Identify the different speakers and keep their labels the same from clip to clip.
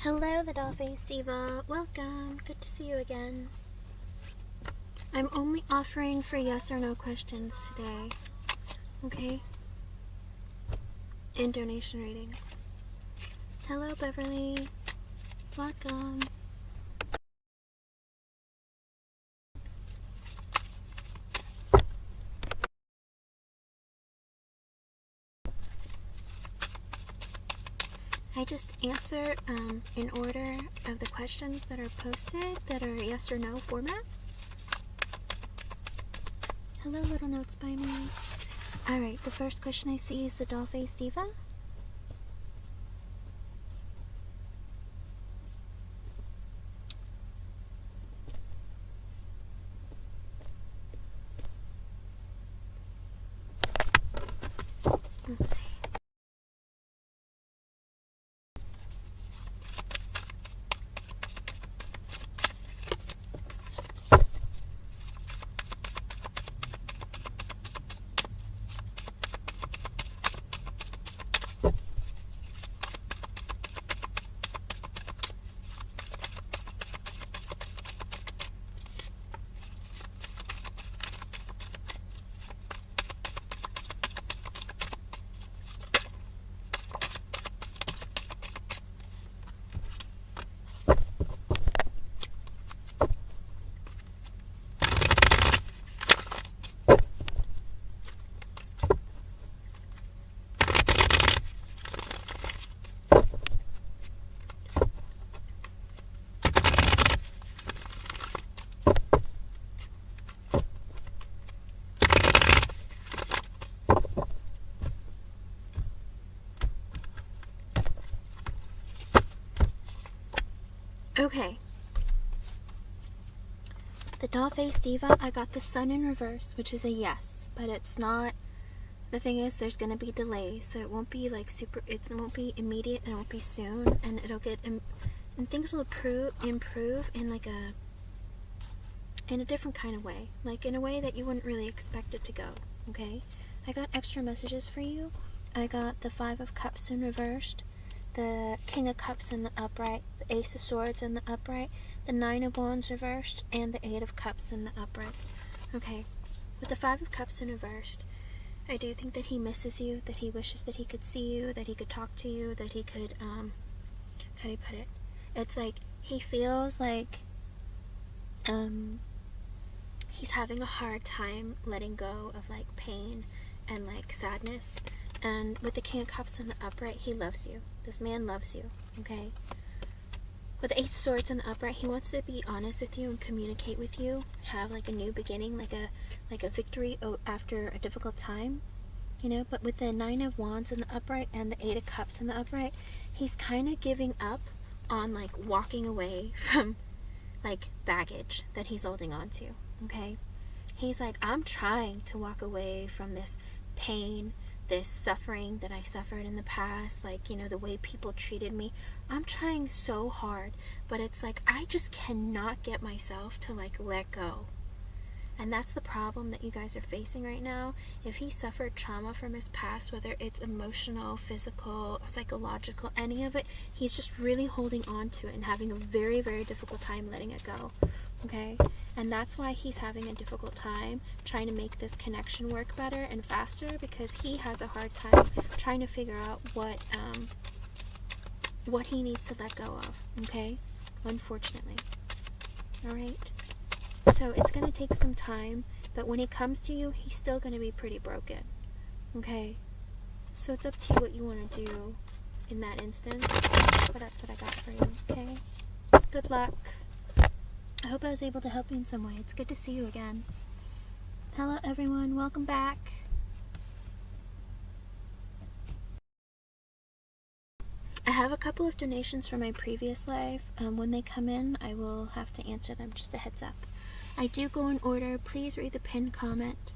Speaker 1: Hello, the doll-faced diva. Welcome. Good to see you again. I'm only offering for yes or no questions today, okay? And donation readings. Hello, Beverly. Welcome. I just answer in order of the questions that are posted that are yes or no format. Hello, little notes by me. Alright, the first question I see is the doll-faced diva. Let's see. Okay. The doll-faced diva, I got the sun in reverse, which is a yes, but it's not. The thing is, there's gonna be delays, so it won't be like it won't be immediate and it won't be soon, and it'll get, and things will improve in like in a different kind of way, like in a way that you wouldn't really expect it to go, okay? I got extra messages for you. I got the 5 of Cups in reversed, the King of Cups in the upright, the Ace of Swords in the upright, the 9 of Wands reversed, and the 8 of Cups in the upright. Okay, with the 5 of Cups in reversed, I do think that he misses you, that he wishes that he could see you, that he could talk to you, that he could, how do you put it? It's like, he feels like, he's having a hard time letting go of, like, pain and, like, sadness. And with the King of Cups in the upright, he loves you. This man loves you, okay? With the Ace of Swords in the upright, he wants to be honest with you and communicate with you, have like a new beginning, like a victory after a difficult time, you know. But with the 9 of Wands in the upright and the 8 of Cups in the upright, he's kind of giving up on like walking away from like baggage that he's holding on to, okay? He's like, I'm trying to walk away from this pain, this suffering that I suffered in the past, like, you know, the way people treated me. I'm trying so hard, but it's like I just cannot get myself to like let go. And that's the problem that you guys are facing right now. If he suffered trauma from his past, whether it's emotional, physical, psychological, any of it, he's just really holding on to it and having a very, very difficult time letting it go, okay? And that's why he's having a difficult time trying to make this connection work better and faster, because he has a hard time trying to figure out what he needs to let go of, okay? Unfortunately. Alright? So it's going to take some time, but when he comes to you, he's still going to be pretty broken, okay? So it's up to you what you want to do in that instance, but that's what I got for you, okay? Good luck. I hope I was able to help you in some way. It's good to see you again. Hello everyone, welcome back. I have a couple of donations from my previous live. When they come in, I will have to answer them, just a heads up. I do go in order. Please read the pinned comment.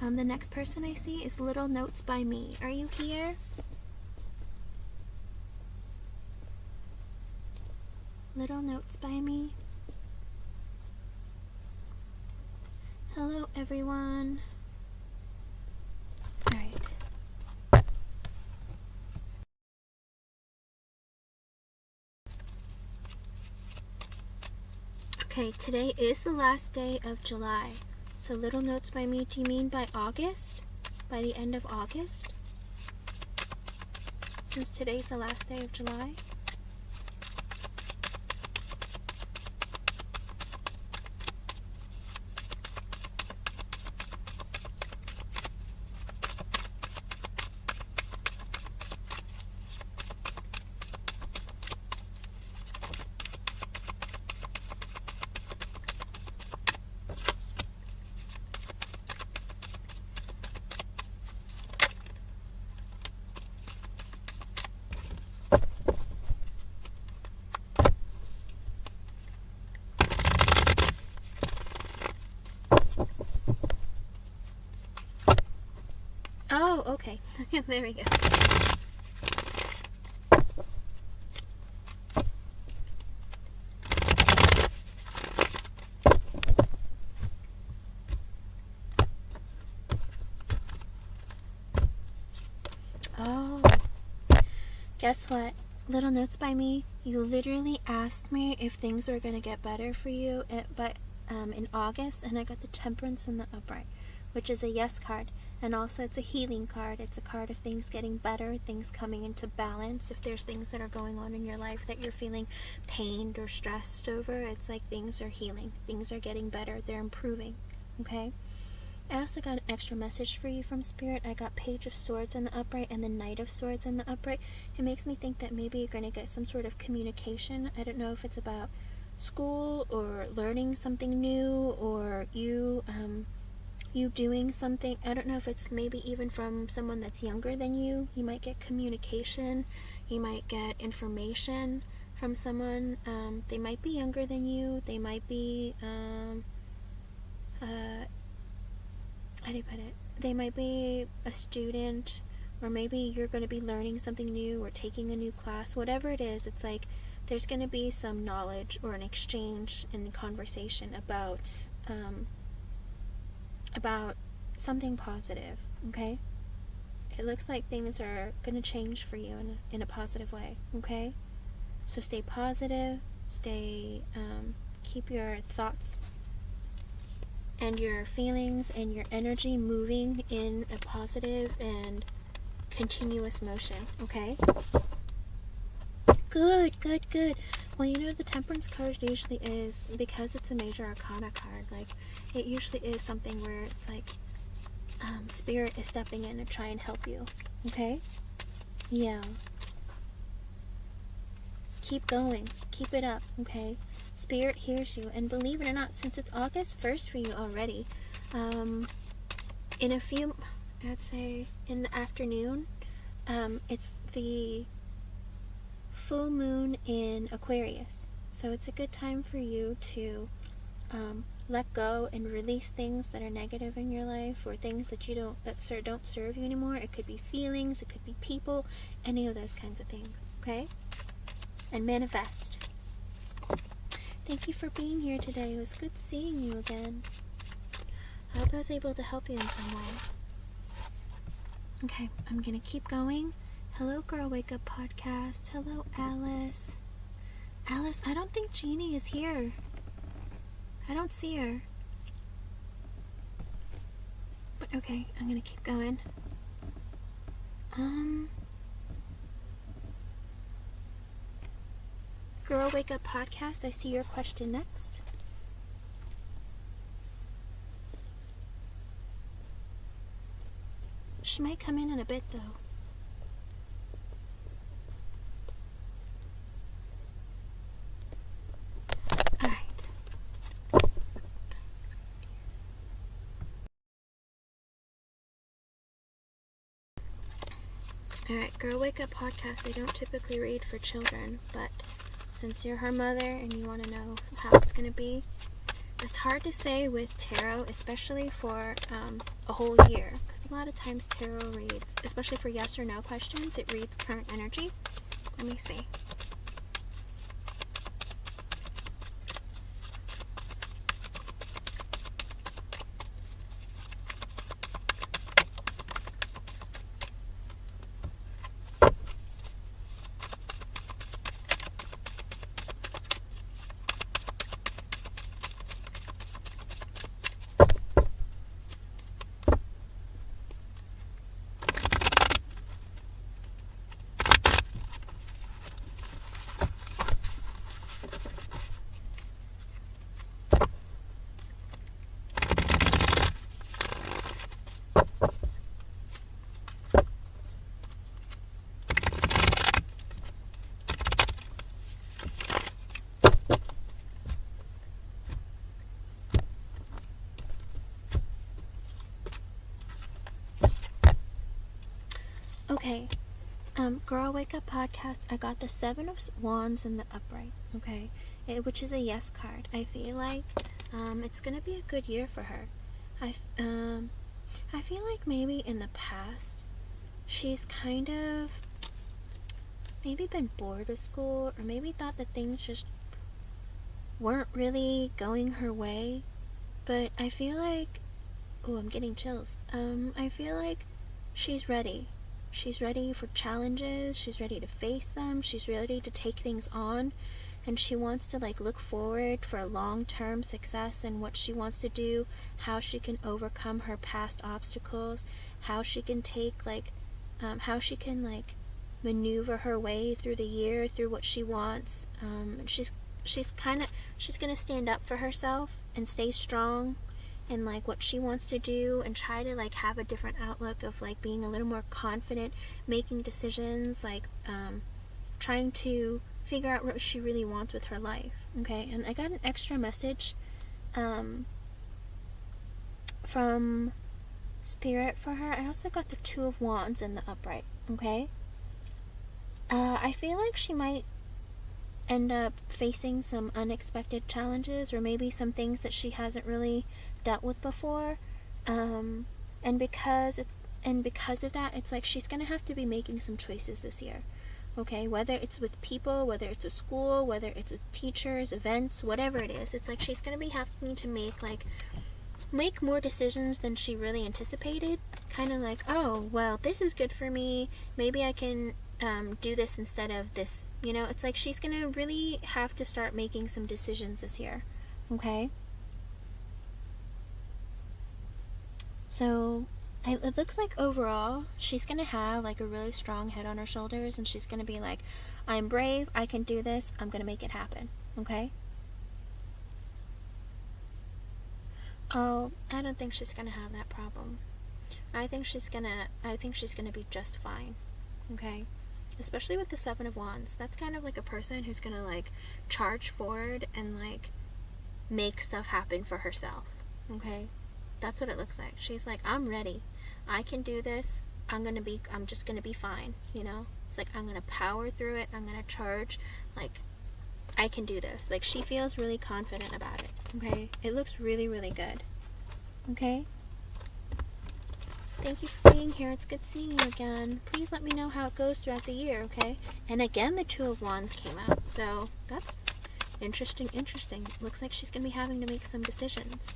Speaker 1: The next person I see is Little Notes by Me. Are you here? Little Notes by Me. Hello everyone. Alright. Okay, today is the last day of July. So little notes by me, do you mean by August? By the end of August? Since today's the last day of July? Oh, okay. There we go. Oh, guess what? Little notes by me. You literally asked me if things were going to get better for you in August, and I got the Temperance and the Upright, which is a yes card. And also it's a healing card. It's a card of things getting better, things coming into balance. If there's things that are going on in your life that you're feeling pained or stressed over, it's like things are healing. Things are getting better. They're improving. Okay? I also got an extra message for you from Spirit. I got Page of Swords in the Upright and the Knight of Swords in the Upright. It makes me think that maybe you're going to get some sort of communication. I don't know if it's about school or learning something new, or you doing something. I don't know if it's maybe even from someone that's younger than you. You might get communication. You might get information from someone. They might be younger than you. They might be, how do you put it? They might be a student, or maybe you're going to be learning something new or taking a new class. Whatever it is, it's like there's going to be some knowledge or an exchange and conversation about something positive, okay? It looks like things are going to change for you in a positive way, okay? So stay positive, keep your thoughts and your feelings and your energy moving in a positive and continuous motion, okay? Good, good, good. Well, you know, the Temperance card usually is, because it's a major arcana card, like, it usually is something where it's like, Spirit is stepping in to try and help you, okay? Yeah. Keep going. Keep it up, okay? Spirit hears you. And believe it or not, since it's August 1st for you already, in a few, I'd say in the afternoon, it's the full moon in Aquarius. So it's a good time for you to let go and release things that are negative in your life, or things that don't serve you anymore. It could be feelings, it could be people, any of those kinds of things, okay? And manifest. Thank you for being here today. It was good seeing you again. I hope I was able to help you in some way. Okay, I'm gonna keep going. Hello, Girl Wake Up Podcast. Hello, Alice. Alice, I don't think Jeannie is here. I don't see her. But okay, I'm gonna keep going. Girl Wake Up Podcast, I see your question next. She might come in a bit, though. Alright, Girl Wake Up Podcast, I don't typically read for children, but since you're her mother and you want to know how it's going to be, it's hard to say with tarot, especially for a whole year, because a lot of times tarot reads, especially for yes or no questions, it reads current energy. Let me see. Okay. Girl Wake Up Podcast, I got the Seven of Wands in the upright, okay? Which is a yes card. I feel like it's gonna be a good year for her. I feel like maybe in the past she's kind of maybe been bored with school, or maybe thought that things just weren't really going her way. But I feel like, oh, I'm getting chills. I feel like she's ready. She's ready for challenges. She's ready to face them. She's ready to take things on. And she wants to like look forward for long-term success in what she wants to do, how she can overcome her past obstacles, how she can take like, how she can like maneuver her way through the year, through what she wants. She's gonna stand up for herself and stay strong in like what she wants to do, and try to like have a different outlook of like being a little more confident, making decisions, like trying to figure out what she really wants with her life. Okay, and I got an extra message from Spirit for her. I also got the Two of Wands in the upright. Okay, I feel like she might end up facing some unexpected challenges, or maybe some things that she hasn't really dealt with before, and because of that, it's like she's gonna have to be making some choices this year. Okay, whether it's with people, whether it's with school, whether it's with teachers, events, whatever it is, it's like she's gonna be having to make more decisions than she really anticipated. Kind of like, oh well, this is good for me, maybe I can do this instead of this. You know, it's like she's gonna really have to start making some decisions this year. Okay, so it looks like overall she's gonna have like a really strong head on her shoulders, and she's gonna be like, I'm brave, I can do this, I'm gonna make it happen. Okay. Oh, I don't think she's gonna have that problem. I think she's gonna be just fine. Okay, especially with the Seven of Wands. That's kind of like a person who's gonna like charge forward and like make stuff happen for herself. Okay, that's what it looks like. She's like, I'm ready, I can do this, I'm just gonna be fine. You know, it's like, I'm gonna power through it, I'm gonna charge, like I can do this. Like, she feels really confident about it. Okay, it looks really, really good. Okay, thank you for being here. It's good seeing you again. Please let me know how it goes throughout the year. Okay, and again the Two of Wands came out, so that's interesting. Looks like she's gonna be having to make some decisions.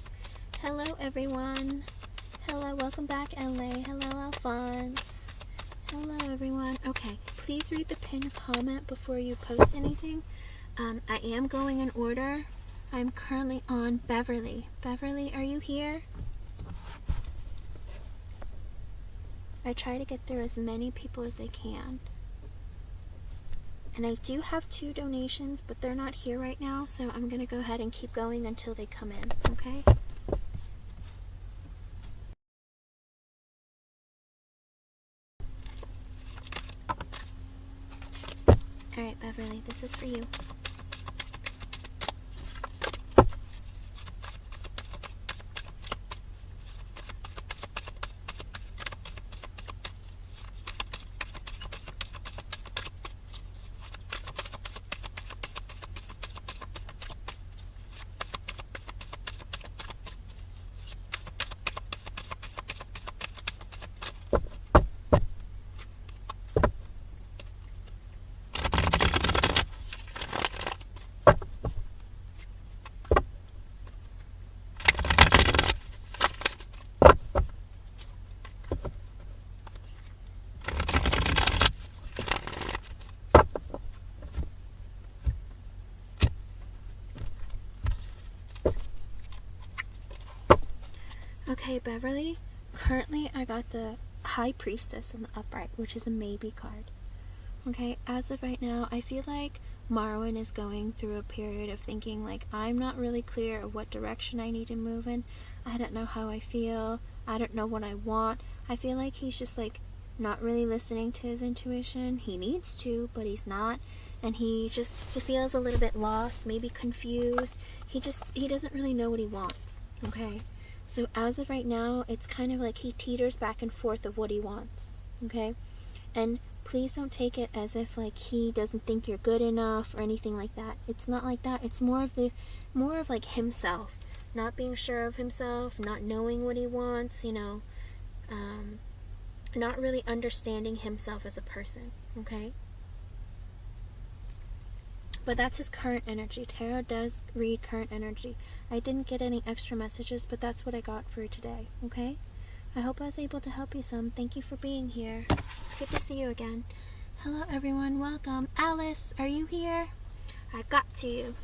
Speaker 1: Hello everyone. Hello, welcome back LA. Hello Alphonse. Hello everyone. Okay, please read the pinned comment before you post anything. I am going in order. I'm currently on Beverly. Beverly, are you here? I try to get through as many people as I can. And I do have 2 donations, but they're not here right now, so I'm going to go ahead and keep going until they come in, okay? Alright, Beverly, this is for you. Okay, Beverly, currently I got the High Priestess in the upright, which is a maybe card. Okay, as of right now, I feel like Marwin is going through a period of thinking like, I'm not really clear of what direction I need to move in. I don't know how I feel. I don't know what I want. I feel like he's just like not really listening to his intuition. He needs to, but he's not. And he feels a little bit lost, maybe confused. He doesn't really know what he wants. Okay, so as of right now, it's kind of like he teeters back and forth of what he wants. Okay, And please don't take it as if like he doesn't think you're good enough or anything like that. It's not like that. It's more of like himself, not being sure of himself, not knowing what he wants, not really understanding himself as a person, okay? But that's his current energy. Tarot does read current energy. I didn't get any extra messages, but that's what I got for today, okay? I hope I was able to help you some. Thank you for being here. It's good to see you again. Hello everyone, welcome. Alice, are you here? I got to you.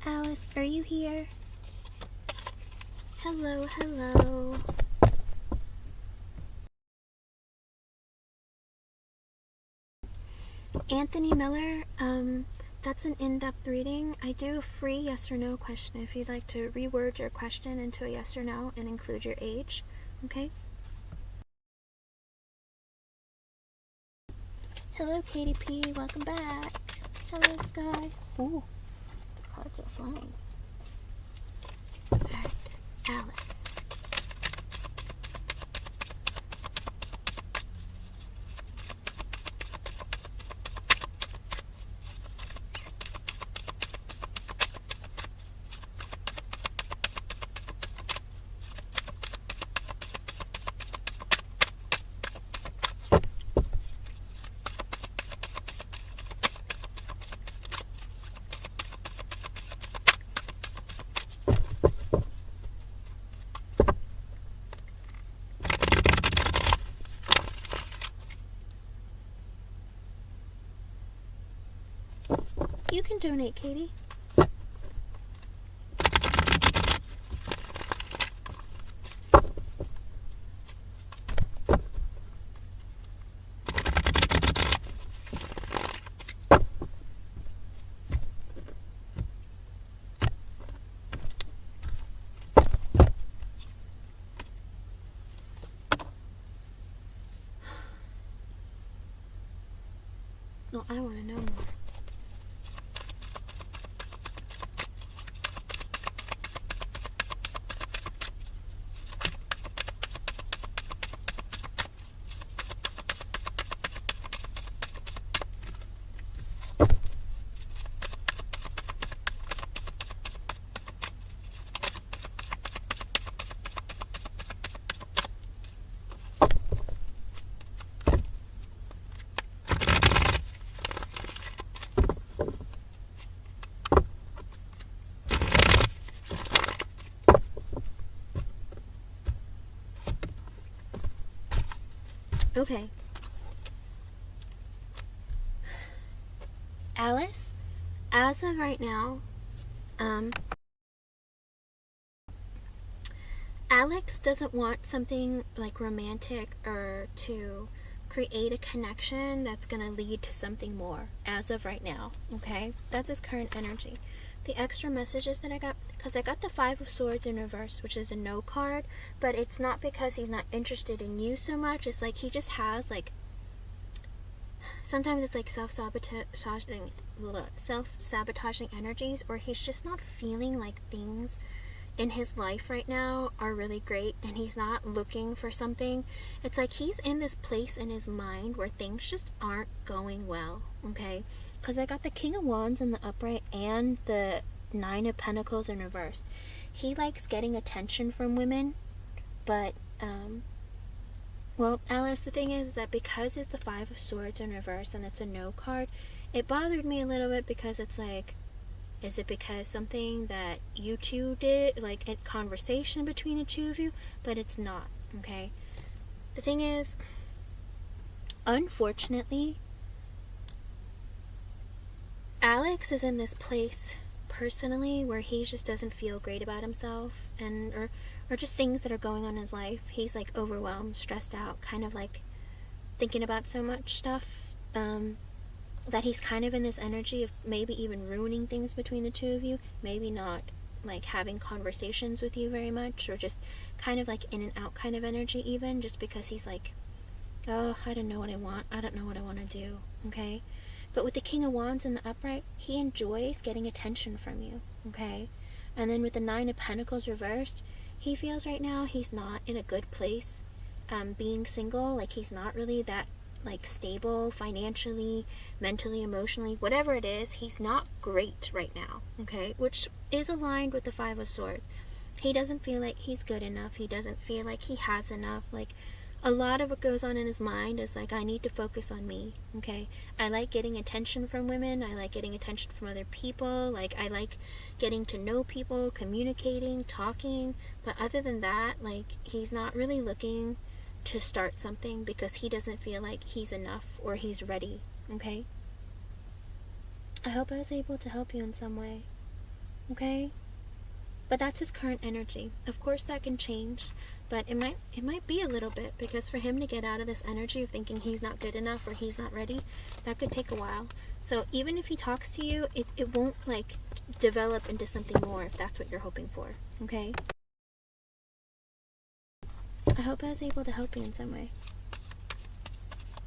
Speaker 1: Alice, are you here? Hello, hello. Anthony Miller, that's an in-depth reading. I do a free yes or no question if you'd like to reword your question into a yes or no and include your age, okay? Hello, Katie P. Welcome back. Hello, Sky. Ooh, cards are flying. Alright, Alice. You can donate, Katie. No, I want to know more. Okay. Alice, as of right now, Alex doesn't want something like romantic or to create a connection that's going to lead to something more as of right now, okay? That's his current energy. The extra messages that I got, because I got the Five of Swords in reverse, which is a no card, but it's not because he's not interested in you so much. It's like he just has like, sometimes it's like self-sabotaging energies, or he's just not feeling like things in his life right now are really great, and he's not looking for something. It's like he's in this place in his mind where things just aren't going well, okay? Because I got the King of Wands in the upright and the Nine of Pentacles in reverse. He likes getting attention from women, but well, Alice, the thing is that because it's the Five of Swords in reverse and it's a no card, it bothered me a little bit, because it's like, is it because something that you two did, like a conversation between the two of you? But it's not, okay? The thing is, unfortunately, Alex is in this place personally where he just doesn't feel great about himself, and or just things that are going on in his life. He's like overwhelmed, stressed out, kind of like thinking about so much stuff, that he's kind of in this energy of maybe even ruining things between the two of you, maybe not like having conversations with you very much, or just kind of like in and out kind of energy, even just because he's like, oh, I don't know what I want, I don't know what I want to do, okay? But with the King of Wands in the upright, he enjoys getting attention from you, okay? And then with the Nine of Pentacles reversed, he feels right now he's not in a good place being single. Like, he's not really that like stable financially, mentally, emotionally, whatever it is. He's not great right now, okay? Which is aligned with the Five of Swords. He doesn't feel like he's good enough. He doesn't feel like he has enough. Like, a lot of what goes on in his mind is like, I need to focus on me, okay? I like getting attention from women. I like getting attention from other people. Like, I like getting to know people, communicating, talking. But other than that, like, he's not really looking to start something because he doesn't feel like he's enough or he's ready, okay? I hope I was able to help you in some way, okay? But that's his current energy. Of course that can change, but it might be a little bit, because for him to get out of this energy of thinking he's not good enough or he's not ready, that could take a while. So even if he talks to you, it won't like develop into something more if that's what you're hoping for, okay? I hope I was able to help you in some way.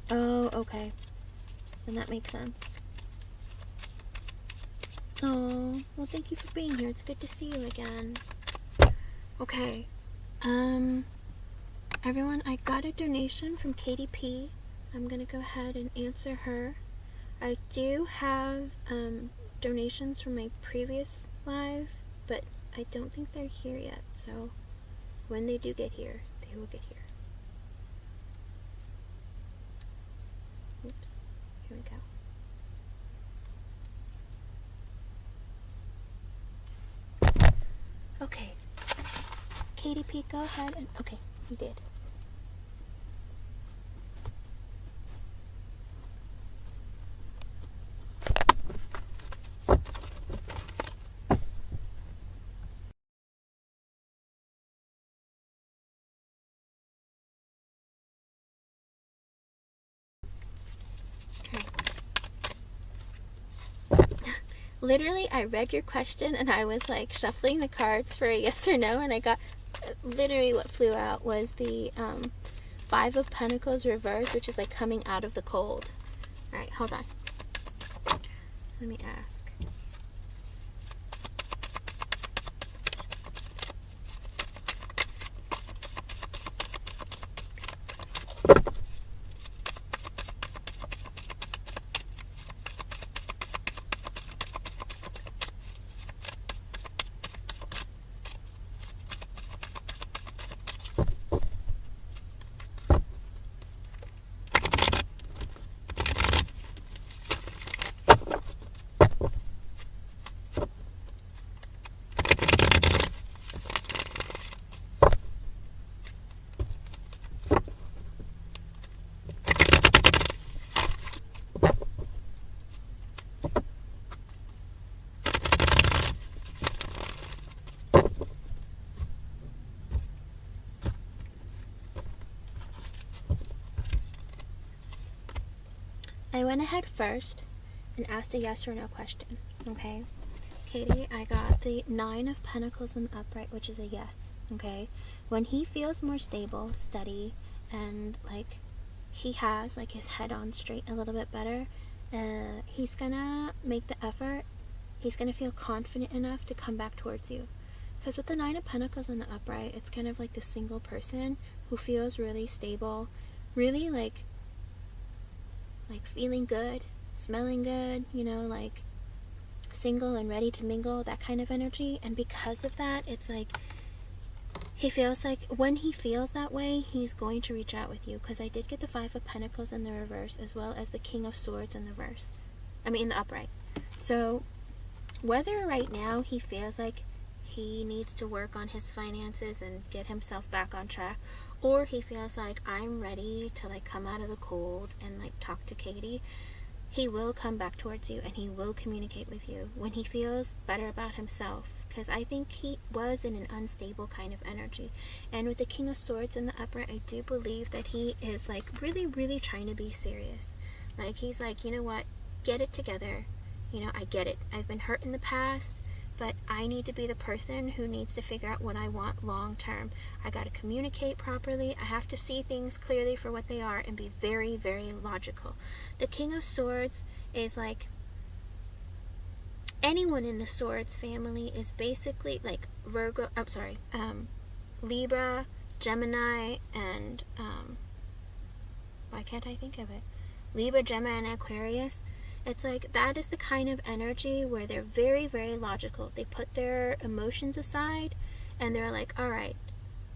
Speaker 1: Oh, okay. Then that makes sense. Oh, well, thank you for being here. It's good to see you again. Okay. Everyone, I got a donation from Katie P. I'm gonna go ahead and answer her. I do have donations from my previous live, but I don't think they're here yet. So when they do get here, they will get here. Oops. Here we go. Okay, Katie P, go ahead and, okay, you did. Literally, I read your question and I was like shuffling the cards for a yes or no, and I got, literally what flew out was the Five of Pentacles reversed, which is like coming out of the cold. Alright, hold on. Let me ask. I went ahead first and asked a yes or no question, okay? Katie, I got the Nine of Pentacles in the upright, which is a yes, okay? When he feels more stable, steady, and like he has like his head on straight a little bit better, he's gonna make the effort. He's gonna feel confident enough to come back towards you. Because with the Nine of Pentacles in the upright, it's kind of like the single person who feels really stable, really like feeling good, smelling good, you know, like single and ready to mingle, that kind of energy. And because of that, it's like he feels like when he feels that way, he's going to reach out with you. Because I did get the Five of Pentacles in the reverse, as well as the King of Swords in the reverse. In the upright. So whether right now he feels like he needs to work on his finances and get himself back on track, or he feels like I'm ready to like come out of the cold and like talk to Katie, he will come back towards you and he will communicate with you when he feels better about himself. Because I think he was in an unstable kind of energy. And with the King of Swords in the upright, I do believe that he is like really, really trying to be serious. Like he's like, you know what, get it together. You know, I get it. I've been hurt in the past. but I need to be the person who needs to figure out what I want long term. I got to communicate properly. I have to see things clearly for what they are and be very, very logical. The King of Swords is like, anyone in the Swords family is basically like Virgo, Libra, Gemini, and why can't I think of it? Libra, Gemini, and Aquarius. It's like, that is the kind of energy where they're very, very logical. They put their emotions aside and they're like, all right,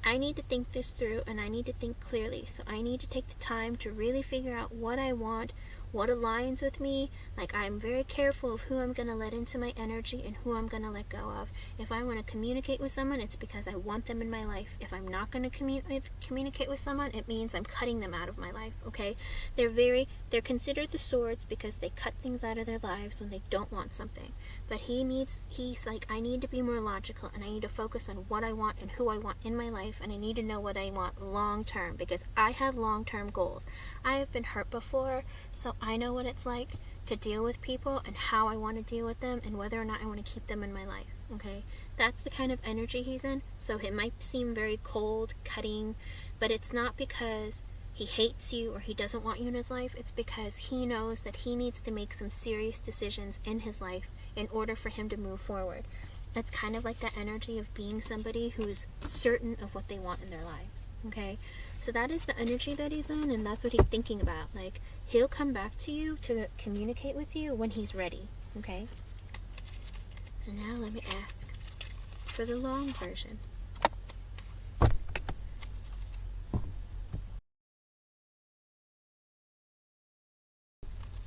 Speaker 1: I need to think this through and I need to think clearly. So I need to take the time to really figure out what I want, what aligns with me. Like, I'm very careful of who I'm going to let into my energy and who I'm going to let go of. If I want to communicate with someone, it's because I want them in my life. If I'm not going to communicate with someone, it means I'm cutting them out of my life, okay? They're considered the Swords because they cut things out of their lives when they don't want something. But he's like, I need to be more logical and I need to focus on what I want and who I want in my life, and I need to know what I want long term because I have long term goals. I have been hurt before, so I know what it's like to deal with people and how I want to deal with them and whether or not I want to keep them in my life, okay? That's the kind of energy he's in. So it might seem very cold, cutting, but it's not because he hates you or he doesn't want you in his life. It's because he knows that he needs to make some serious decisions in his life in order for him to move forward. It's kind of like that energy of being somebody who's certain of what they want in their lives, okay? So that is the energy that he's in, and that's what he's thinking about. Like, he'll come back to you to communicate with you when he's ready, okay? And now let me ask for the long version.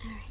Speaker 1: Alright.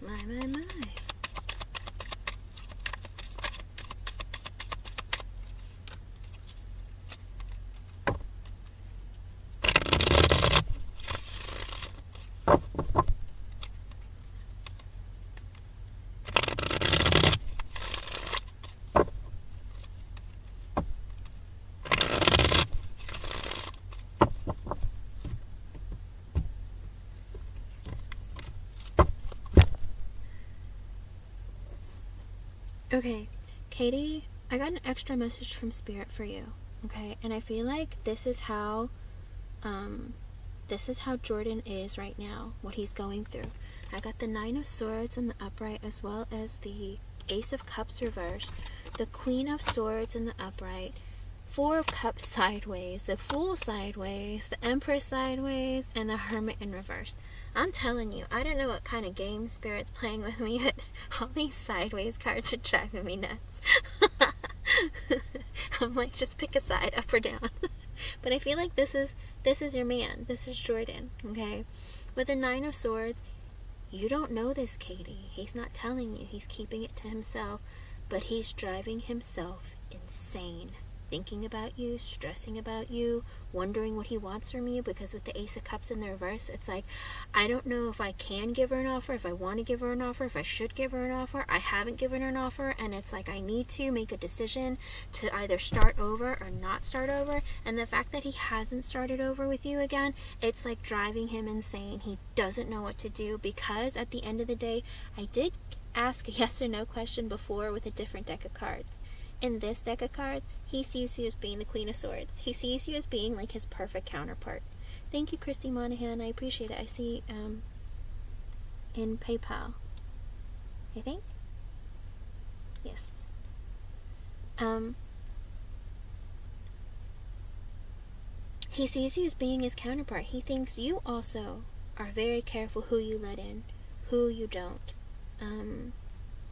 Speaker 1: My. Okay, Katie, I got an extra message from Spirit for you, okay? And I feel like this is how Jordan is right now, what he's going through. I got the 9 of Swords in the upright, as well as the Ace of Cups reversed, the Queen of Swords in the upright, 4 of Cups sideways, the Fool sideways, the Empress sideways, and the Hermit in reverse. I'm telling you, I don't know what kind of game Spirit's playing with me, but all these sideways cards are driving me nuts. I'm like, just pick a side, up or down. But I feel like this is your man. This is Jordan, okay? With the 9 of Swords, you don't know this, Katie. He's not telling you. He's keeping it to himself, but he's driving himself insane. Thinking about you, stressing about you, wondering what he wants from you, because with the Ace of Cups in the reverse, it's like, I don't know if I can give her an offer, if I want to give her an offer, if I should give her an offer. I haven't given her an offer, and it's like I need to make a decision to either start over or not start over. And the fact that he hasn't started over with you again, it's like driving him insane. He doesn't know what to do, because at the end of the day, I did ask a yes or no question before with a different deck of cards. In this deck of cards, he sees you as being the Queen of Swords. He sees you as being like his perfect counterpart. Thank you, Christy Monahan. I appreciate it. I see in PayPal, I think. Yes. He sees you as being his counterpart. He thinks you also are very careful who you let in, who you don't.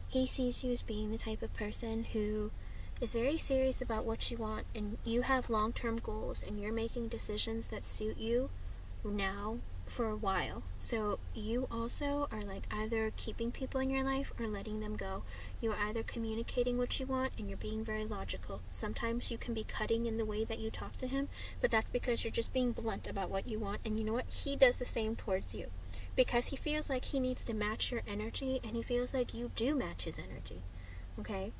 Speaker 1: He sees you as being the type of person who is very serious about what you want, and you have long-term goals, and you're making decisions that suit you now for a while. So you also are like either keeping people in your life or letting them go. You are either communicating what you want and you're being very logical. Sometimes you can be cutting in the way that you talk to him, but that's because you're just being blunt about what you want. And you know what? He does the same towards you because he feels like he needs to match your energy, and he feels like you do match his energy. Okay?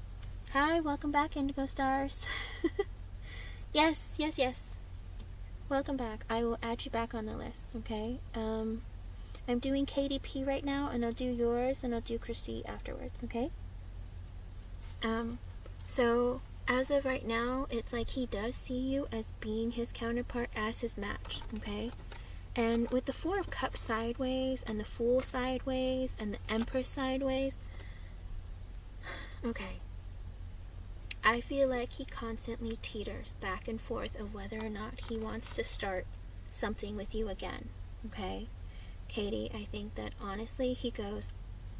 Speaker 1: Hi, welcome back, Indigo Stars. Yes, yes, yes. Welcome back. I will add you back on the list, okay? I'm doing KDP right now, and I'll do yours, and I'll do Christy afterwards, okay? So, as of right now, it's like he does see you as being his counterpart, as his match, okay? And with the Four of Cups sideways, and the Fool sideways, and the Empress sideways, okay, I feel like he constantly teeters back and forth of whether or not he wants to start something with you again, okay? Katie, I think that honestly he goes,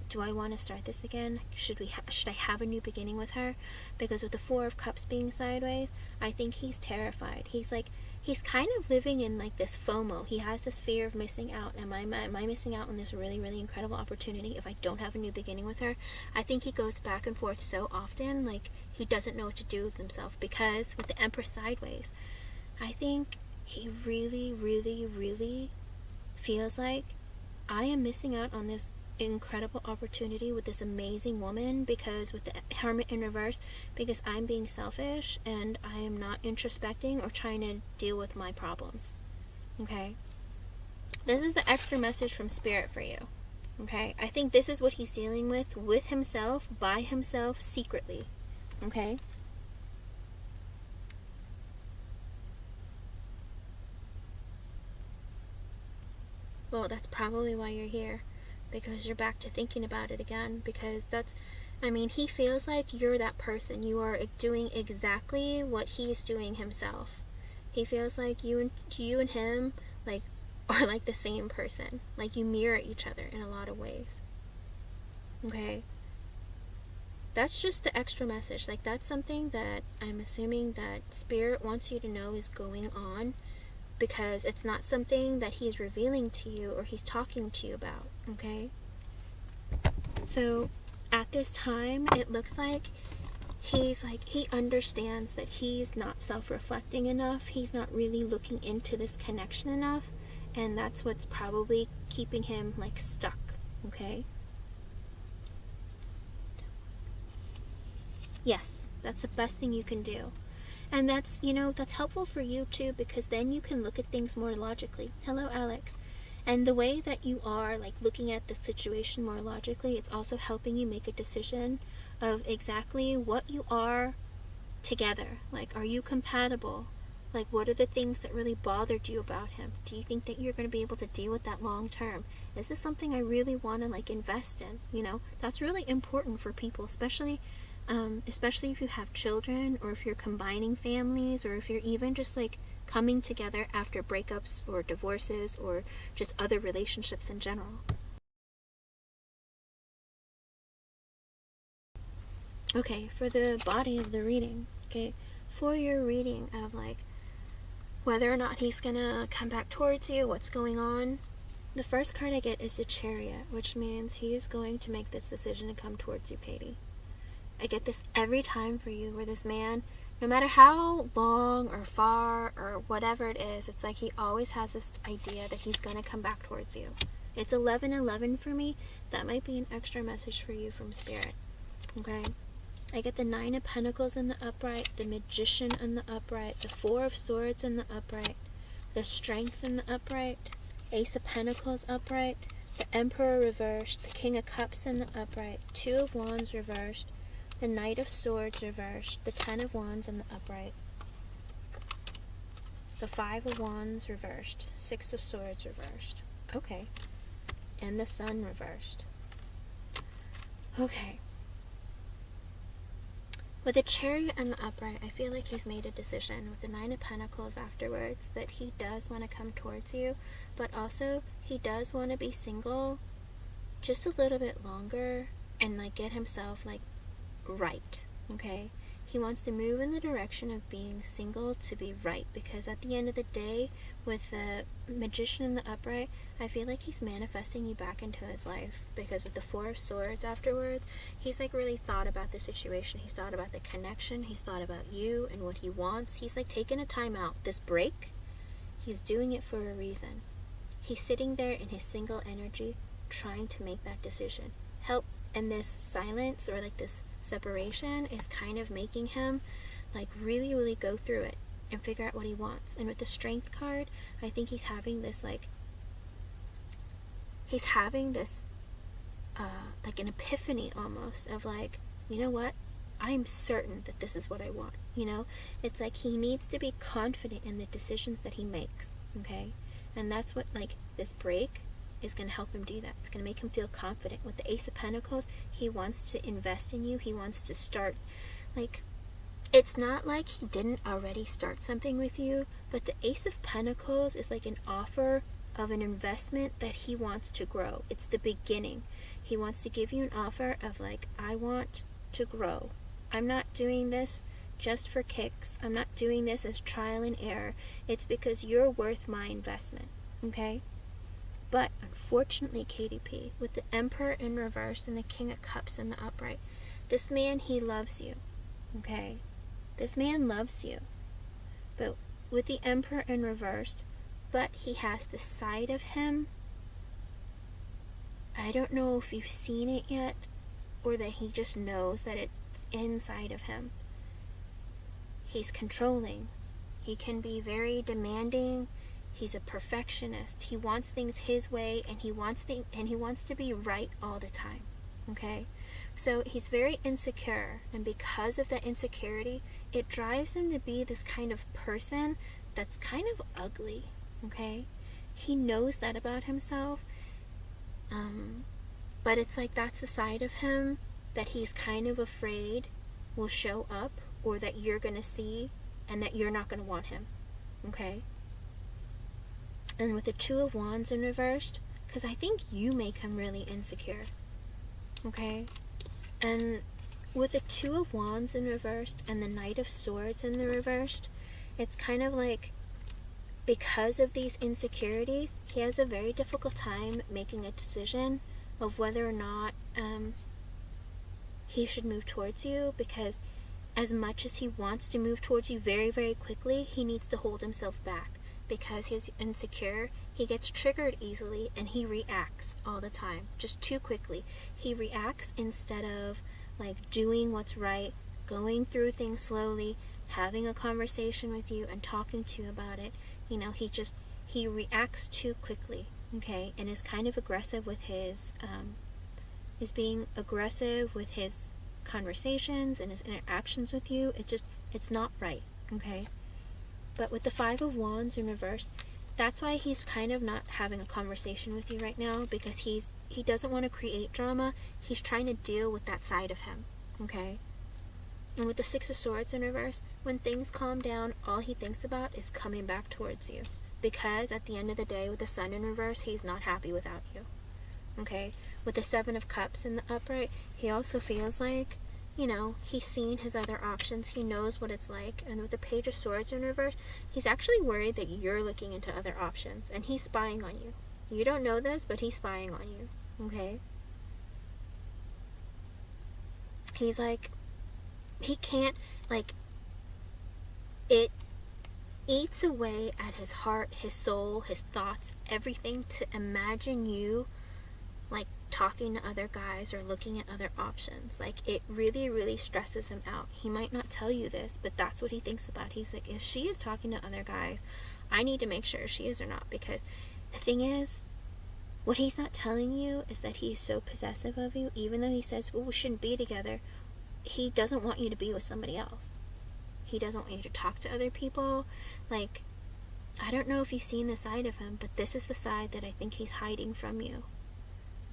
Speaker 1: do I want to start this again? Should I have a new beginning with her? Because with the Four of Cups being sideways, I think he's terrified. He's kind of living in like this FOMO. He has this fear of missing out. Am I missing out on this really, really incredible opportunity if I don't have a new beginning with her? I think he goes back and forth so often, like he doesn't know what to do with himself, because with the Empress sideways, I think he really, really, really feels like I am missing out on this incredible opportunity with this amazing woman, because with the Hermit in reverse, because I'm being selfish and I am not introspecting or trying to deal with my problems. Okay, this is the extra message from Spirit for you. Okay, I think this is what he's dealing with himself, by himself, secretly. Okay, well, that's probably why you're here, because you're back to thinking about it again, because he feels like you're that person. You are doing exactly what he's doing himself. He feels like you and him like are like the same person. Like you mirror each other in a lot of ways. Okay? That's just the extra message. Like that's something that I'm assuming that Spirit wants you to know is going on, because it's not something that he's revealing to you or he's talking to you about, okay? So at this time, it looks like he understands that he's not self-reflecting enough. He's not really looking into this connection enough, and that's what's probably keeping him like stuck, okay? Yes, that's the best thing you can do. And that's, that's helpful for you too, because then you can look at things more logically. Hello, Alex. And the way that you are like looking at the situation more logically, it's also helping you make a decision of exactly what you are together. Like, are you compatible? Like, what are the things that really bothered you about him? Do you think that you're going to be able to deal with that long term? Is this something I really want to like invest in? That's really important for people, especially if you have children, or if you're combining families, or if you're even just like coming together after breakups or divorces or just other relationships in general. Okay, for the body of the reading, okay, for your reading of like whether or not he's gonna come back towards you, what's going on, the first card I get is the Chariot, which means he is going to make this decision to come towards you, Katie. I get this every time for you, where this man, no matter how long or far or whatever it is, it's like he always has this idea that he's going to come back towards you. It's 11:11 for me. That might be an extra message for you from Spirit. Okay? I get the Nine of Pentacles in the upright, the Magician in the upright, the Four of Swords in the upright, the Strength in the upright, Ace of Pentacles upright, the Emperor reversed, the King of Cups in the upright, Two of Wands reversed, the Knight of Swords reversed, the Ten of Wands in the upright, the Five of Wands reversed, Six of Swords reversed. Okay. And the Sun reversed. Okay. With the Chariot in the upright, I feel like he's made a decision with the Nine of Pentacles afterwards that he does want to come towards you, but also he does want to be single just a little bit longer and like get himself like right, okay? He wants to move in the direction of being single to be right, because at the end of the day, with the Magician in the upright, I feel like he's manifesting you back into his life, because with the Four of Swords afterwards, he's like really thought about the situation, he's thought about the connection, he's thought about you and what he wants. He's like taking a time out. This break, he's doing it for a reason. He's sitting there in his single energy, trying to make that decision. And this silence, or like this separation, is kind of making him like really, really go through it and figure out what he wants. And with the Strength card, I think he's having this like an epiphany almost of like, you know what, I'm certain that this is what I want. It's like he needs to be confident in the decisions that he makes. Okay, and that's what like this break is going to help him do that. It's going to make him feel confident. With the Ace of Pentacles, he wants to invest in you. He wants to start, like, it's not like he didn't already start something with you, but the Ace of Pentacles is like an offer of an investment that he wants to grow. It's the beginning. He wants to give you an offer of like, I want to grow. I'm not doing this just for kicks. I'm not doing this as trial and error. It's because you're worth my investment. Okay? But unfortunately, KDP, with the Emperor in reverse and the King of Cups in the upright, this man, he loves you. Okay? This man loves you. But with the Emperor in reversed, but he has the side of him. I don't know if you've seen it yet, or that he just knows that it's inside of him. He's controlling. He can be very demanding. He's a perfectionist. He wants things his way, and he wants to be right all the time. Okay? So he's very insecure, and because of that insecurity, it drives him to be this kind of person that's kind of ugly. Okay? He knows that about himself, but it's like that's the side of him that he's kind of afraid will show up, or that you're gonna see, and that you're not gonna want him. Okay? And with the Two of Wands in reversed, because I think you make him really insecure. Okay? And with the Two of Wands in reversed and the Knight of Swords in the reversed, it's kind of like, because of these insecurities, he has a very difficult time making a decision of whether or not he should move towards you, because as much as he wants to move towards you very, very quickly, he needs to hold himself back. Because he's insecure, he gets triggered easily, and he reacts all the time, just too quickly. He reacts instead of like doing what's right, going through things slowly, having a conversation with you and talking to you about it. He reacts too quickly. Okay? And is kind of aggressive with his is being aggressive with his conversations and his interactions with you. It's not right. Okay? But with the Five of Wands in reverse, that's why he's kind of not having a conversation with you right now, because he doesn't want to create drama. He's trying to deal with that side of him. Okay? And with the Six of Swords in reverse, when things calm down, all he thinks about is coming back towards you. Because at the end of the day, with the Sun in reverse, he's not happy without you. Okay? With the Seven of Cups in the upright, he also feels like, he's seen his other options. He knows what it's like. And with the Page of Swords in reverse, he's actually worried that you're looking into other options. And he's spying on you. You don't know this, but he's spying on you. Okay? He's like, he can't, like, it eats away at his heart, his soul, his thoughts, everything, to imagine you like talking to other guys or looking at other options. Like, it really, really stresses him out. He might not tell you this, but that's what he thinks about. He's like, if she is talking to other guys, I need to make sure she is or not. Because the thing is, what he's not telling you is that he is so possessive of you. Even though he says, well, we shouldn't be together, he doesn't want you to be with somebody else. He doesn't want you to talk to other people. Like, I don't know if you've seen the side of him, but this is the side that I think he's hiding from you.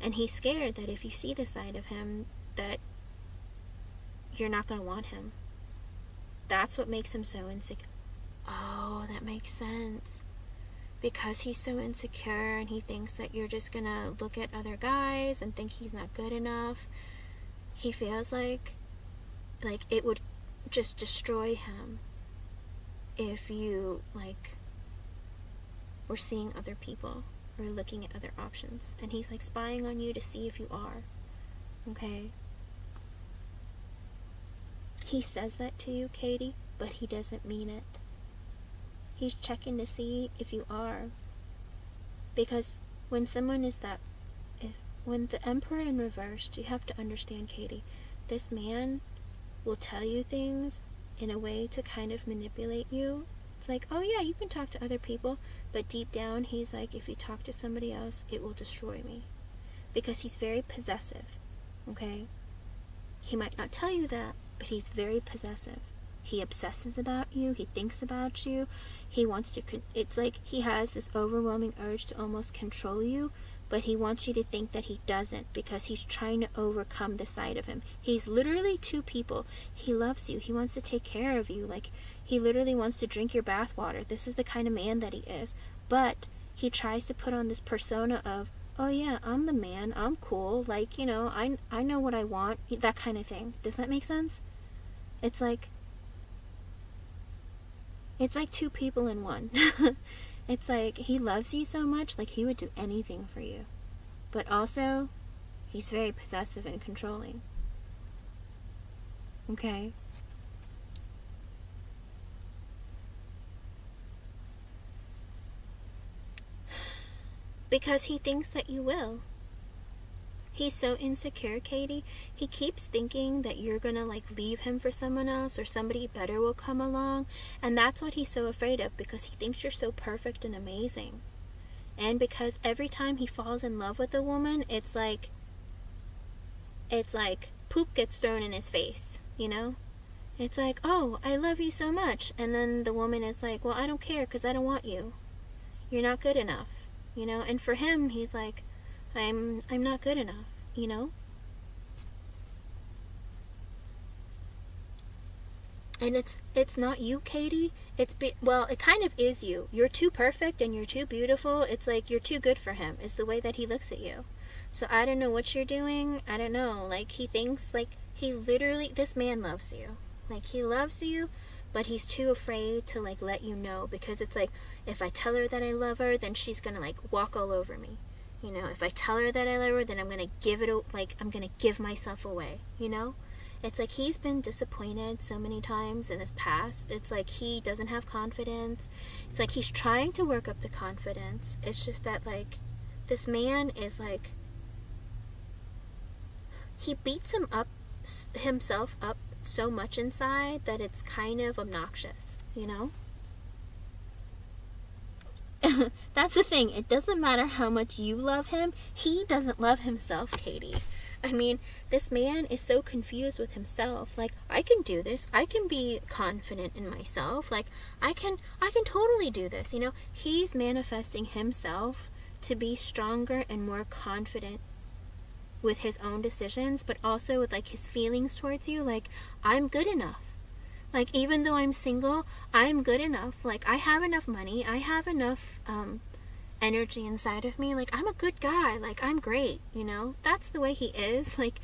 Speaker 1: And he's scared that if you see the side of him, that you're not going to want him. That's what makes him so insecure. Oh, that makes sense. Because he's so insecure and he thinks that you're just going to look at other guys and think he's not good enough. He feels like it would just destroy him if you, like, were seeing other people or looking at other options. And he's, like, spying on you to see if you are. Okay? He says that to you, Katie, but he doesn't mean it. He's checking to see if you are. Because when someone is that, when the Emperor in reversed, you have to understand, Katie, this man will tell you things in a way to kind of manipulate you. It's like, oh yeah, you can talk to other people, but deep down he's like, if you talk to somebody else, it will destroy me. Because he's very possessive, okay? He might not tell you that, but he's very possessive. He obsesses about you, he thinks about you, he wants to, it's like he has this overwhelming urge to almost control you, but he wants you to think that he doesn't, because he's trying to overcome the side of him. He's literally two people. He loves you. He wants to take care of you. Like, he literally wants to drink your bath water. This is the kind of man that he is. But he tries to put on this persona of, oh yeah, I'm the man. I'm cool. Like, you know, I know what I want. That kind of thing. Does that make sense? It's like two people in one. It's like, he loves you so much, like, he would do anything for you. But also, he's very possessive and controlling. Okay? Because he thinks that you will. He's so insecure, Katie. He keeps thinking that you're gonna, like, leave him for someone else or somebody better will come along. And that's what he's so afraid of, because he thinks you're so perfect and amazing. And because every time he falls in love with a woman, it's like poop gets thrown in his face, you know? It's like, oh, I love you so much. And then the woman is like, well, I don't care because I don't want you. You're not good enough, you know? And for him, he's like, I'm not good enough, you know? And it's not you, Katie. Well, it kind of is you. You're too perfect and you're too beautiful. It's like you're too good for him, is the way that he looks at you. So I don't know what you're doing. I don't know. Like, he thinks, like, he literally, this man loves you. Like, he loves you, but he's too afraid to, like, let you know. Because it's like, if I tell her that I love her, then she's gonna, like, walk all over me. You know, if I tell her that I love her, then I'm gonna I'm gonna give myself away, you know? It's like he's been disappointed so many times in his past. It's like he doesn't have confidence. It's like he's trying to work up the confidence. It's just that, like, this man is like, he beats himself up so much inside that it's kind of obnoxious, you know? That's the thing. It doesn't matter how much you love him. He doesn't love himself, Katie. I mean, this man is so confused with himself. Like, I can do this. I can be confident in myself. Like, I can totally do this. You know, he's manifesting himself to be stronger and more confident with his own decisions, but also with, like, his feelings towards you. Like, I'm good enough. Like, even though I'm single, I'm good enough. Like, I have enough money. I have enough energy inside of me. Like, I'm a good guy. Like, I'm great, you know? That's the way he is. Like,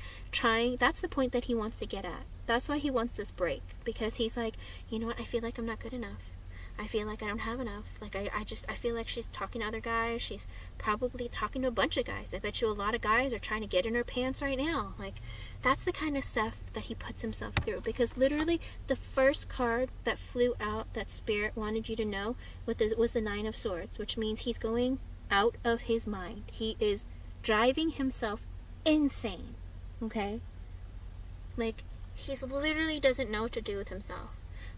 Speaker 1: that's the point that he wants to get at. That's why he wants this break. Because he's like, you know what? I feel like I'm not good enough. I feel like I don't have enough. Like, I feel like she's talking to other guys. She's probably talking to a bunch of guys. I bet you a lot of guys are trying to get in her pants right now. Like, that's the kind of stuff that he puts himself through. Because literally, the first card that flew out that Spirit wanted you to know was the Nine of Swords, which means he's going out of his mind. He is driving himself insane. Okay? Like, he's literally doesn't know what to do with himself.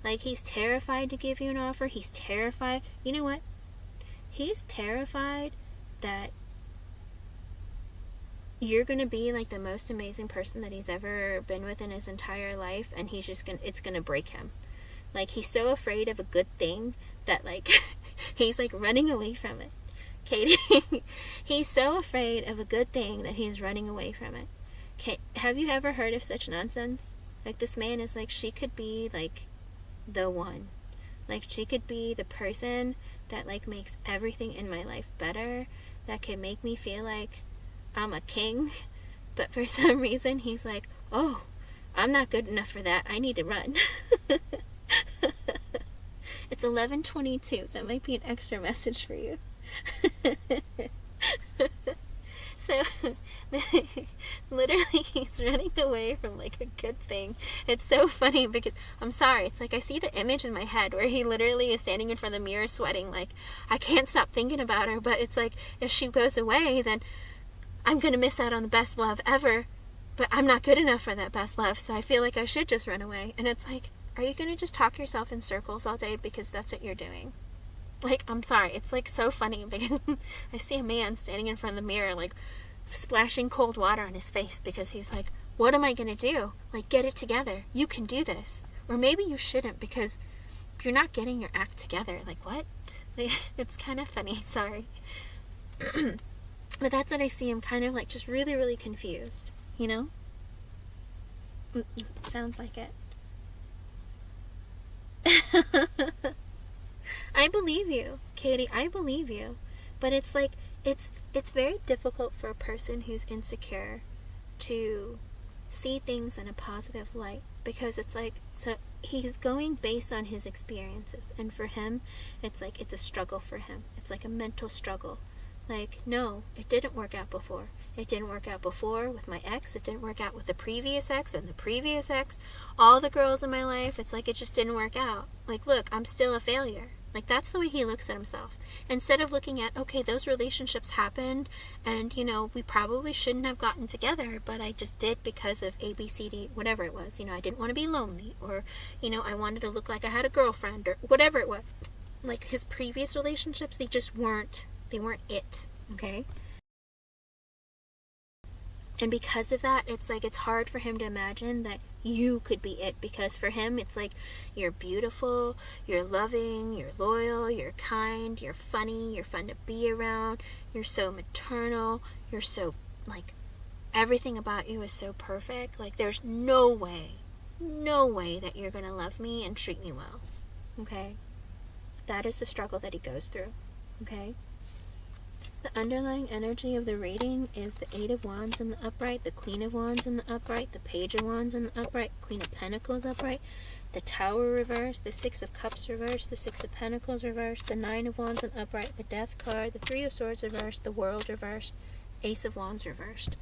Speaker 1: Like, he's terrified to give you an offer. He's terrified. You know what? He's terrified that you're going to be, like, the most amazing person that he's ever been with in his entire life, and he's just it's going to break him. Like, he's so afraid of a good thing that, like, he's, like, running away from it. Katie, he's so afraid of a good thing that he's running away from it. Have you ever heard of such nonsense? Like, this man is like, she could be, like, the one. Like, she could be the person that, like, makes everything in my life better, that can make me feel like I'm a king. But for some reason he's like, oh, I'm not good enough for that. I need to run. It's 11:22. That might be an extra message for you. So, literally, he's running away from like a good thing. It's so funny because, I'm sorry, it's like I see the image in my head where he literally is standing in front of the mirror sweating, like, I can't stop thinking about her, but it's like, if she goes away, then I'm gonna miss out on the best love ever, but I'm not good enough for that best love, so I feel like I should just run away. And it's like, are you gonna just talk yourself in circles all day because that's what you're doing? Like, I'm sorry, it's like so funny because I see a man standing in front of the mirror, like, splashing cold water on his face because he's like, what am I gonna do? Like, get it together. You can do this. Or maybe you shouldn't because you're not getting your act together. Like, what? Like, it's kind of funny, sorry. But that's what I see him, kind of like just really, really confused, you know? Sounds like it. I believe you, Katie. I believe you. But it's like, it's very difficult for a person who's insecure to see things in a positive light, because it's like, so he's going based on his experiences, and for him it's like, it's a struggle for him. It's like a mental struggle. Like, no, it didn't work out before. It didn't work out before with my ex. It didn't work out with the previous ex and the previous ex. All the girls in my life, it's like it just didn't work out. Like, look, I'm still a failure. Like, that's the way he looks at himself. Instead of looking at, okay, those relationships happened, and, you know, we probably shouldn't have gotten together, but I just did because of A, B, C, D, whatever it was. You know, I didn't want to be lonely, or, you know, I wanted to look like I had a girlfriend, or whatever it was. Like, his previous relationships, they just weren't, they weren't it, okay? And because of that, it's like, it's hard for him to imagine that you could be it, because for him it's like, you're beautiful, you're loving, you're loyal, you're kind, you're funny, you're fun to be around, you're so maternal, you're so, like, everything about you is so perfect. Like, there's no way that you're gonna love me and treat me well, okay? That is the struggle that he goes through, okay? The underlying energy of the reading is the Eight of Wands in the upright, the Queen of Wands in the upright, the Page of Wands in the upright, Queen of Pentacles upright, the Tower reversed, the Six of Cups reversed, the Six of Pentacles reversed, the Nine of Wands in upright, the Death card, the Three of Swords reversed, the World reversed, Ace of Wands reversed.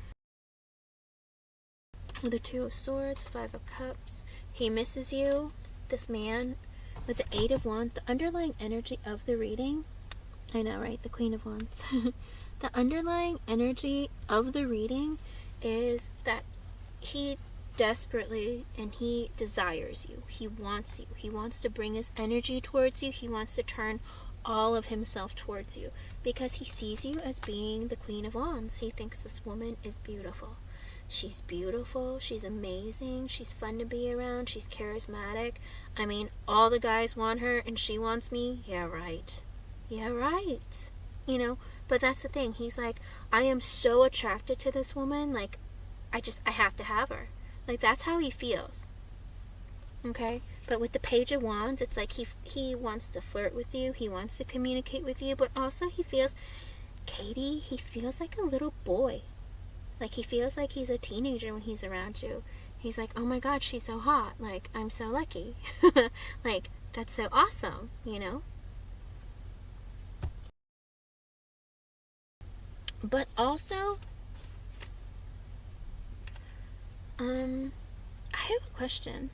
Speaker 1: The Two of Swords, Five of Cups. He misses you, this man, with the Eight of Wands. The underlying energy of the reading, I know, right? The Queen of Wands. The underlying energy of the reading is that he desperately, and he desires you. He wants you. He wants to bring his energy towards you. He wants to turn all of himself towards you, because he sees you as being the Queen of Wands. He thinks this woman is beautiful. She's beautiful. She's amazing. She's fun to be around. She's charismatic. I mean, all the guys want her and she wants me. Yeah, right. Yeah, right. You know, but that's the thing. He's like, I am so attracted to this woman. Like, I have to have her. Like, that's how he feels. Okay? But with the Page of Wands, it's like he wants to flirt with you. He wants to communicate with you. But also he feels, Katie, he feels like a little boy. Like, he feels like he's a teenager when he's around you. He's like, oh my God, she's so hot. Like, I'm so lucky. Like, that's so awesome, you know? But also, I have a question.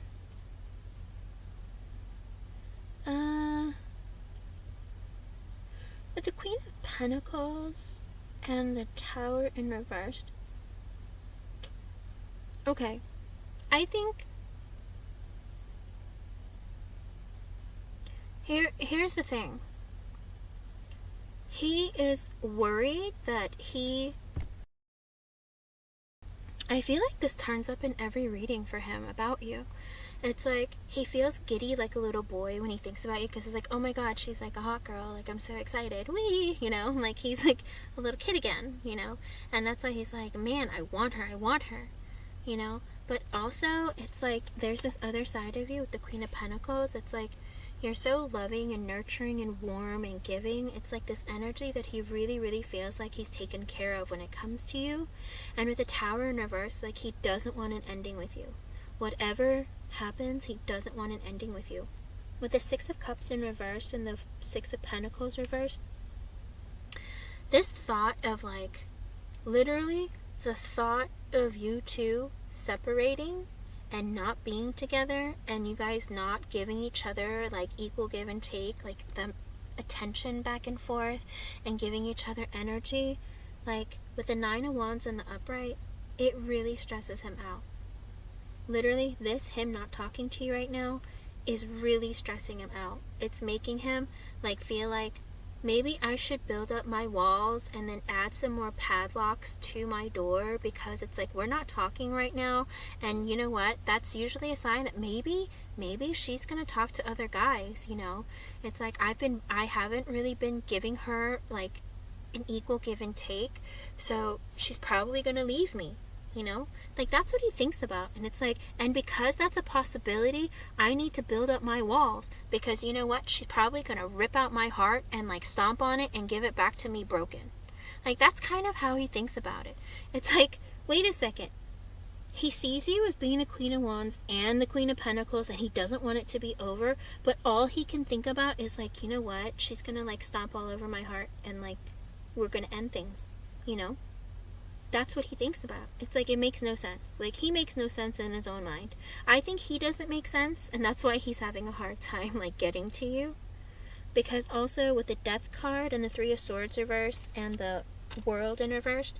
Speaker 1: With the Queen of Pentacles and the Tower in reversed. Okay, I think here's the thing. He is worried that I feel like this turns up in every reading for him about you. It's like, he feels giddy like a little boy when he thinks about you, because he's like, oh my God, she's like a hot girl, like, I'm so excited, wee, you know, like, he's like a little kid again, you know, and that's why he's like, man, I want her, you know. But also, it's like, there's this other side of you with the Queen of Pentacles. It's like, you're so loving and nurturing and warm and giving. It's like this energy that he really, really feels like he's taken care of when it comes to you. And with the Tower in reverse, like, he doesn't want an ending with you. whatever happens, he doesn't want an ending with you. With the Six of Cups in reverse and the Six of Pentacles reversed, this thought of like, literally the thought of you two separating and not being together, and you guys not giving each other like equal give and take, like the attention back and forth and giving each other energy, like with the Nine of Wands in the upright, it really stresses him out. Literally, this him not talking to you right now is really stressing him out. It's making him like feel like, maybe I should build up my walls and then add some more padlocks to my door, because it's like, we're not talking right now. And you know what? That's usually a sign that maybe she's gonna talk to other guys, you know? It's like, I haven't really been giving her like an equal give and take, so she's probably gonna leave me, you know? Like, that's what he thinks about. And it's like, and because that's a possibility, I need to build up my walls, because you know what, she's probably gonna rip out my heart and like stomp on it and give it back to me broken. Like, that's kind of how he thinks about it. It's like, wait a second, he sees you as being the Queen of Wands and the Queen of Pentacles, and he doesn't want it to be over, but all he can think about is like, you know what, she's gonna like stomp all over my heart and like we're gonna end things, you know? That's what he thinks about. It's like, it makes no sense. Like, he makes no sense in his own mind. I think he doesn't make sense, and that's why he's having a hard time like getting to you. Because also with the Death card and the Three of Swords reversed and the World in reversed,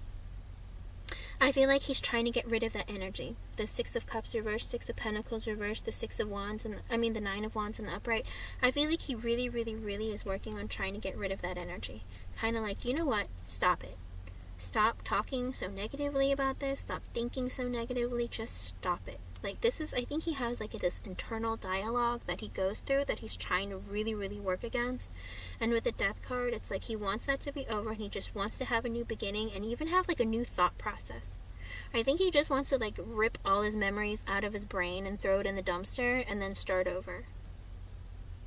Speaker 1: I feel like he's trying to get rid of that energy. The Six of Cups reversed, Six of Pentacles reversed, the Six of Wands, and the Nine of Wands in the upright. I feel like he really, really, really is working on trying to get rid of that energy. Kind of like, you know what? Stop it. Stop talking so negatively about this. Stop thinking so negatively. Just stop it. Like, this is, I think he has like this internal dialogue that he goes through that he's trying to really, really work against. And with the Death card, it's like he wants that to be over, and he just wants to have a new beginning and even have like a new thought process. I think he just wants to like rip all his memories out of his brain and throw it in the dumpster and then start over.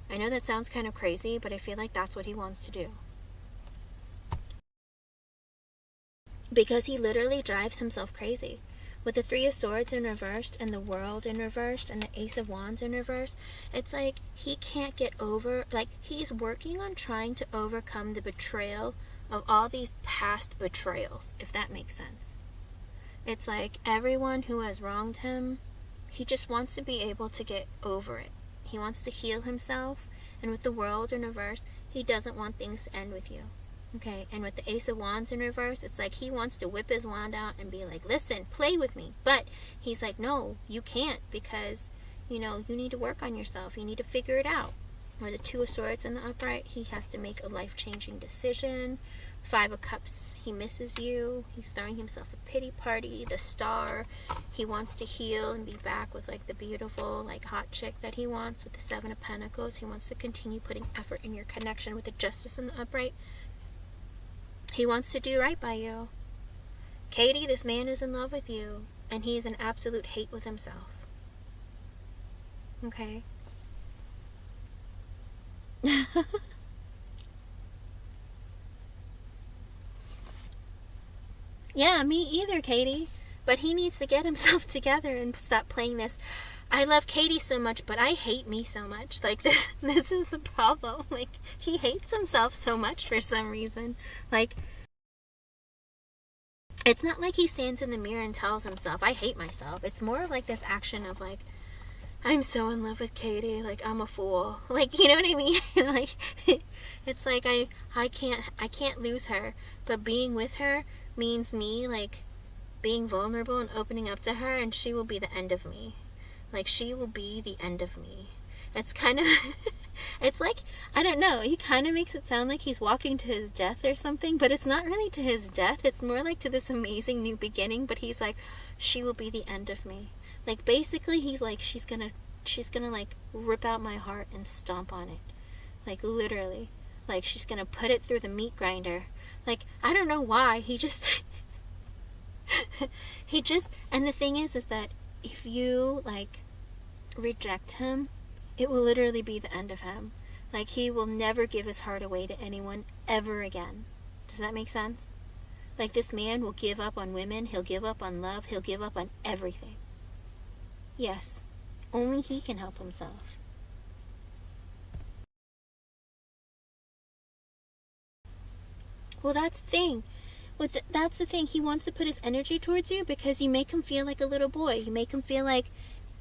Speaker 1: I know that sounds kind of crazy, but I feel like that's what he wants to do. Because he literally drives himself crazy. With the Three of Swords in reversed and the World in reversed and the Ace of Wands in reverse, it's like he can't get over, like, he's working on trying to overcome the betrayal of all these past betrayals, if that makes sense. It's like everyone who has wronged him, he just wants to be able to get over it. He wants to heal himself, and with the World in reverse, he doesn't want things to end with you. Okay, and with the Ace of Wands in reverse, it's like he wants to whip his wand out and be like, listen, play with me. But he's like, no, you can't, because, you know, you need to work on yourself. You need to figure it out. Or the Two of Swords in the upright, he has to make a life-changing decision. Five of Cups, he misses you. He's throwing himself a pity party. The Star, he wants to heal and be back with like the beautiful, like hot chick that he wants. With the Seven of Pentacles, he wants to continue putting effort in your connection. With the Justice in the upright, he wants to do right by you. Katie, this man is in love with you, and he is in absolute hate with himself. Okay? Yeah, me either, Katie. But he needs to get himself together and stop playing this, I love Katie so much, but I hate me so much. Like, this is the problem. Like, he hates himself so much for some reason. Like, it's not like he stands in the mirror and tells himself, I hate myself. It's more like this action of like, I'm so in love with Katie, like, I'm a fool. Like, you know what I mean? Like, it's like I can't lose her, but being with her means me, like, being vulnerable and opening up to her, and she will be the end of me. Like, she will be the end of me. It's kind of, it's like, I don't know, he kind of makes it sound like he's walking to his death or something, but it's not really to his death. It's more like to this amazing new beginning, but he's like, she will be the end of me. Like, basically, he's like, she's gonna, like, rip out my heart and stomp on it. Like, literally. Like, she's gonna put it through the meat grinder. Like, I don't know why, he just, and the thing is that if you, like, reject him, it will literally be the end of him. Like, he will never give his heart away to anyone ever again. Does that make sense? Like, this man will give up on women, he'll give up on love, he'll give up on everything. Yes, only he can help himself. Well, that's the thing. That's the thing. He wants to put his energy towards you because you make him feel like a little boy. You make him feel like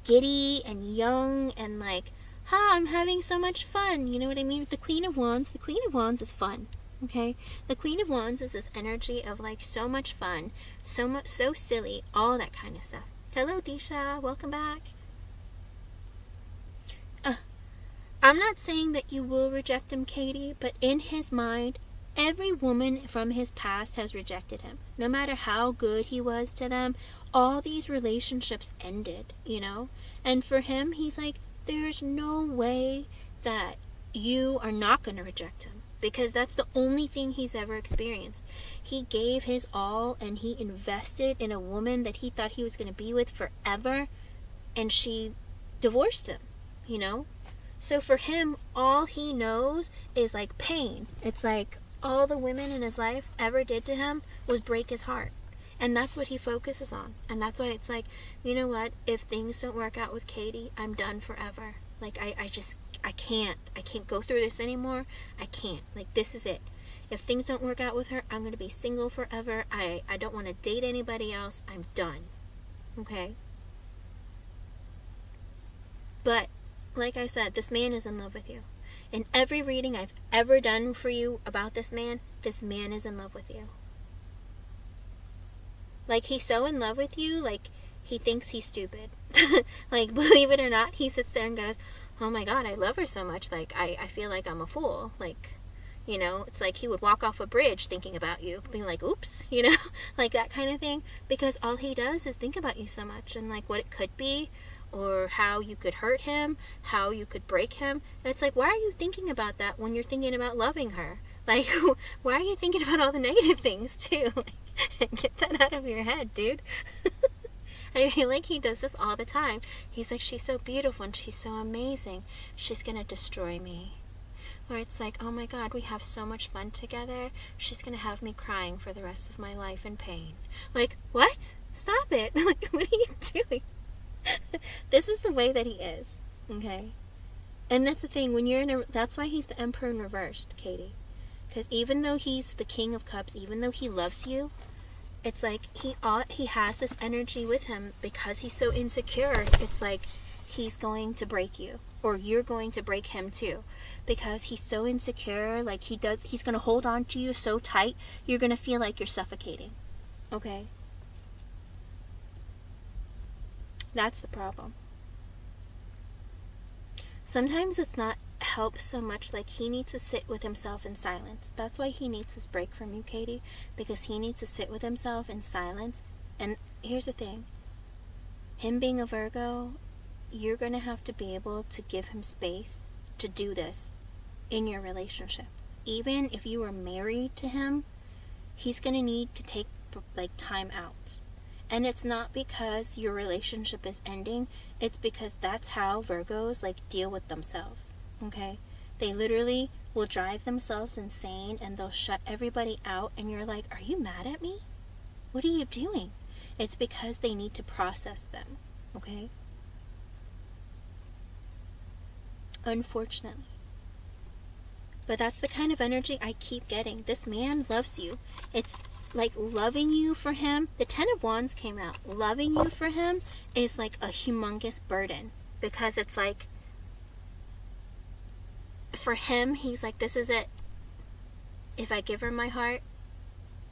Speaker 1: giddy and young and like, I'm having so much fun. You know what I mean? With the Queen of Wands, the Queen of Wands is fun. Okay? The Queen of Wands is this energy of like so much fun, so silly, all that kind of stuff. Hello, Disha. Welcome back. I'm not saying that you will reject him, Katie, but in his mind, every woman from his past has rejected him. No matter how good he was to them, all these relationships ended, you know? And for him, he's like, there's no way that you are not going to reject him. Because that's the only thing he's ever experienced. He gave his all and he invested in a woman that he thought he was going to be with forever. And she divorced him, you know? So for him, all he knows is like pain. It's like all the women in his life ever did to him was break his heart. And that's what he focuses on. And that's why it's like, you know what? If things don't work out with Katie, I'm done forever. Like, I can't go through this anymore. I can't. Like, this is it. If things don't work out with her, I'm going to be single forever. I don't want to date anybody else. I'm done. Okay? But like I said, this man is in love with you. In every reading I've ever done for you about this man is in love with you. Like, he's so in love with you, like, he thinks he's stupid. Like, believe it or not, he sits there and goes, oh my God, I love her so much, like, I feel like I'm a fool. Like, you know, it's like he would walk off a bridge thinking about you, being like, oops, you know, like that kind of thing. Because all he does is think about you so much and, like, what it could be, or how you could hurt him, how you could break him. It's like, why are you thinking about that when you're thinking about loving her? Like, why are you thinking about all the negative things, too? Like, get that out of your head, dude. I feel like he does this all the time. He's like, she's so beautiful and she's so amazing. She's gonna destroy me. Or it's like, oh my God, we have so much fun together. She's gonna have me crying for the rest of my life in pain. Like, what? Stop it. Like, what are you doing? This is the way that he is, okay? And that's the thing, when you're in that's why he's the Emperor in reversed, Katie. Because even though he's the King of Cups, even though he loves you, it's like he has this energy with him because he's so insecure. It's like he's going to break you, or you're going to break him too, because he's so insecure. Like, he's going to hold on to you so tight, you're going to feel like you're suffocating, okay? That's the problem. Sometimes it's not help so much, like, he needs to sit with himself in silence. That's why he needs this break from you, Katie, because he needs to sit with himself in silence. And here's the thing, him being a Virgo, you're going to have to be able to give him space to do this in your relationship. Even if you are married to him, he's going to need to take, like, time out. And it's not because your relationship is ending, it's because that's how Virgos, like, deal with themselves, okay? They literally will drive themselves insane and they'll shut everybody out, and you're like, are you mad at me? What are you doing? It's because they need to process them, okay? Unfortunately. But that's the kind of energy I keep getting. This man loves you. It's like loving you for him. The Ten of Wands came out. Loving you for him is like a humongous burden, because it's like, for him, he's like, this is it. If I give her my heart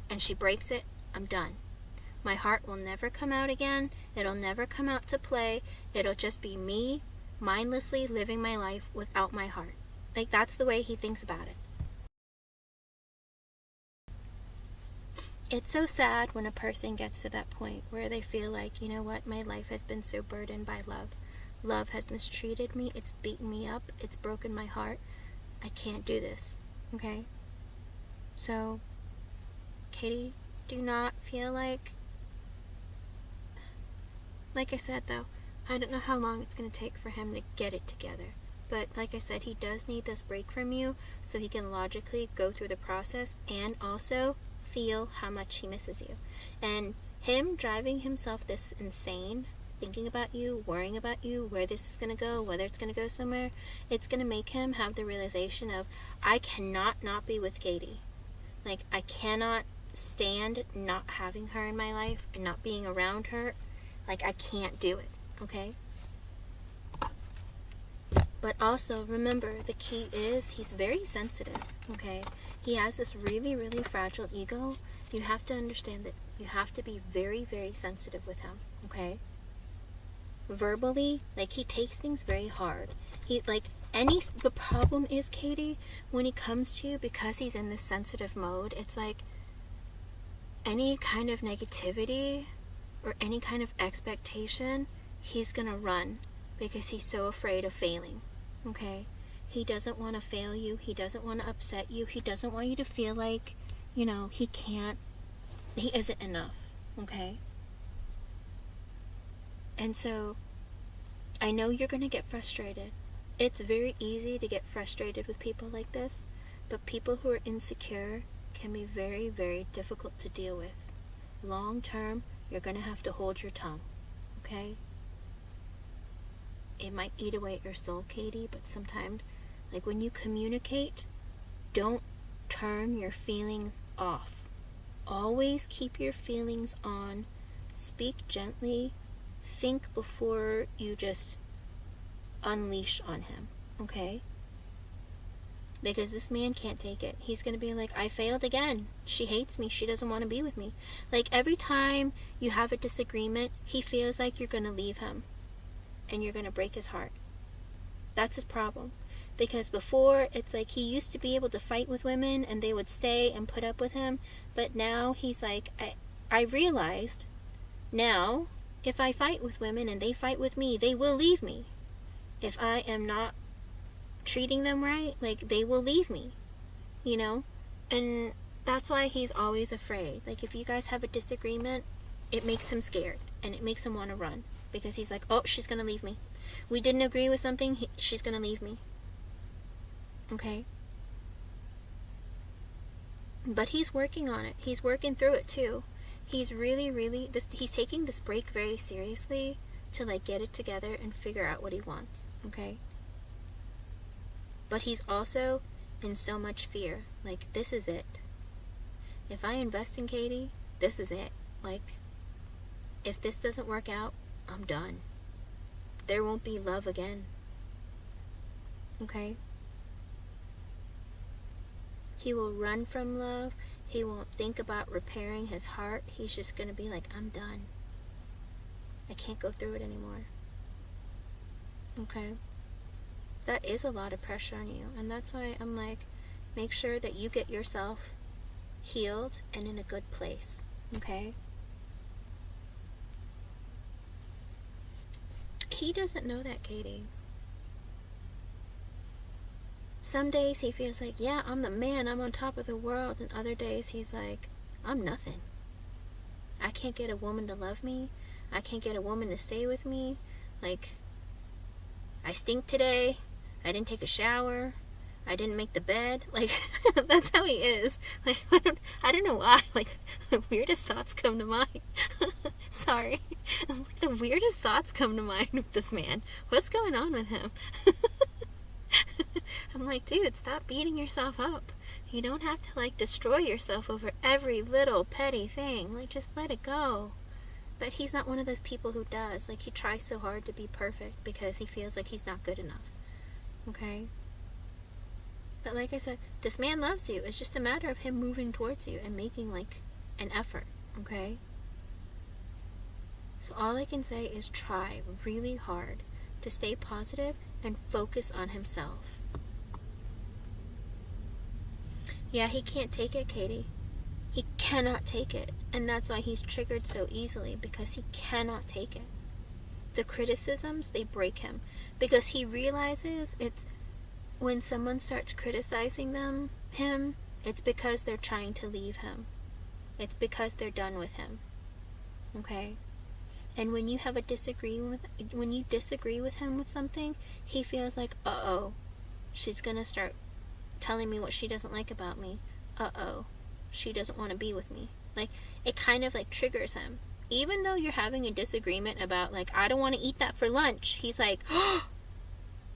Speaker 1: and she breaks it, I'm done. My heart will never come out again. It'll never come out to play. It'll just be me mindlessly living my life without my heart. Like, that's the way he thinks about it. It's so sad when a person gets to that point where they feel like, you know what, my life has been so burdened by love. Love has mistreated me, it's beaten me up, it's broken my heart. I can't do this, okay? So, Katie, do not feel like I said though, I don't know how long it's going to take for him to get it together. But like I said, he does need this break from you so he can logically go through the process and also feel how much he misses you. And him driving himself this insane thinking about you, worrying about you, where this is going to go, whether it's going to go somewhere, it's going to make him have the realization of, I cannot not be with Katie. Like, I cannot stand not having her in my life and not being around her. Like, I can't do it, okay? But also, remember, the key is he's very sensitive, okay? He has this really, really fragile ego. You have to understand that you have to be very, very sensitive with him, okay? Verbally, like, he takes things very hard. The problem is, Katie, when he comes to you, because he's in this sensitive mode, it's like any kind of negativity or any kind of expectation, he's gonna run because he's so afraid of failing, okay? He doesn't want to fail you. He doesn't want to upset you. He doesn't want you to feel like, he isn't enough, okay? And so, I know you're going to get frustrated. It's very easy to get frustrated with people like this, but people who are insecure can be very, very difficult to deal with. Long term, you're going to have to hold your tongue, okay? It might eat away at your soul, Katie, but sometimes, like, when you communicate, don't turn your feelings off. Always keep your feelings on. Speak gently. Think before you just unleash on him, okay? Because this man can't take it. He's going to be like, I failed again. She hates me. She doesn't want to be with me. Like, every time you have a disagreement, he feels like you're going to leave him and you're going to break his heart. That's his problem. Because before, it's like he used to be able to fight with women and they would stay and put up with him. But now he's like, I realized now, if I fight with women and they fight with me, they will leave me. If I am not treating them right, like, they will leave me, And that's why he's always afraid. Like, if you guys have a disagreement, it makes him scared and it makes him want to run. Because he's like, oh, she's going to leave me. We didn't agree with something, she's going to leave me. Okay? But he's working on it. He's working through it too. He's really, really, he's taking this break very seriously to, like, get it together and figure out what he wants. Okay? But he's also in so much fear. Like, this is it. If I invest in Katie, this is it. Like, if this doesn't work out, I'm done. There won't be love again. Okay? He will run from love. He won't think about repairing his heart. He's just going to be like, I'm done. I can't go through it anymore. Okay? That is a lot of pressure on you. And that's why I'm like, make sure that you get yourself healed and in a good place. Okay? He doesn't know that, Katie. Some days he feels like, yeah, I'm the man, I'm on top of the world. And other days he's like, I'm nothing. I can't get a woman to love me. I can't get a woman to stay with me. Like, I stink today. I didn't take a shower. I didn't make the bed. Like, that's how he is. Like, I don't know why. Like, the weirdest thoughts come to mind. Sorry. Like, the weirdest thoughts come to mind with this man. What's going on with him? I'm like, dude, stop beating yourself up. You don't have to, like, destroy yourself over every little petty thing. Like, just let it go. But he's not one of those people who does. Like, he tries so hard to be perfect because he feels like he's not good enough. Okay? But like I said, this man loves you. It's just a matter of him moving towards you and making, like, an effort. Okay? So all I can say is try really hard to stay positive and focus on himself. Yeah, he can't take it, Katie. He cannot take it. And that's why he's triggered so easily, because he cannot take it. The criticisms, they break him. Because he realizes it's when someone starts criticizing him, it's because they're trying to leave him. It's because they're done with him. Okay? And when you have when you disagree with him with something, he feels like, uh-oh, she's gonna start telling me what she doesn't like about me. Uh-oh, she doesn't want to be with me. Like, it kind of, like, triggers him. even though you're having a disagreement about, like, I don't want to eat that for lunch, he's like, oh,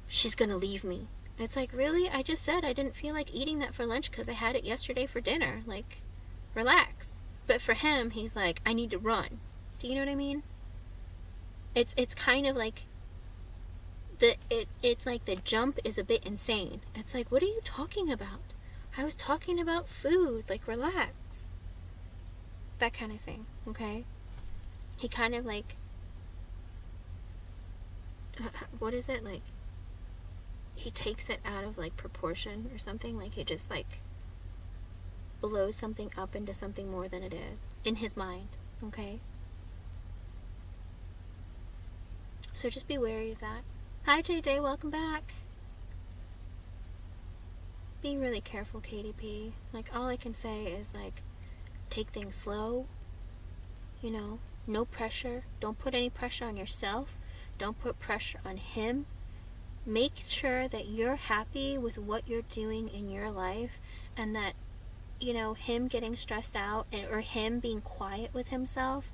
Speaker 1: she's gonna leave me. It's like, really? I just said I didn't feel like eating that for lunch because I had it yesterday for dinner. Like, relax. But for him, he's like, I need to run. Do you know what I mean? It's kind of like it's like the jump is a bit insane. It's like, what are you talking about? I was talking about food. Like, relax. That kind of thing, okay? He kind of like, what is it, like, he takes it out of like proportion or something. Like, he just like blows something up into something more than it is in his mind, okay? So just be wary of that. Hi JJ, welcome back. Be really careful, KDP. Like, all I can say is, like, take things slow, you know, no pressure. Don't put any pressure on yourself. Don't put pressure on him. Make sure that you're happy with what you're doing in your life, and that, you know, him getting stressed out or him being quiet with himself,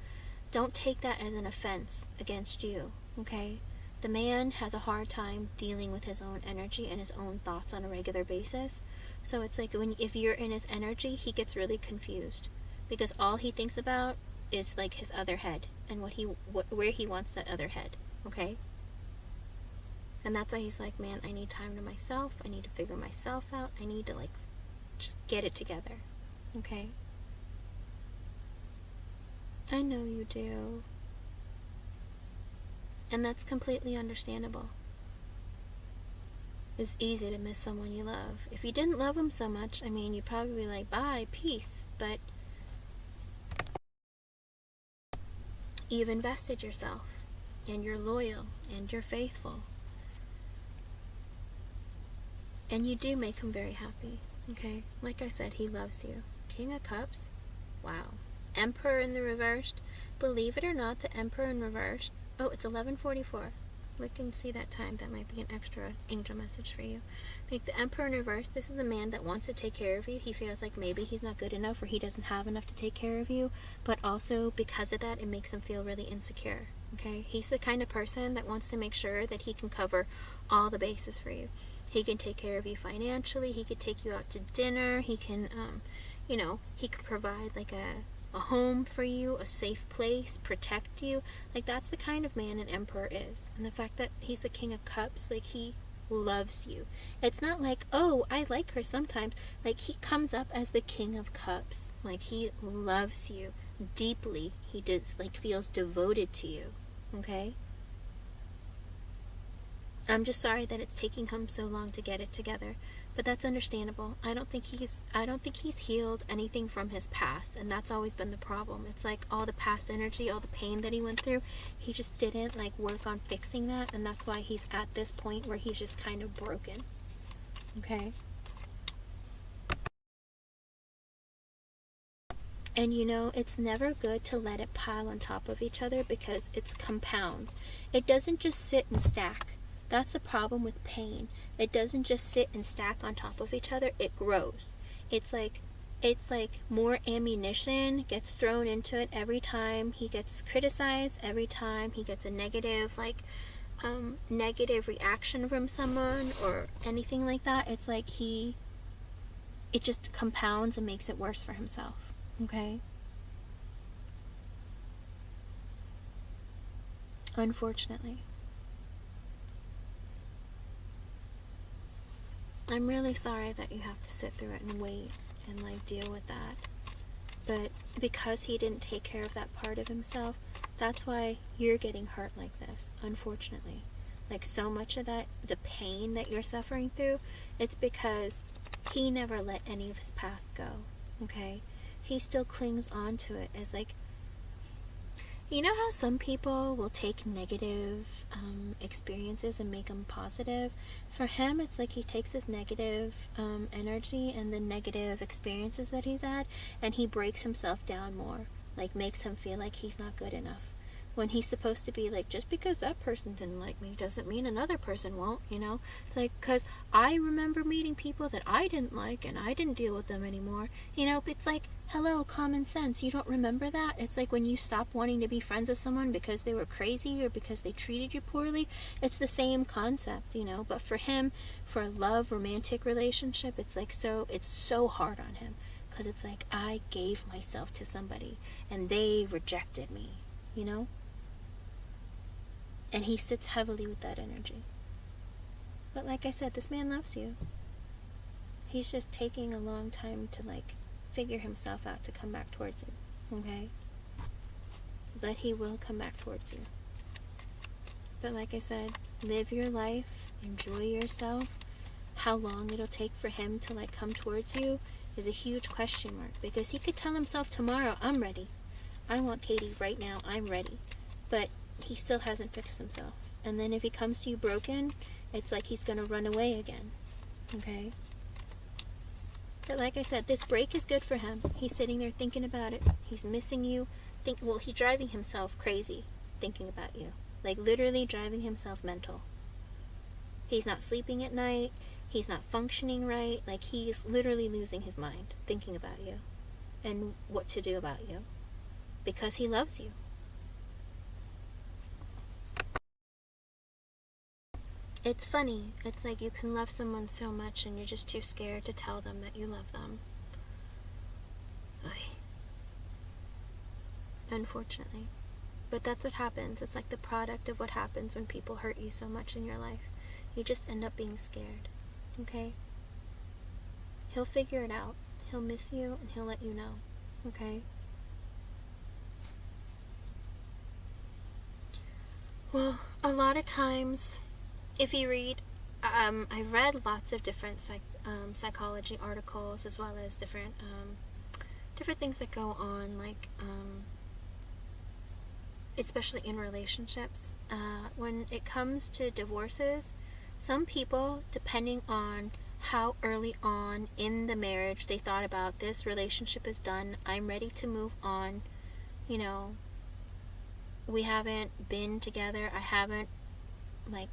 Speaker 1: don't take that as an offense against you, okay? The man has a hard time dealing with his own energy and his own thoughts on a regular basis. So it's like, if you're in his energy, he gets really confused, because all he thinks about is like his other head and where he wants that other head, okay? And that's why he's like, man, I need time to myself. I need to figure myself out. I need to, like, just get it together, okay? I know you do. And that's completely understandable. It's easy to miss someone you love. If you didn't love them so much, I mean, you'd probably be like, bye, peace. But you've invested yourself, and you're loyal, and you're faithful. And you do make him very happy, okay? Like I said, he loves you. King of Cups, wow. Emperor in the reversed. Believe it or not, the Emperor in reversed. Oh, it's 11:44. We can see that time. That might be an extra angel message for you. Like, the Emperor in reverse, this is a man that wants to take care of you. He feels like maybe he's not good enough, or he doesn't have enough to take care of you. But also, because of that, it makes him feel really insecure, okay? He's the kind of person that wants to make sure that he can cover all the bases for you. He can take care of you financially. He could take you out to dinner. He can, you know, he could provide like a home for you, a safe place, protect you. Like, that's the kind of man an emperor is. And the fact that he's the King of Cups, like, he loves you. It's not like, oh, I like her sometimes. Like, he comes up as the King of Cups. Like, he loves you deeply. He does, like, feels devoted to you, okay? I'm just sorry that it's taking him so long to get it together, but that's understandable. I don't think he's healed anything from his past, and that's always been the problem. It's like all the past energy, all the pain that he went through, he just didn't like work on fixing that, and that's why he's at this point where he's just kind of broken. Okay? And you know, it's never good to let it pile on top of each other, because it compounds. It doesn't just sit and stack. That's the problem with pain. It doesn't just sit and stack on top of each other. It grows. It's like more ammunition gets thrown into it every time he gets criticized, every time he gets a negative negative reaction from someone or anything like that. It's like it just compounds and makes it worse for himself. Okay? Unfortunately. I'm really sorry that you have to sit through it and wait and like deal with that. But because he didn't take care of that part of himself, that's why you're getting hurt like this, unfortunately. Like, so much of that, the pain that you're suffering through, it's because he never let any of his past go, okay? He still clings on to it as like, you know how some people will take negative experiences and make them positive? For him, it's like he takes his negative energy and the negative experiences that he's had, and he breaks himself down more. Like, makes him feel like he's not good enough. when he's supposed to be like, just because that person didn't like me doesn't mean another person won't, you know? It's like, because I remember meeting people that I didn't like and I didn't deal with them anymore, you know? It's like, hello, common sense. You don't remember that? It's like when you stop wanting to be friends with someone because they were crazy or because they treated you poorly. It's the same concept, you know? But for him, for a love romantic relationship, it's like it's so hard on him, because it's like, I gave myself to somebody and they rejected me, you know? And he sits heavily with that energy. But like I said, this man loves you. He's just taking a long time to like figure himself out to come back towards you, okay? But he will come back towards you. But like I said, live your life, enjoy yourself. How long it'll take for him to like come towards you is a huge question mark, because he could tell himself tomorrow, I'm ready. I want Katie right now, I'm ready. But he still hasn't fixed himself. And then if he comes to you broken, it's like he's going to run away again. Okay? But like I said, this break is good for him. He's sitting there thinking about it. He's missing you. He's driving himself crazy thinking about you. Like literally driving himself mental. He's not sleeping at night. He's not functioning right. Like he's literally losing his mind thinking about you and what to do about you. Because he loves you. It's funny. It's like you can love someone so much and you're just too scared to tell them that you love them. Oy. Unfortunately. But that's what happens. It's like the product of what happens when people hurt you so much in your life. You just end up being scared. Okay? He'll figure it out. He'll miss you and he'll let you know. Okay? Well, a lot of times, if you read, I've read lots of different psychology articles, as well as different things that go on, like especially in relationships. When it comes to divorces, some people, depending on how early on in the marriage they thought about, this relationship is done, I'm ready to move on, you know, we haven't been together, I haven't like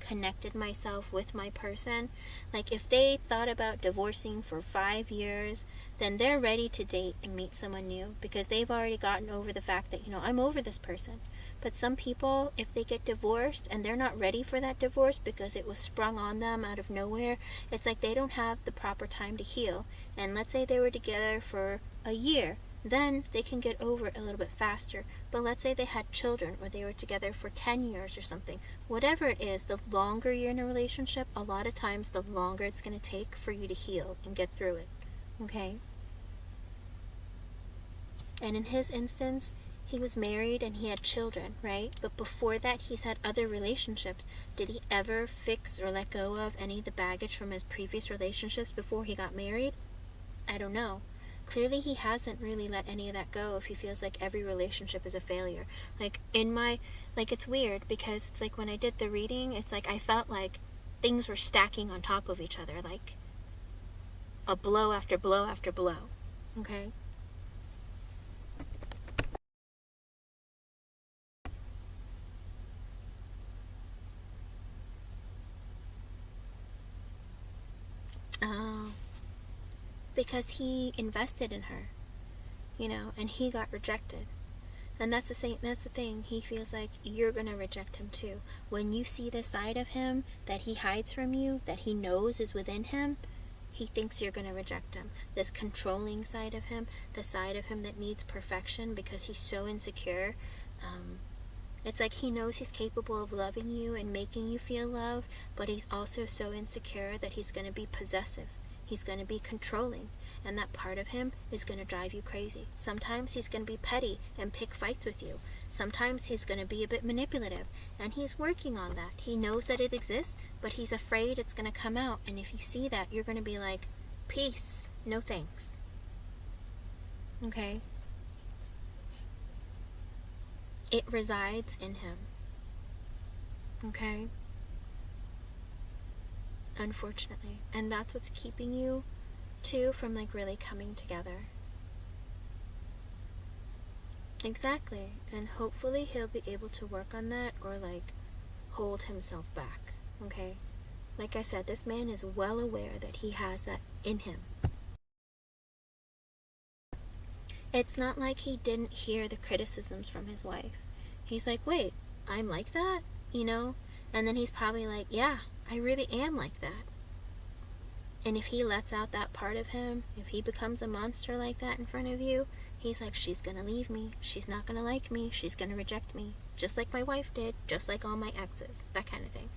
Speaker 1: connected myself with my person. Like if they thought about divorcing for 5 years, then they're ready to date and meet someone new, because they've already gotten over the fact that, you know, I'm over this person. But some people, if they get divorced and they're not ready for that divorce because it was sprung on them out of nowhere, it's like they don't have the proper time to heal. And let's say they were together for a year, then they can get over it a little bit faster. But let's say they had children, or they were together for 10 years or something. Whatever it is, the longer you're in a relationship, a lot of times the longer it's going to take for you to heal and get through it. Okay? And in his instance, he was married and he had children, right? But before that, he's had other relationships. Did he ever fix or let go of any of the baggage from his previous relationships before he got married? I don't know. Clearly he hasn't really let any of that go if he feels like every relationship is a failure. Like it's weird, because it's like when I did the reading, it's like I felt like things were stacking on top of each other, like a blow after blow after blow. Okay? Oh. Because he invested in her, you know, and he got rejected. And that's the thing. He feels like you're going to reject him too. When you see the side of him that he hides from you, that he knows is within him, he thinks you're going to reject him. This controlling side of him, the side of him that needs perfection because he's so insecure. It's like he knows he's capable of loving you and making you feel love, but he's also so insecure that he's going to be possessive. He's going to be controlling, and that part of him is going to drive you crazy. Sometimes he's going to be petty and pick fights with you. Sometimes he's going to be a bit manipulative, and he's working on that. He knows that it exists, but he's afraid it's going to come out, and if you see that, you're going to be like, peace, no thanks. Okay? It resides in him. Okay? Unfortunately. And that's what's keeping you two from like really coming together. Exactly. And hopefully he'll be able to work on that, or like hold himself back. Okay? Like I said, this man is well aware that he has that in him. It's not like he didn't hear the criticisms from his wife. He's like, wait, I'm like that? You know? And then he's probably like, yeah, I really am like that. And if he lets out that part of him, if he becomes a monster like that in front of you, he's like, she's gonna leave me. She's not gonna like me. She's gonna reject me. Just like my wife did. Just like all my exes. That kind of thing.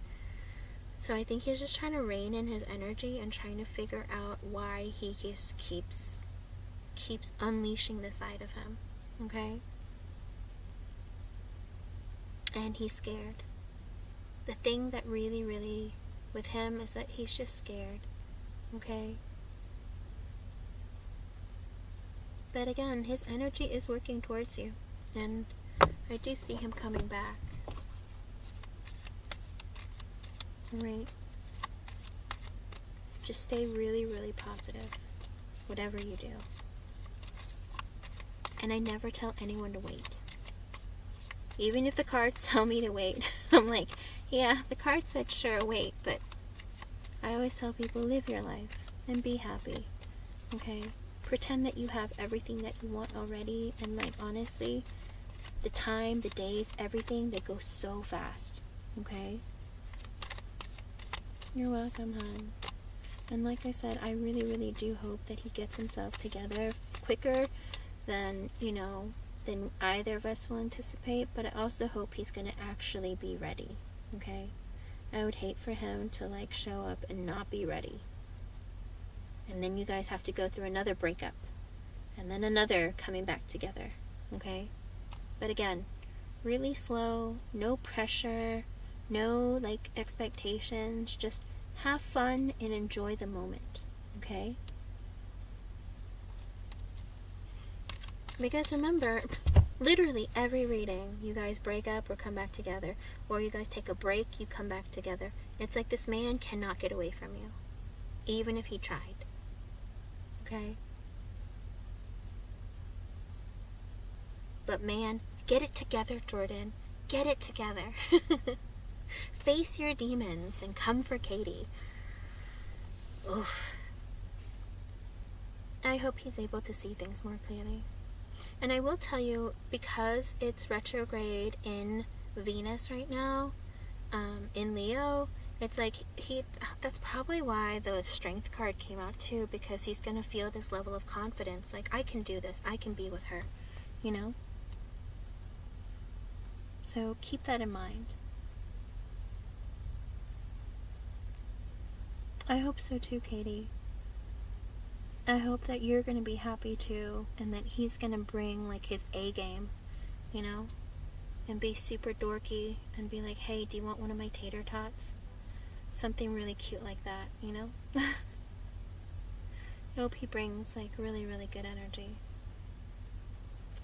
Speaker 1: So I think he's just trying to rein in his energy and trying to figure out why he just keeps unleashing this side of him. Okay? And he's scared. The thing that really with him is that he's just scared. Okay? But again, his energy is working towards you. And I do see him coming back. Right? Just stay really positive. Whatever you do. And I never tell anyone to wait. Even if the cards tell me to wait, I'm like, yeah, the card said sure, wait, but I always tell people, live your life and be happy, okay? Pretend that you have everything that you want already, and like, honestly, the time, the days, everything, they go so fast, okay? You're welcome, hon. And like I said, I really do hope that he gets himself together quicker than, you know, than either of us will anticipate, but I also hope he's going to actually be ready, okay? I would hate for him to like show up and not be ready. And then you guys have to go through another breakup. And then another coming back together, okay? But again, really slow, no pressure, no like expectations, just have fun and enjoy the moment, okay? Because remember, literally every reading, you guys break up or come back together, or you guys take a break, you come back together. It's like this man cannot get away from you, even if he tried. Okay? But man, get it together, Jordan. Get it together. Face your demons and come for Katie. Oof. I hope he's able to see things more clearly. And I will tell you, because it's retrograde in Venus right now, in Leo, it's like that's probably why the Strength card came out too, because he's going to feel this level of confidence, like, I can do this, I can be with her, you know? So keep that in mind. I hope so too, Katie. I hope that you're going to be happy too, and that he's going to bring like his A game, you know, and be super dorky and be like, hey, do you want one of my tater tots? Something really cute like that, you know? I hope he brings like really good energy.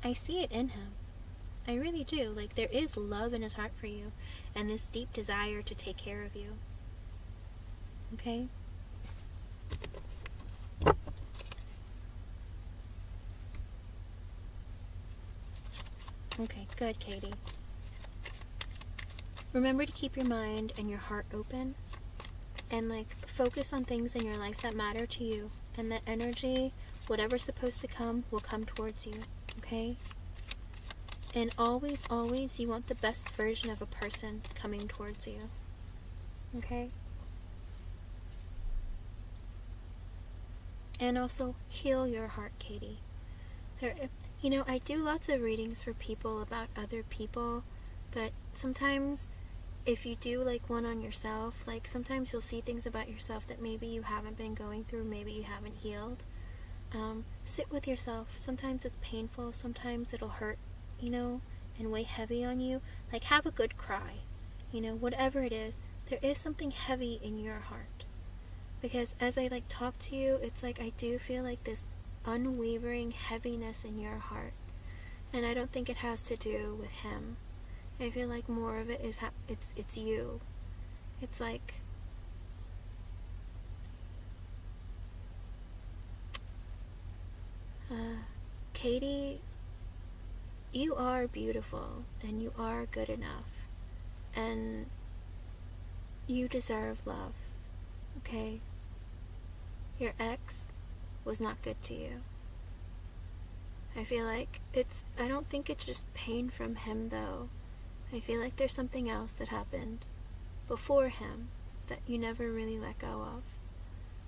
Speaker 1: I see it in him. I really do. Like, there is love in his heart for you, and this deep desire to take care of you. Okay? Okay, good, Katie. Remember to keep your mind and your heart open, and like focus on things in your life that matter to you, and that energy, whatever's supposed to come, will come towards you. Okay? And always you want the best version of a person coming towards you. Okay? And also heal your heart, Katie. You know, I do lots of readings for people about other people, but sometimes if you do like one on yourself, like sometimes you'll see things about yourself that maybe you haven't been going through, maybe you haven't healed. Sit with yourself. Sometimes it's painful, sometimes it'll hurt, you know, and weigh heavy on you. Like, have a good cry, you know, whatever it is. There is something heavy in your heart, because as I like talk to you, it's like I do feel like this unwavering heaviness in your heart, and I don't think it has to do with him. I feel like more of it is it's you. It's like Katie, you are beautiful and you are good enough and you deserve love, okay? Your ex was not good to you. I feel like I don't think it's just pain from him though. I feel like there's something else that happened before him that you never really let go of.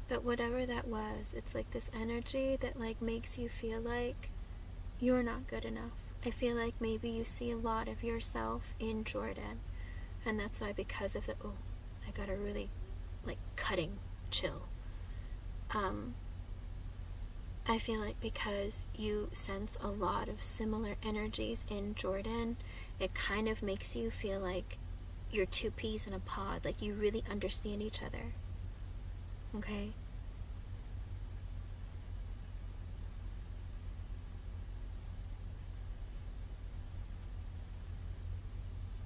Speaker 1: But whatever that was, it's like this energy that like makes you feel like you're not good enough. I feel like maybe you see a lot of yourself in Jordan, and that's why, because of the, oh, I got a really like cutting chill. I feel like because you sense a lot of similar energies in Jordan, it kind of makes you feel like you're two peas in a pod, like you really understand each other. Okay?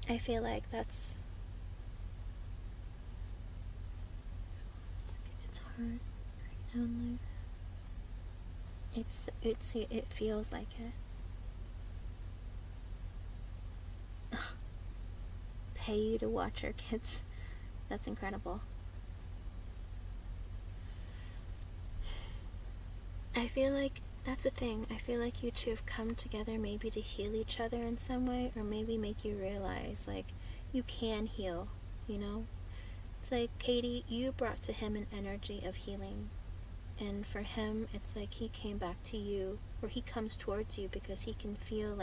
Speaker 1: I feel like it's hard right now in life. It feels like it. Pay you to watch our kids. That's incredible. I feel like that's the thing. I feel like you two have come together maybe to heal each other in some way, or maybe make you realize like you can heal, you know? It's like, Katie, you brought to him an energy of healing. And for him, it's like he came back to you, or he comes towards you because he can feel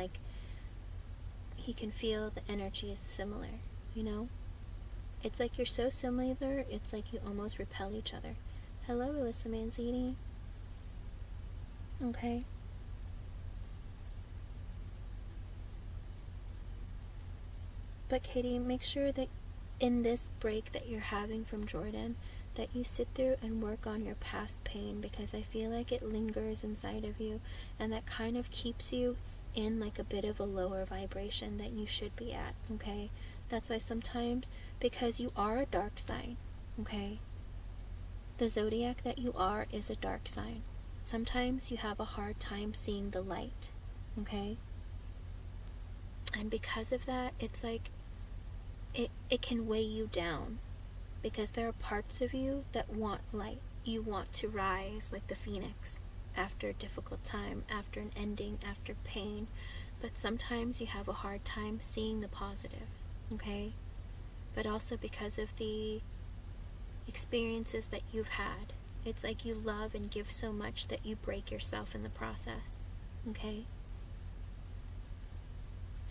Speaker 1: the energy is similar, you know? It's like you're so similar, it's like you almost repel each other. Hello, Alyssa Manzini. Okay. But Katie, make sure that in this break that you're having from Jordan, that you sit through and work on your past pain, because I feel like it lingers inside of you, and that kind of keeps you in like a bit of a lower vibration that you should be at, okay? That's why sometimes, because you are a dark sign, okay? The zodiac that you are is a dark sign. Sometimes you have a hard time seeing the light, okay? And because of that, it's like it can weigh you down, because there are parts of you that want light. You want to rise like the phoenix after a difficult time, after an ending, after pain. But sometimes you have a hard time seeing the positive, okay? But also because of the experiences that you've had. It's like you love and give so much that you break yourself in the process, okay?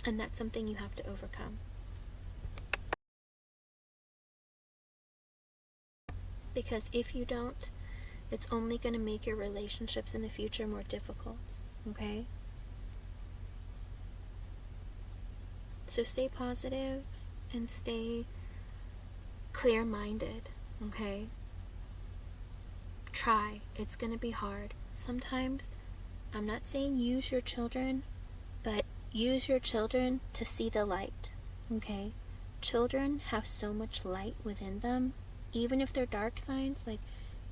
Speaker 1: And that's something you have to overcome. Because if you don't, it's only going to make your relationships in the future more difficult, okay? So stay positive and stay clear-minded, okay? Try. It's going to be hard. Sometimes, I'm not saying use your children, but use your children to see the light, okay? Children have so much light within them. Even if they're dark signs, like,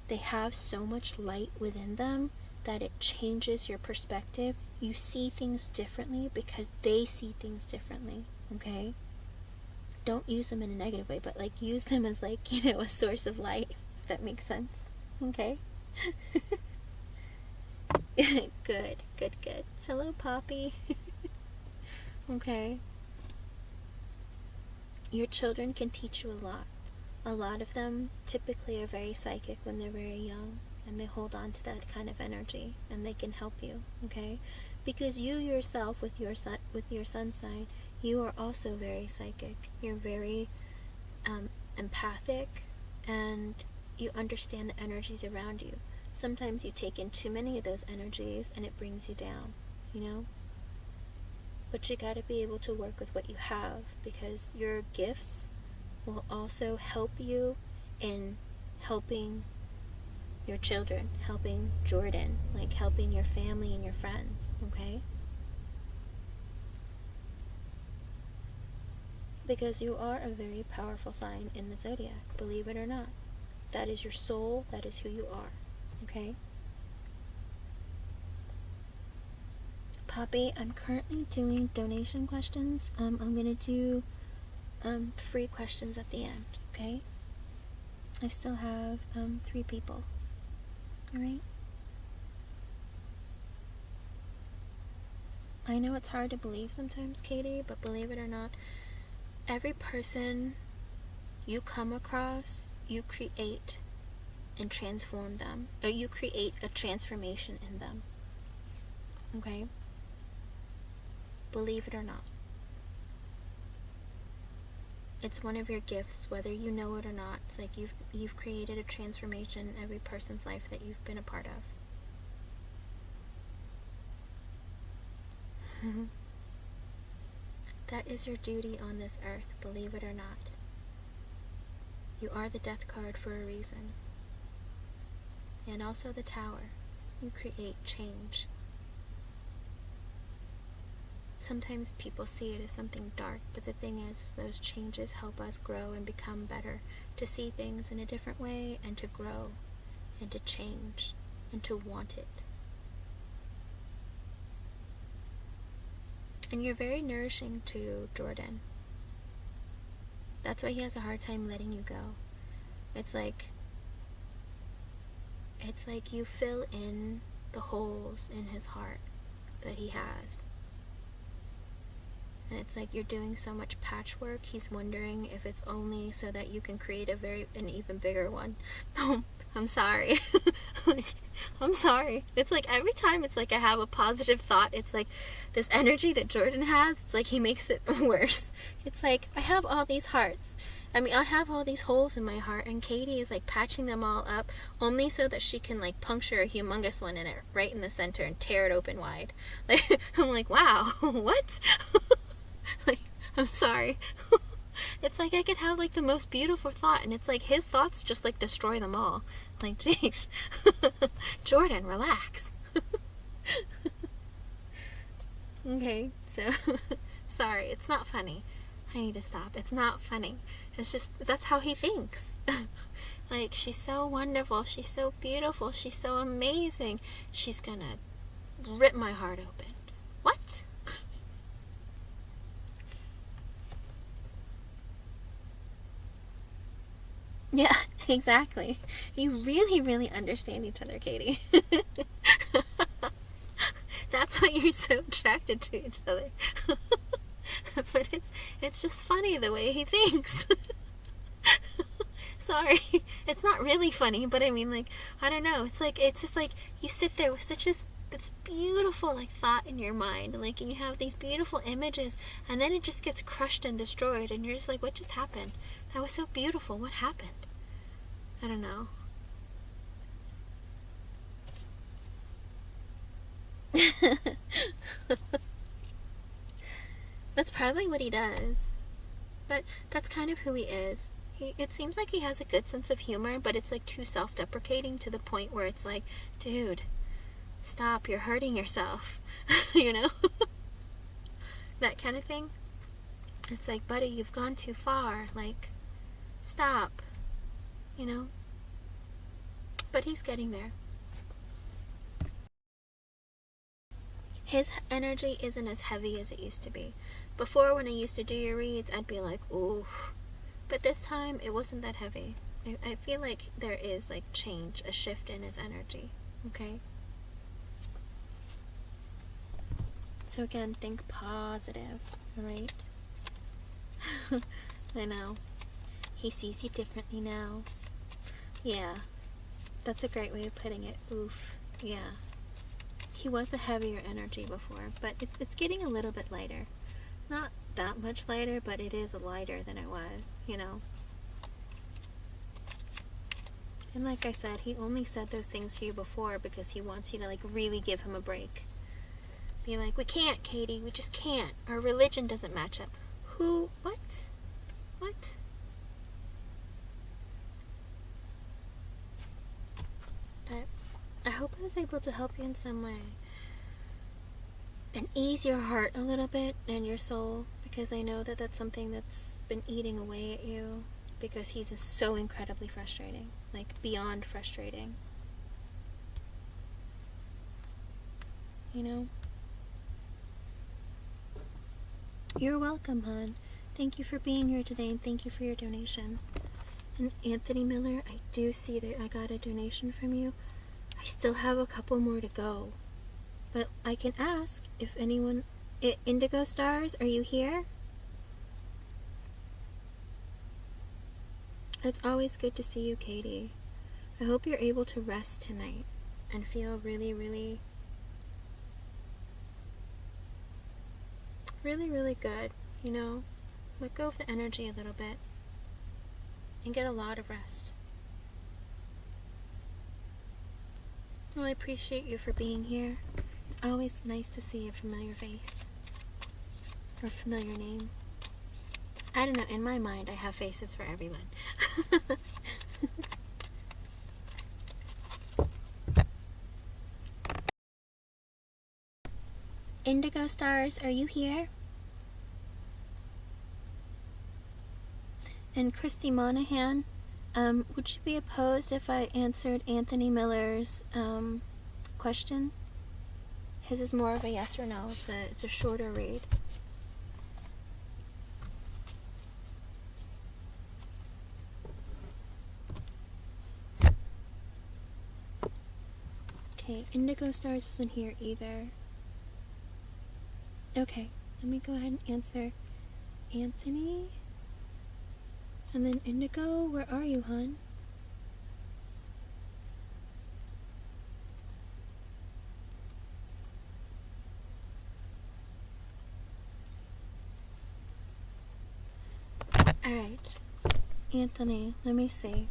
Speaker 1: they have so much light within them that it changes your perspective. You see things differently because they see things differently, okay? Don't use them in a negative way, but like use them as like, you know, a source of light, if that makes sense, okay? Good. Hello, Poppy. Okay. Your children can teach you a lot. A lot of them typically are very psychic when they're very young, and they hold on to that kind of energy, and they can help you, okay? Because you yourself, with your sun sign, you are also very psychic. You're very empathic, and you understand the energies around you. Sometimes you take in too many of those energies, and it brings you down, you know? But you gotta be able to work with what you have, because your gifts will also help you in helping your children, helping Jordan, like helping your family and your friends, okay? Because you are a very powerful sign in the zodiac, believe it or not. That is your soul, that is who you are, okay? Poppy, I'm currently doing donation questions. I'm gonna do free questions at the end, okay? I still have 3 people. Alright? I know it's hard to believe sometimes, Katie, but believe it or not, every person you come across, you create and transform them, or you create a transformation in them. Okay? Believe it or not. It's one of your gifts, whether you know it or not. It's like you've created a transformation in every person's life that you've been a part of. That is your duty on this earth, believe it or not. You are the death card for a reason. And also the Tower. You create change. Sometimes people see it as something dark, but the thing is those changes help us grow and become better, to see things in a different way, and to grow, and to change, and to want it. And you're very nourishing to Jordan. That's why he has a hard time letting you go. It's like you fill in the holes in his heart that he has. And it's like you're doing so much patchwork, he's wondering if it's only so that you can create an even bigger one. I'm sorry. I'm sorry. It's like every time it's like I have a positive thought, it's like this energy that Jordan has, it's like he makes it worse. It's like I have all these hearts. I mean, I have all these holes in my heart, and Katie is like patching them all up only so that she can like puncture a humongous one in it right in the center and tear it open wide. Like, I'm like, wow, what? Like, I'm sorry. It's like I could have like the most beautiful thought, and it's like his thoughts just like destroy them all. Like, jeez. Jordan, relax. Okay, so sorry, it's not funny. I need to stop. It's not funny. It's just, that's how he thinks. Like, she's so wonderful, she's so beautiful, she's so amazing, she's gonna rip my heart open. What? Yeah, exactly. You really, really understand each other, Katie. That's why you're so attracted to each other. But it's just funny the way he thinks. Sorry, it's not really funny, but I mean, like, I don't know. It's just like you sit there with such this beautiful like thought in your mind, like, and you have these beautiful images, and then it just gets crushed and destroyed, and you're just like, what just happened? That was so beautiful. What happened? I don't know. That's probably what he does. But that's kind of who he is. It seems like he has a good sense of humor, but it's like too self-deprecating to the point where it's like, dude, stop, you're hurting yourself. You know? That kind of thing. It's like, buddy, you've gone too far. Like, stop. You know? But he's getting there. His energy isn't as heavy as it used to be. Before, when I used to do your reads, I'd be like, ooh. But this time, it wasn't that heavy. I feel like there is, like, change, a shift in his energy. Okay? So again, think positive, alright? I know. He sees you differently now. Yeah. That's a great way of putting it. Oof. Yeah. He was a heavier energy before, but it's getting a little bit lighter. Not that much lighter, but it is lighter than it was, you know. And like I said, he only said those things to you before because he wants you to, like, really give him a break. Be like, we can't, Katie, we just can't. Our religion doesn't match up. Who? What? What? But I hope I was able to help you in some way. And ease your heart a little bit and your soul, because I know that that's something that's been eating away at you, because he's so incredibly frustrating, like beyond frustrating. You know? You're welcome, hon. Thank you for being here today, and thank you for your donation. And Anthony Miller, I do see that I got a donation from you. I still have a couple more to go, but I can ask if anyone... Indigo Stars, are you here? It's always good to see you, Katie. I hope you're able to rest tonight and feel really, really, really, really good. You know, let go of the energy a little bit and get a lot of rest. Well, I appreciate you for being here. It's always nice to see a familiar face or a familiar name. I don't know, in my mind I have faces for everyone. Indigo Stars, are you here? And Christy Monahan, would you be opposed if I answered Anthony Miller's question? His is more of a yes or no. It's a shorter read. Okay, Indigo Stars isn't here either. Okay, let me go ahead and answer Anthony. And then Indigo, where are you, hon? Alright, Anthony, let me see.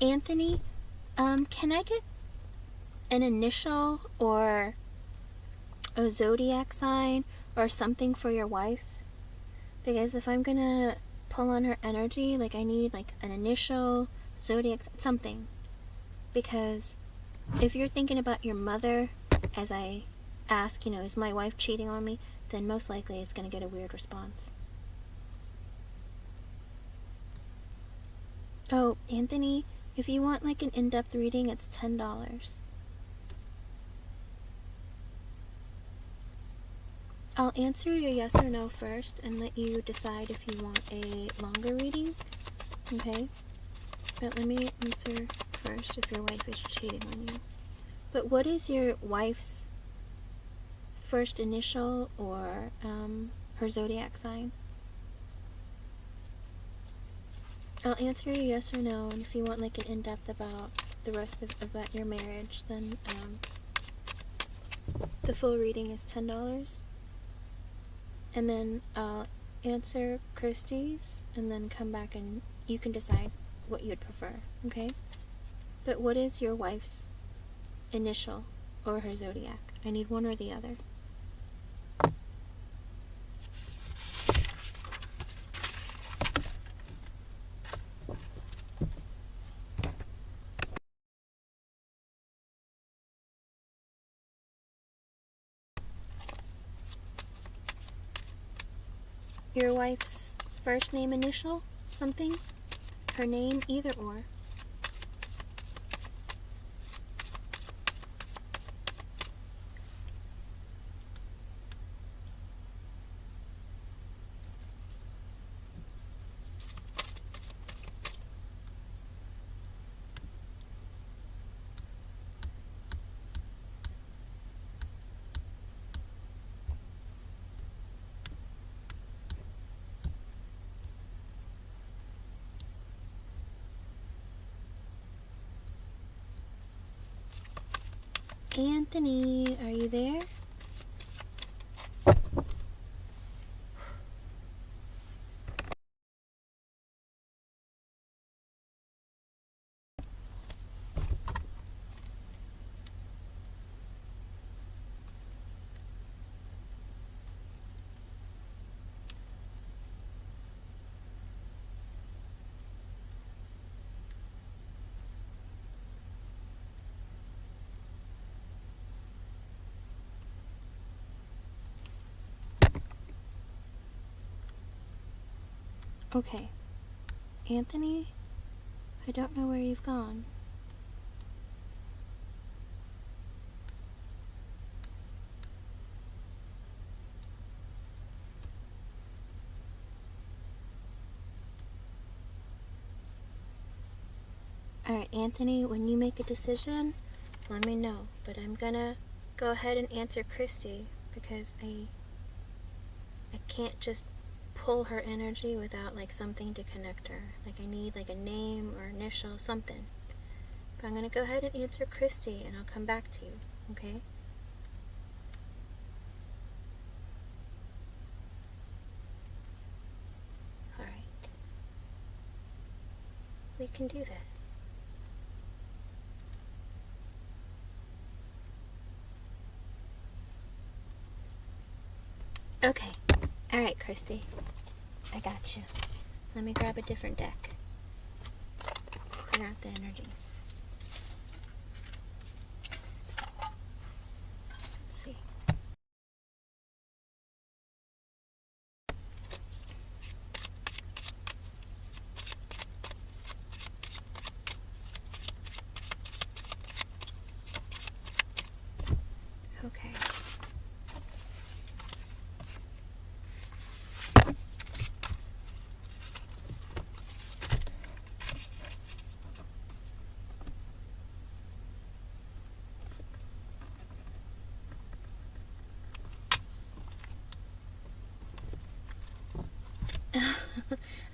Speaker 1: Anthony, can I get an initial or a zodiac sign or something for your wife? Because if I'm gonna pull on her energy, like I need like an initial, zodiac, something. Because if you're thinking about your mother, as I ask, you know, is my wife cheating on me, then most likely it's gonna get a weird response. Oh, Anthony, if you want like an in-depth reading, it's $10. I'll answer your yes or no first and let you decide if you want a longer reading, okay? But let me answer first if your wife is cheating on you. But what is your wife's first initial or her zodiac sign? I'll answer you yes or no, and if you want like an in-depth about the rest of about your marriage, then the full reading is $10. And then I'll answer Christie's and then come back and you can decide what you'd prefer, okay? But what is your wife's initial or her zodiac? I need one or the other. Your wife's first name initial, something? Her name, either or. Anthony, are you there? Okay. Anthony? I don't know where you've gone. Alright, Anthony, when you make a decision, let me know. But I'm gonna go ahead and answer Christy because I can't just pull her energy without like something to connect her. Like I need like a name or initial, something. But I'm gonna go ahead and answer Christy and I'll come back to you, okay? Alright. We can do this. Okay. Alright, Christy. I got you. Let me grab a different deck. Clear out the energies. Let's see. Okay.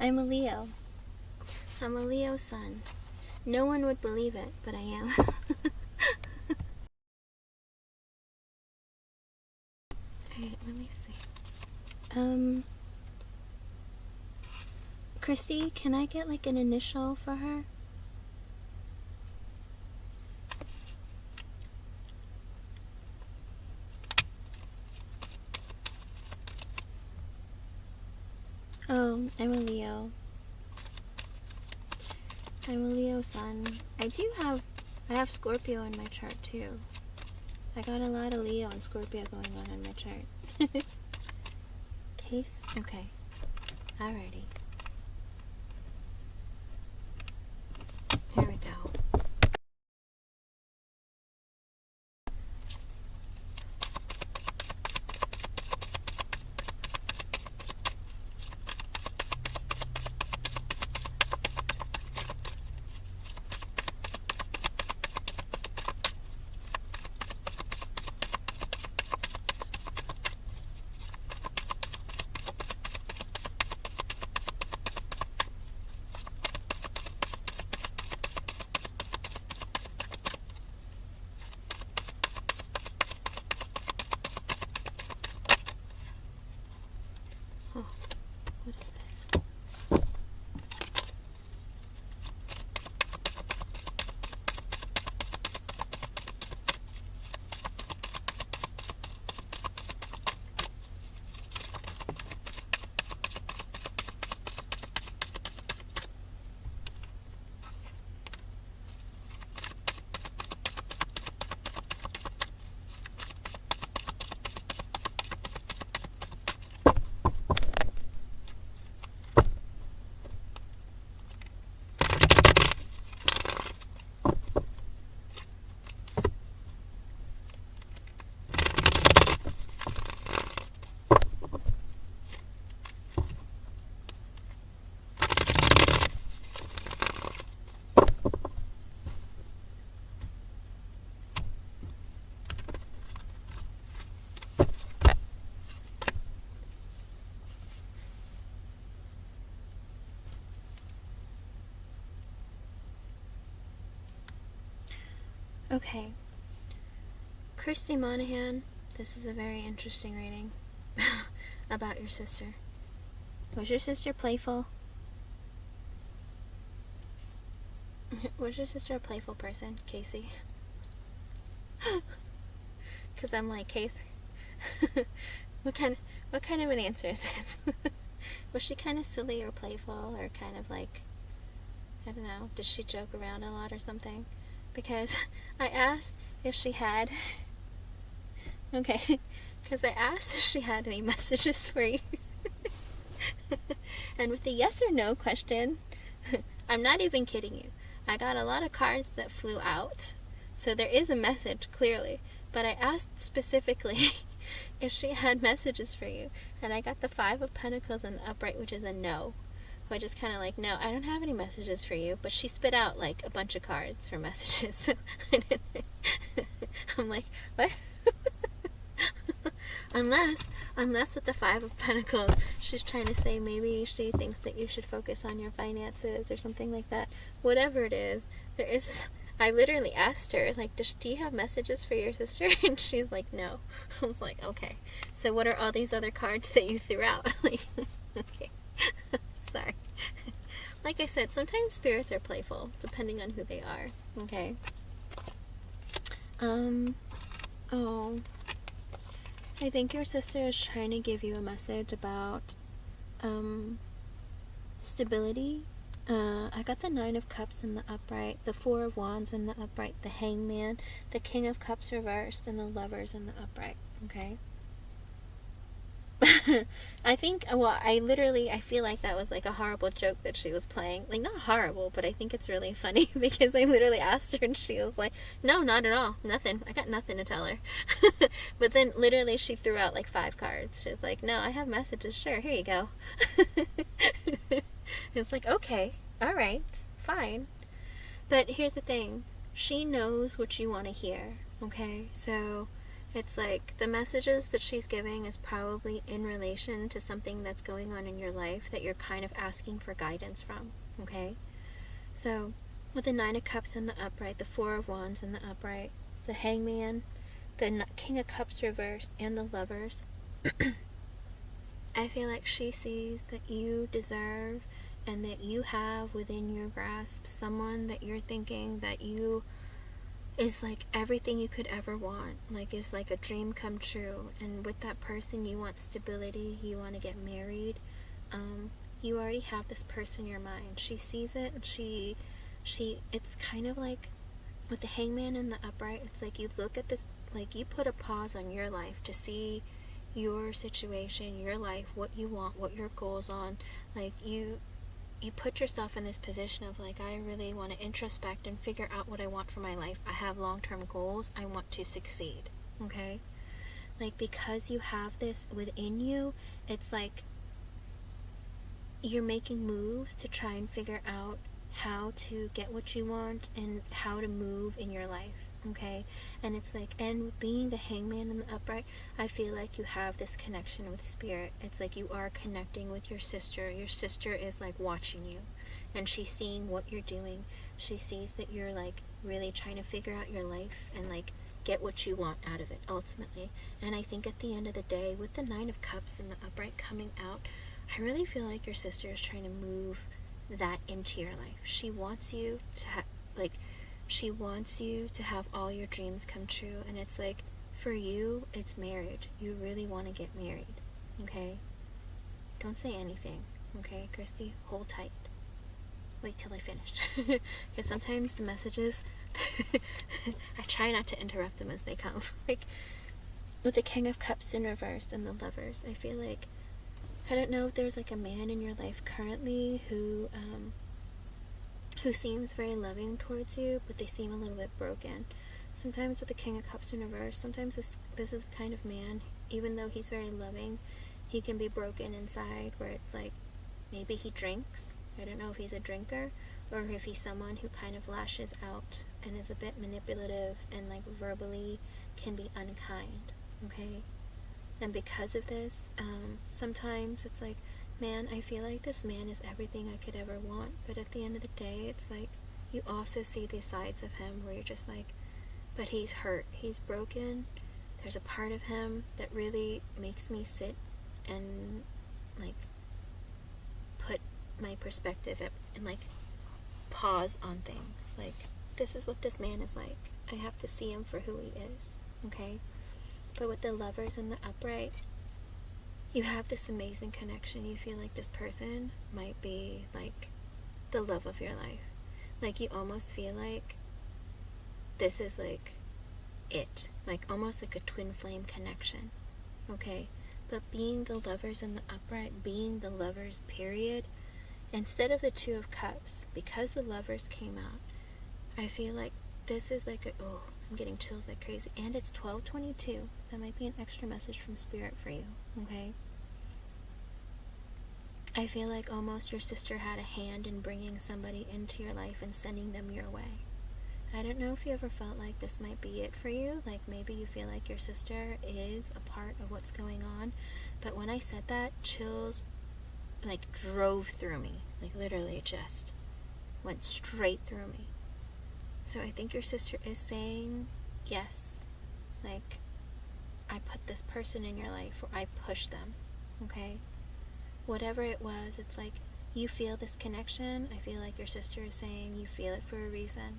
Speaker 1: I'm a Leo. I'm a Leo sun. No one would believe it, but I am. Alright, let me see. Christy, can I get like an initial for her? Oh, I'm a Leo. I'm a Leo sun. I have Scorpio in my chart too. I got a lot of Leo and Scorpio going on in my chart. Case? Okay. Alrighty. Here we go. Oh, what is this? Okay. Christy Monahan, this is a very interesting reading about your sister. Was your sister playful? Was your sister a playful person, Casey? Because I'm like, Casey, what kind of an answer is this? Was she kind of silly or playful or kind of like, I don't know, did she joke around a lot or something? Because I asked if she had, okay, because I asked if she had any messages for you. And with the yes or no question, I'm not even kidding you. I got a lot of cards that flew out. So there is a message, clearly. But I asked specifically if she had messages for you. And I got the 5 of Pentacles in the upright, which is a no. Which is kind of like, no, I don't have any messages for you. But she spit out like a bunch of cards for messages. So I'm like, what? Unless with the 5 of Pentacles, she's trying to say maybe she thinks that you should focus on your finances or something like that. Whatever it is, I literally asked her, like, do you have messages for your sister? And she's like, no. I was like, okay. So what are all these other cards that you threw out? Like, okay. Sorry. Like I said, sometimes spirits are playful, depending on who they are. Okay. Oh. I think your sister is trying to give you a message about stability. I got the 9 of Cups in the upright, the 4 of Wands in the upright, the Hangman, the King of Cups reversed, and the Lovers in the upright. Okay. I think, well, I feel like that was like a horrible joke that she was playing. Like, not horrible, but I think it's really funny because I literally asked her and she was like, no, not at all. Nothing. I got nothing to tell her. But then literally she threw out like 5 cards. She was like, no, I have messages. Sure, here you go. It's like, okay, all right, fine. But here's the thing. She knows what you want to hear, okay? So it's like the messages that she's giving is probably in relation to something that's going on in your life that you're kind of asking for guidance from, okay? So with the 9 of Cups in the upright, the 4 of Wands in the upright, the Hangman, the King of Cups reversed, and the Lovers, I feel like she sees that you deserve and that you have within your grasp someone that you're thinking that you is like everything you could ever want, like is like a dream come true. And with that person, you want stability, you want to get married. You already have this person in your mind. She sees it, and she it's kind of like with the Hangman in the upright, it's like you look at this, like you put a pause on your life to see your situation, your life, what you want, what your goals on. Like you put yourself in this position of like, I really want to introspect and figure out what I want for my life. I have long-term goals. I want to succeed. Okay? Like, because you have this within you, it's like you're making moves to try and figure out how to get what you want and how to move in your life. Okay? And it's like, and being the Hangman in the upright, I feel like you have this connection with spirit. It's like you are connecting with your sister. Your sister is like watching you, and she's seeing what you're doing. She sees that you're like really trying to figure out your life and like get what you want out of it ultimately. And I think at the end of the day, with the 9 of Cups and the upright coming out, I really feel like your sister is trying to move that into your life. She wants you to she wants you to have all your dreams come true. And it's like, for you, it's marriage. You really want to get married, okay? Don't say anything, okay, Christy? Hold tight. Wait till I finish. Because sometimes the messages, I try not to interrupt them as they come. Like, with the King of Cups in reverse and the Lovers, I feel like, I don't know if there's like a man in your life currently who seems very loving towards you, but they seem a little bit broken. Sometimes with the King of Cups in reverse, sometimes this is the kind of man, even though he's very loving, he can be broken inside, where it's like, maybe he drinks. I don't know if he's a drinker, or if he's someone who kind of lashes out and is a bit manipulative and like verbally can be unkind, okay? And because of this, sometimes it's like, man, I feel like this man is everything I could ever want. But at the end of the day, it's like, you also see these sides of him where you're just like, but he's hurt, he's broken. There's a part of him that really makes me sit and like put my perspective and like pause on things. Like, this is what this man is like. I have to see him for who he is, okay? But with the Lovers in the upright, you have this amazing connection. You feel like this person might be like the love of your life. Like, you almost feel like this is like it. Like almost like a twin flame connection. Okay? But being the Lovers in the upright, being the Lovers period, instead of the Two of Cups, because the Lovers came out, I feel like this is like oh, I'm getting chills like crazy. And it's 12:22. That might be an extra message from Spirit for you, okay? I feel like almost your sister had a hand in bringing somebody into your life and sending them your way. I don't know if you ever felt like this might be it for you. Like maybe you feel like your sister is a part of what's going on. But when I said that, chills like drove through me. Like literally just went straight through me. So I think your sister is saying, yes, like I put this person in your life, or I pushed them, okay? Whatever it was, it's like you feel this connection. I feel like your sister is saying you feel it for a reason.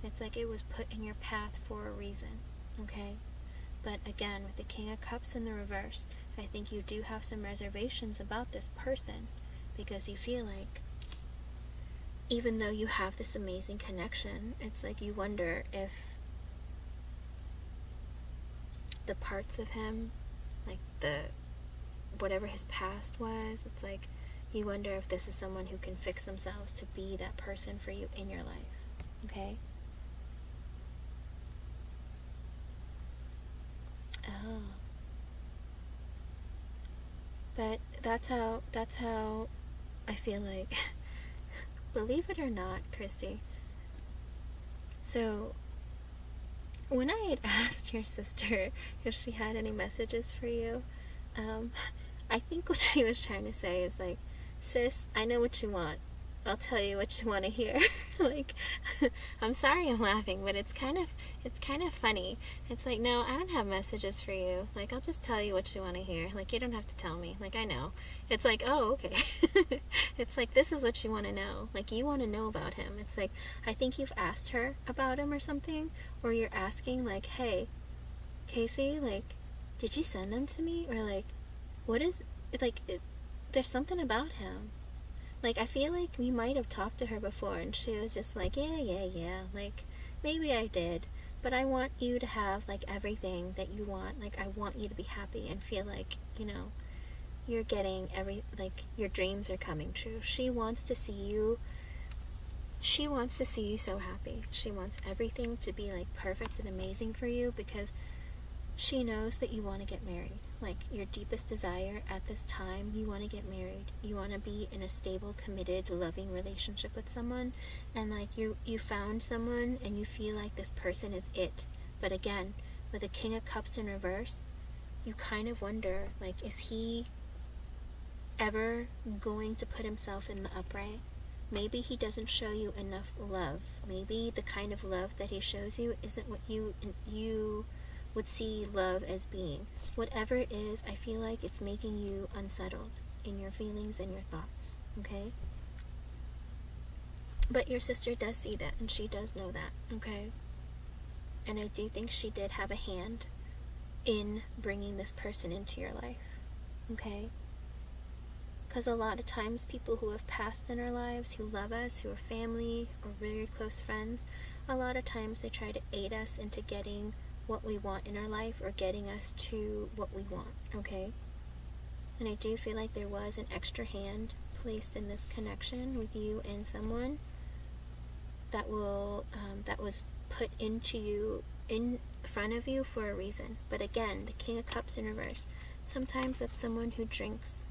Speaker 1: It's like it was put in your path for a reason, okay? But again, with the King of Cups in the reverse, I think you do have some reservations about this person, because you feel like even though you have this amazing connection, it's like you wonder if the parts of him, like whatever his past was, it's like you wonder if this is someone who can fix themselves to be that person for you in your life, okay? Oh. But that's how I feel like, believe it or not, Christy. So when I had asked your sister if she had any messages for you, I think what she was trying to say is like, sis, I know what you want. I'll tell you what you want to hear. Like, I'm sorry I'm laughing, but it's kind of funny. It's like, no, I don't have messages for you. Like, I'll just tell you what you want to hear. Like, you don't have to tell me. Like, I know. It's like, oh, okay. It's like, this is what you want to know. Like, you want to know about him. It's like, I think you've asked her about him or something, or you're asking, like, hey, Casey, like, did you send them to me? Or, like, what is, like, there's something about him. Like, I feel like we might have talked to her before, and she was just like, yeah, like, maybe I did, but I want you to have, like, everything that you want. Like, I want you to be happy and feel like, you know, you're getting like, your dreams are coming true. She wants to see you so happy. She wants everything to be, like, perfect and amazing for you, because she knows that you want to get married. Like, your deepest desire at this time, you want to get married. You want to be in a stable, committed, loving relationship with someone. And, like, you found someone and you feel like this person is it. But again, with the King of Cups in reverse, you kind of wonder, like, is he ever going to put himself in the upright? Maybe he doesn't show you enough love. Maybe the kind of love that he shows you isn't what you would see love as being. Whatever it is, I feel like it's making you unsettled in your feelings and your thoughts, okay? But your sister does see that, and she does know that, okay? And I do think she did have a hand in bringing this person into your life, okay? Because a lot of times people who have passed in our lives, who love us, who are family or very close friends, a lot of times they try to aid us into getting what we want in our life, or getting us to what we want, okay? And I do feel like there was an extra hand placed in this connection with you and someone that was put into you, in front of you, for a reason. But again, the King of Cups in reverse, sometimes that's someone who drinks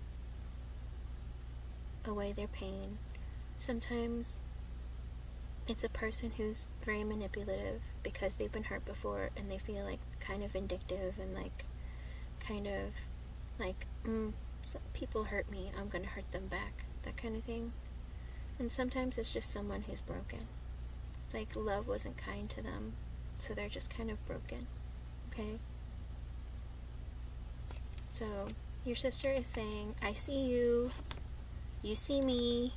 Speaker 1: away their pain. Sometimes it's a person who's very manipulative because they've been hurt before, and they feel like kind of vindictive and like kind of like, so people hurt me, I'm gonna hurt them back, that kind of thing. And sometimes it's just someone who's broken. It's like love wasn't kind to them, so they're just kind of broken, okay? So your sister is saying, I see you, you see me.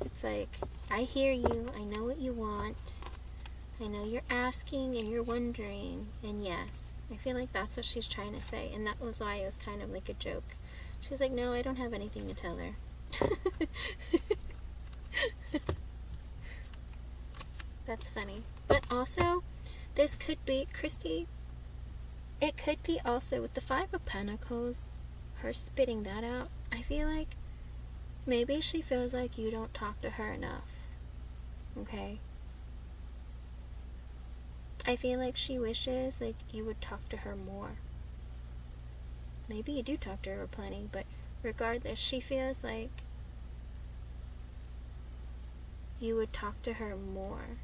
Speaker 1: It's like, I hear you, I know what you want, I know you're asking and you're wondering, and yes, I feel like that's what she's trying to say, and that was why it was kind of like a joke. She's like, no, I don't have anything to tell her. That's funny. But also, this could be, Christy, it could be also with the Five of Pentacles, her spitting that out. I feel like maybe she feels like you don't talk to her enough. Okay? I feel like she wishes like you would talk to her more. Maybe you do talk to her plenty, but regardless, she feels like you would talk to her more.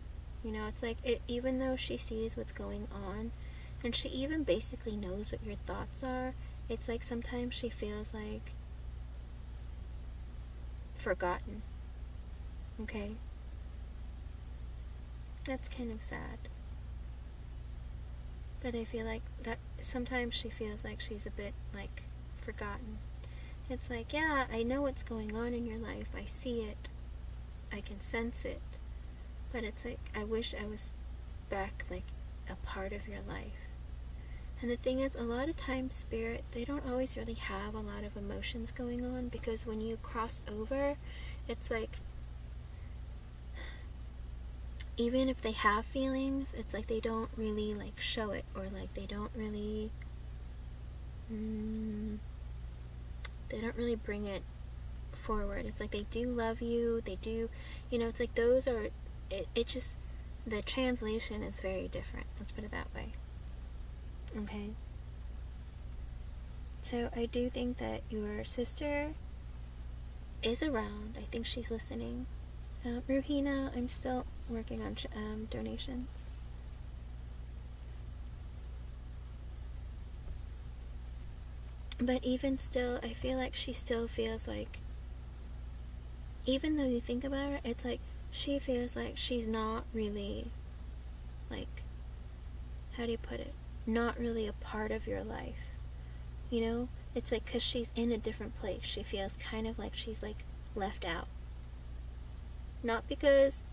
Speaker 1: You know, it's like, even though she sees what's going on, and she even basically knows what your thoughts are, it's like sometimes she feels like forgotten. Okay? That's kind of sad. But I feel like that sometimes she feels like she's a bit like forgotten. It's like, yeah, I know what's going on in your life. I see it. I can sense it. But it's like, I wish I was back, like, a part of your life. And the thing is, a lot of times, Spirit, they don't always really have a lot of emotions going on, because when you cross over, it's like, even if they have feelings, it's like they don't really, like, show it, or, like, they don't really bring it forward. It's like they do love you, they do, you know, it's like those are, it just, the translation is very different, let's put it that way. Okay? So I do think that your sister is around. I think she's listening. Ruhina, I'm still working on donations. But even still, I feel like she still feels like, even though you think about her, it's like she feels like she's not really, like, how do you put it? Not really a part of your life. You know? It's like, because she's in a different place. She feels kind of like she's, like, left out. Not because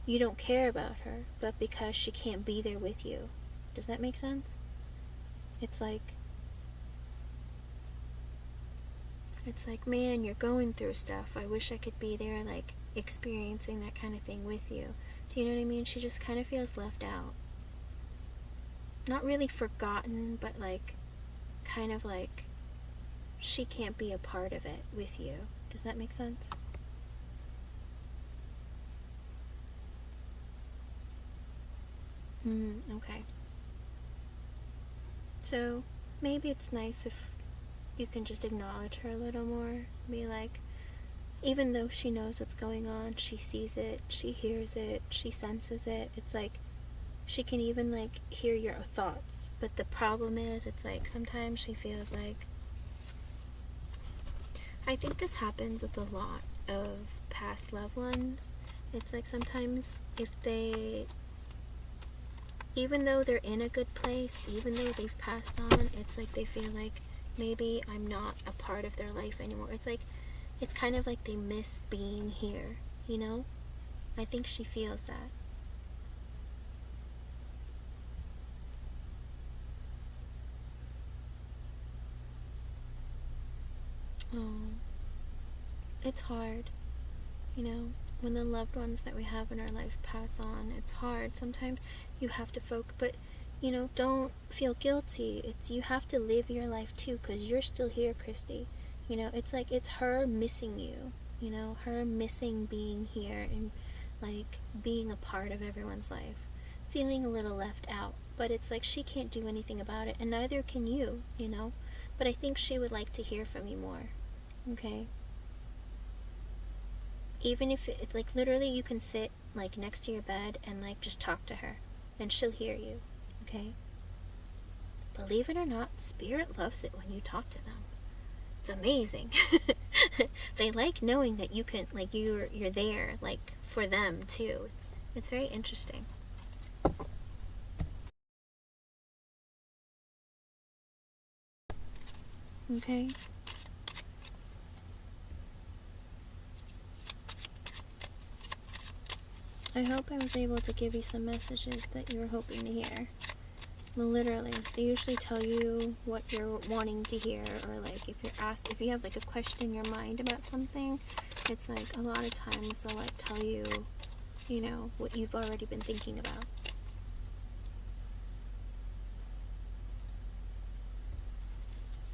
Speaker 1: you don't care about her, but because she can't be there with you. Does that make sense? It's like, man, you're going through stuff. I wish I could be there, like, experiencing that kind of thing with you. Do you know what I mean? She just kind of feels left out. Not really forgotten, but, like, kind of like she can't be a part of it with you. Does that make sense? Okay. So, maybe it's nice if you can just acknowledge her a little more. Be like, even though she knows what's going on, she sees it, she hears it, she senses it. It's like, she can even, like, hear your thoughts. But the problem is, it's like, sometimes she feels like, I think this happens with a lot of past loved ones. It's like sometimes if they, even though they're in a good place, even though they've passed on, it's like they feel like maybe I'm not a part of their life anymore. It's like, it's kind of like they miss being here, you know? I think she feels that. Oh, it's hard, you know? When the loved ones that we have in our life pass on, it's hard. Sometimes you have to focus, but, you know, don't feel guilty. It's, you have to live your life too, because you're still here, Christy. You know, it's like, it's her missing you, you know, her missing being here and, like, being a part of everyone's life. Feeling a little left out, but it's like she can't do anything about it, and neither can you, you know? But I think she would like to hear from you more, okay? Even if it, like, literally you can sit, like, next to your bed and, like, just talk to her, and she'll hear you, okay? Believe it or not, Spirit loves it when you talk to them. It's amazing. They like knowing that you can, like, you're there, like, for them too. It's very interesting. Okay. I hope I was able to give you some messages that you were hoping to hear. Well, literally, they usually tell you what you're wanting to hear, or, like, if you're asked, if you have, like, a question in your mind about something, it's like a lot of times they'll, like, tell you, you know, what you've already been thinking about.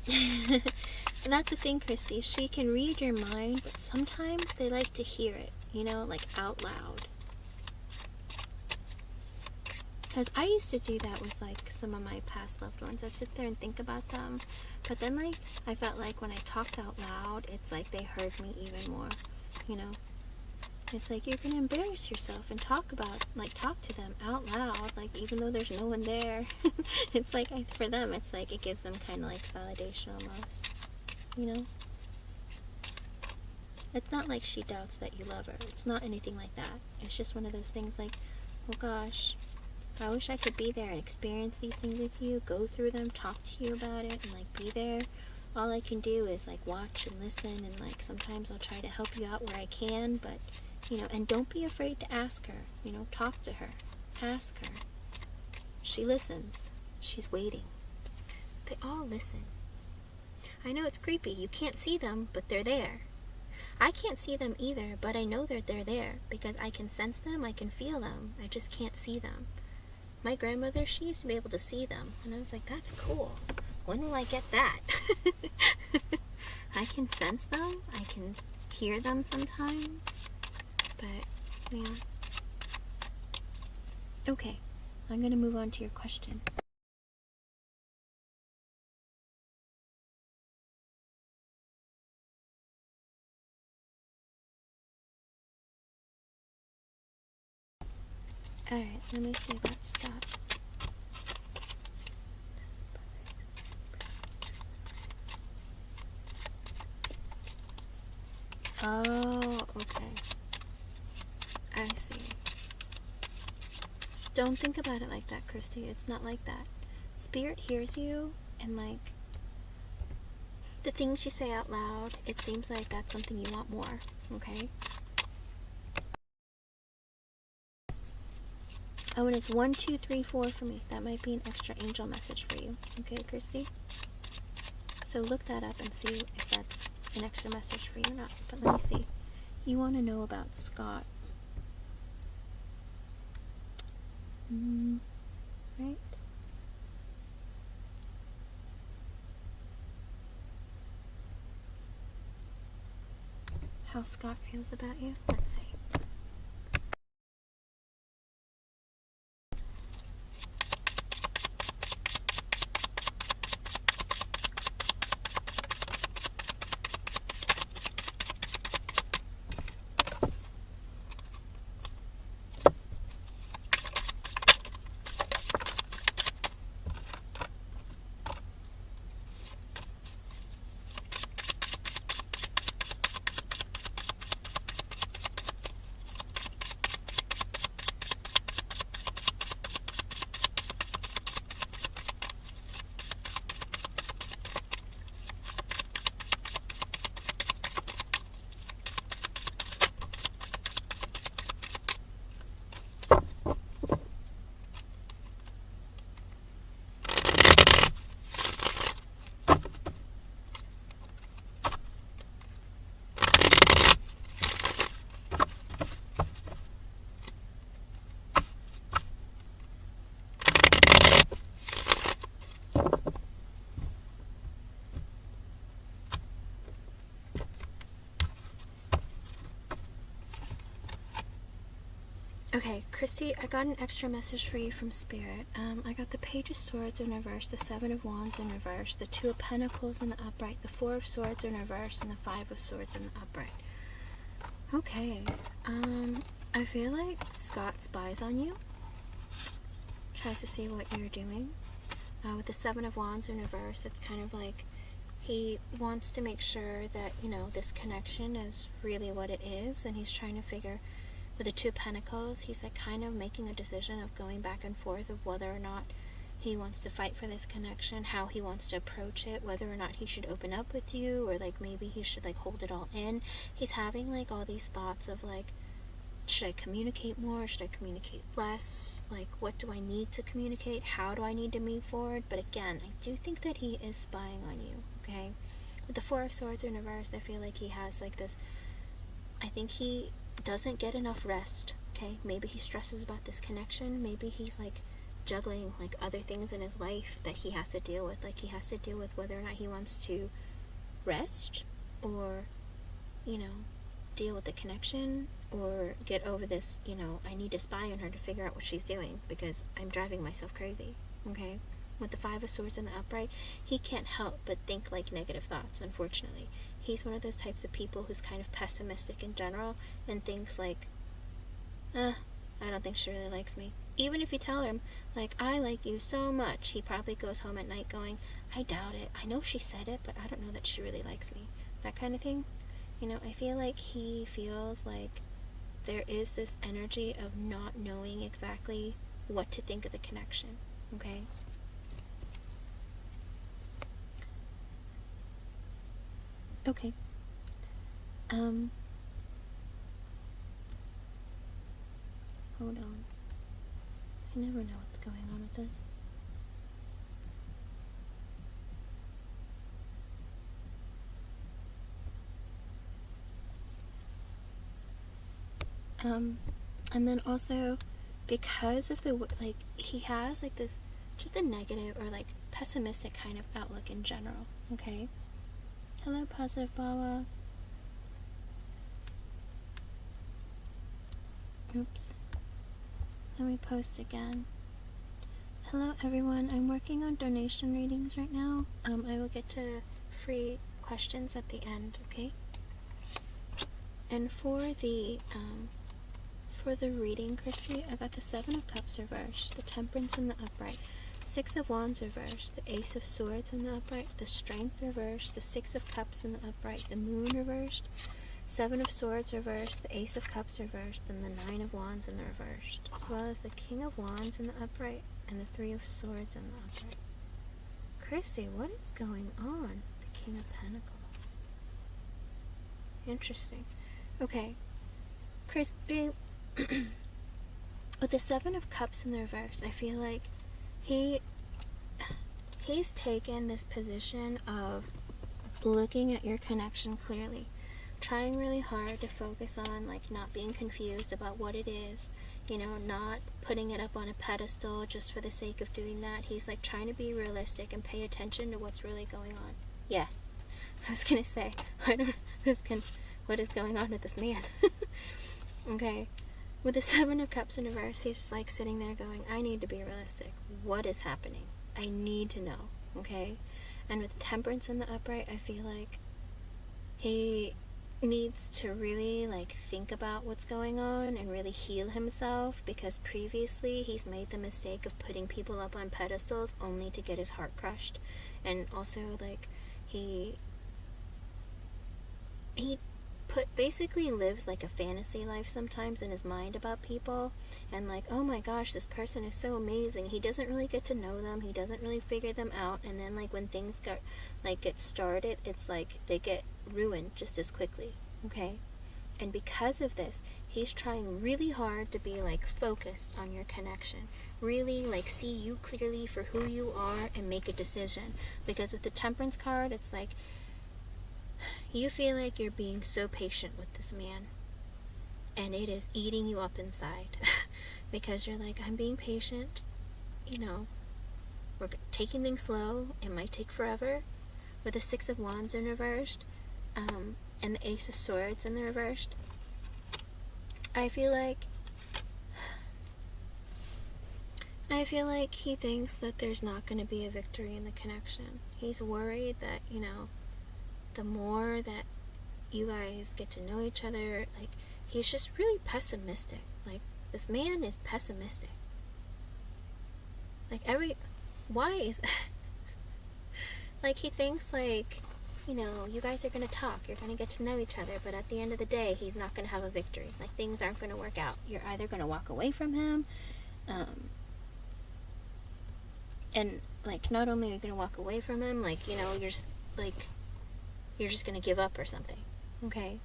Speaker 1: And that's the thing, Christy. She can read your mind, but sometimes they like to hear it, you know, like out loud. Because I used to do that with, like, some of my past loved ones. I'd sit there and think about them. But then, like, I felt like when I talked out loud, it's like they heard me even more, you know? It's like you're going to embarrass yourself and talk to them out loud, like, even though there's no one there. It's like, for them, it's like it gives them kind of like validation almost, you know? It's not like she doubts that you love her. It's not anything like that. It's just one of those things like, oh gosh, I wish I could be there and experience these things with you, go through them, talk to you about it, and like be there. All I can do is like watch and listen, and like sometimes I'll try to help you out where I can, but you know, and don't be afraid to ask her, you know, talk to her, ask her. She listens. She's waiting. They all listen. I know it's creepy. You can't see them, but they're there. I can't see them either, but I know that they're there because I can sense them, I can feel them. I just can't see them. My grandmother, she used to be able to see them, and I was like, that's cool. When will I get that? I can sense them. I can hear them sometimes. But, yeah. Okay, I'm going to move on to your question. Alright, let me see that stop. Oh, okay. I see. Don't think about it like that, Christy. It's not like that. Spirit hears you, and like the things you say out loud, it seems like that's something you want more, okay? Oh, and it's 1, 2, 3, 4 for me. That might be an extra angel message for you, okay, Christy? So look that up and see if that's an extra message for you or not. But let me see. You want to know about Scott. Right? How Scott feels about you? Let's see. Okay, Christy, I got an extra message for you from Spirit. I got the Page of Swords in reverse, the Seven of Wands in reverse, the Two of Pentacles in the upright, the Four of Swords in reverse, and the Five of Swords in the upright. Okay, I feel like Scott spies on you, tries to see what you're doing. With the Seven of Wands in reverse, it's kind of like he wants to make sure that, you know, this connection is really what it is, and he's trying to figure. With the Two of Pentacles, he's like kind of making a decision of going back and forth of whether or not he wants to fight for this connection, how he wants to approach it, whether or not he should open up with you, or like maybe he should like hold it all in. He's having like all these thoughts of like, should I communicate more? Should I communicate less? Like, what do I need to communicate? How do I need to move forward? But again, I do think that he is spying on you, okay? With the Four of Swords in reverse, I feel like he has like this, I think he doesn't get enough rest, okay? Maybe he stresses about this connection. Maybe he's like juggling like other things in his life that he has to deal with. Like he has to deal with whether or not he wants to rest, or, you know, deal with the connection, or get over this, you know, I need to spy on her to figure out what she's doing because I'm driving myself crazy. Okay? With the Five of Swords in the upright, he can't help but think like negative thoughts, unfortunately. He's one of those types of people who's kind of pessimistic in general and thinks like, I don't think she really likes me. Even if you tell him, like, I like you so much, he probably goes home at night going, I doubt it. I know she said it, but I don't know that she really likes me. That kind of thing. You know, I feel like he feels like there is this energy of not knowing exactly what to think of the connection. Okay? Okay. Hold on. I never know what's going on with this. And then also, because of the, like, he has, like, this, just a negative or, like, pessimistic kind of outlook in general, okay? Hello, Positive Bawa. Oops. Let me post again. Hello, everyone. I'm working on donation readings right now. I will get to free questions at the end, okay? And for the reading, Christy, I got the Seven of Cups reversed, the Temperance in the upright, Six of Wands reversed, the Ace of Swords in the upright, the Strength reversed, the Six of Cups in the upright, the Moon reversed, Seven of Swords reversed, the Ace of Cups reversed, and the Nine of Wands in the reversed, as well as the King of Wands in the upright and the Three of Swords in the upright. Christy, what is going on? The King of Pentacles. Interesting. Okay. Christy, with the Seven of Cups in the reverse, I feel like he's taken this position of looking at your connection clearly, trying really hard to focus on, like, not being confused about what it is, you know, not putting it up on a pedestal just for the sake of doing that. He's, like, trying to be realistic and pay attention to what's really going on. Yes, I was gonna say, what is going on with this man? Okay, with the Seven of Cups in reverse, he's just like sitting there going, I need to be realistic. What is happening? I need to know, okay? And with Temperance in the upright, I feel like he needs to really, like, think about what's going on and really heal himself, because previously he's made the mistake of putting people up on pedestals only to get his heart crushed. And also, like, he basically lives like a fantasy life sometimes in his mind about people, and like, oh my gosh, this person is so amazing. He doesn't really get to know them, he doesn't really figure them out, and then, like, when things get started, it's like they get ruined just as quickly, okay? And because of this, he's trying really hard to be, like, focused on your connection, really, like, see you clearly for who you are and make a decision. Because with the Temperance card, it's like you feel like you're being so patient with this man, and it is eating you up inside. Because you're like, I'm being patient, you know, we're taking things slow, it might take forever. With the Six of Wands in reversed, and the Ace of Swords in the reversed, I feel like he thinks that there's not going to be a victory in the connection. He's worried that, you know, the more that you guys get to know each other, like, he's just really pessimistic. Like, this man is pessimistic. Like, why is like, he thinks, like, you know, you guys are gonna talk, you're gonna get to know each other, but at the end of the day, he's not gonna have a victory. Like, things aren't gonna work out. You're either gonna walk away from him, and, like, not only are you gonna walk away from him, like, you know, you're just gonna give up or something, okay?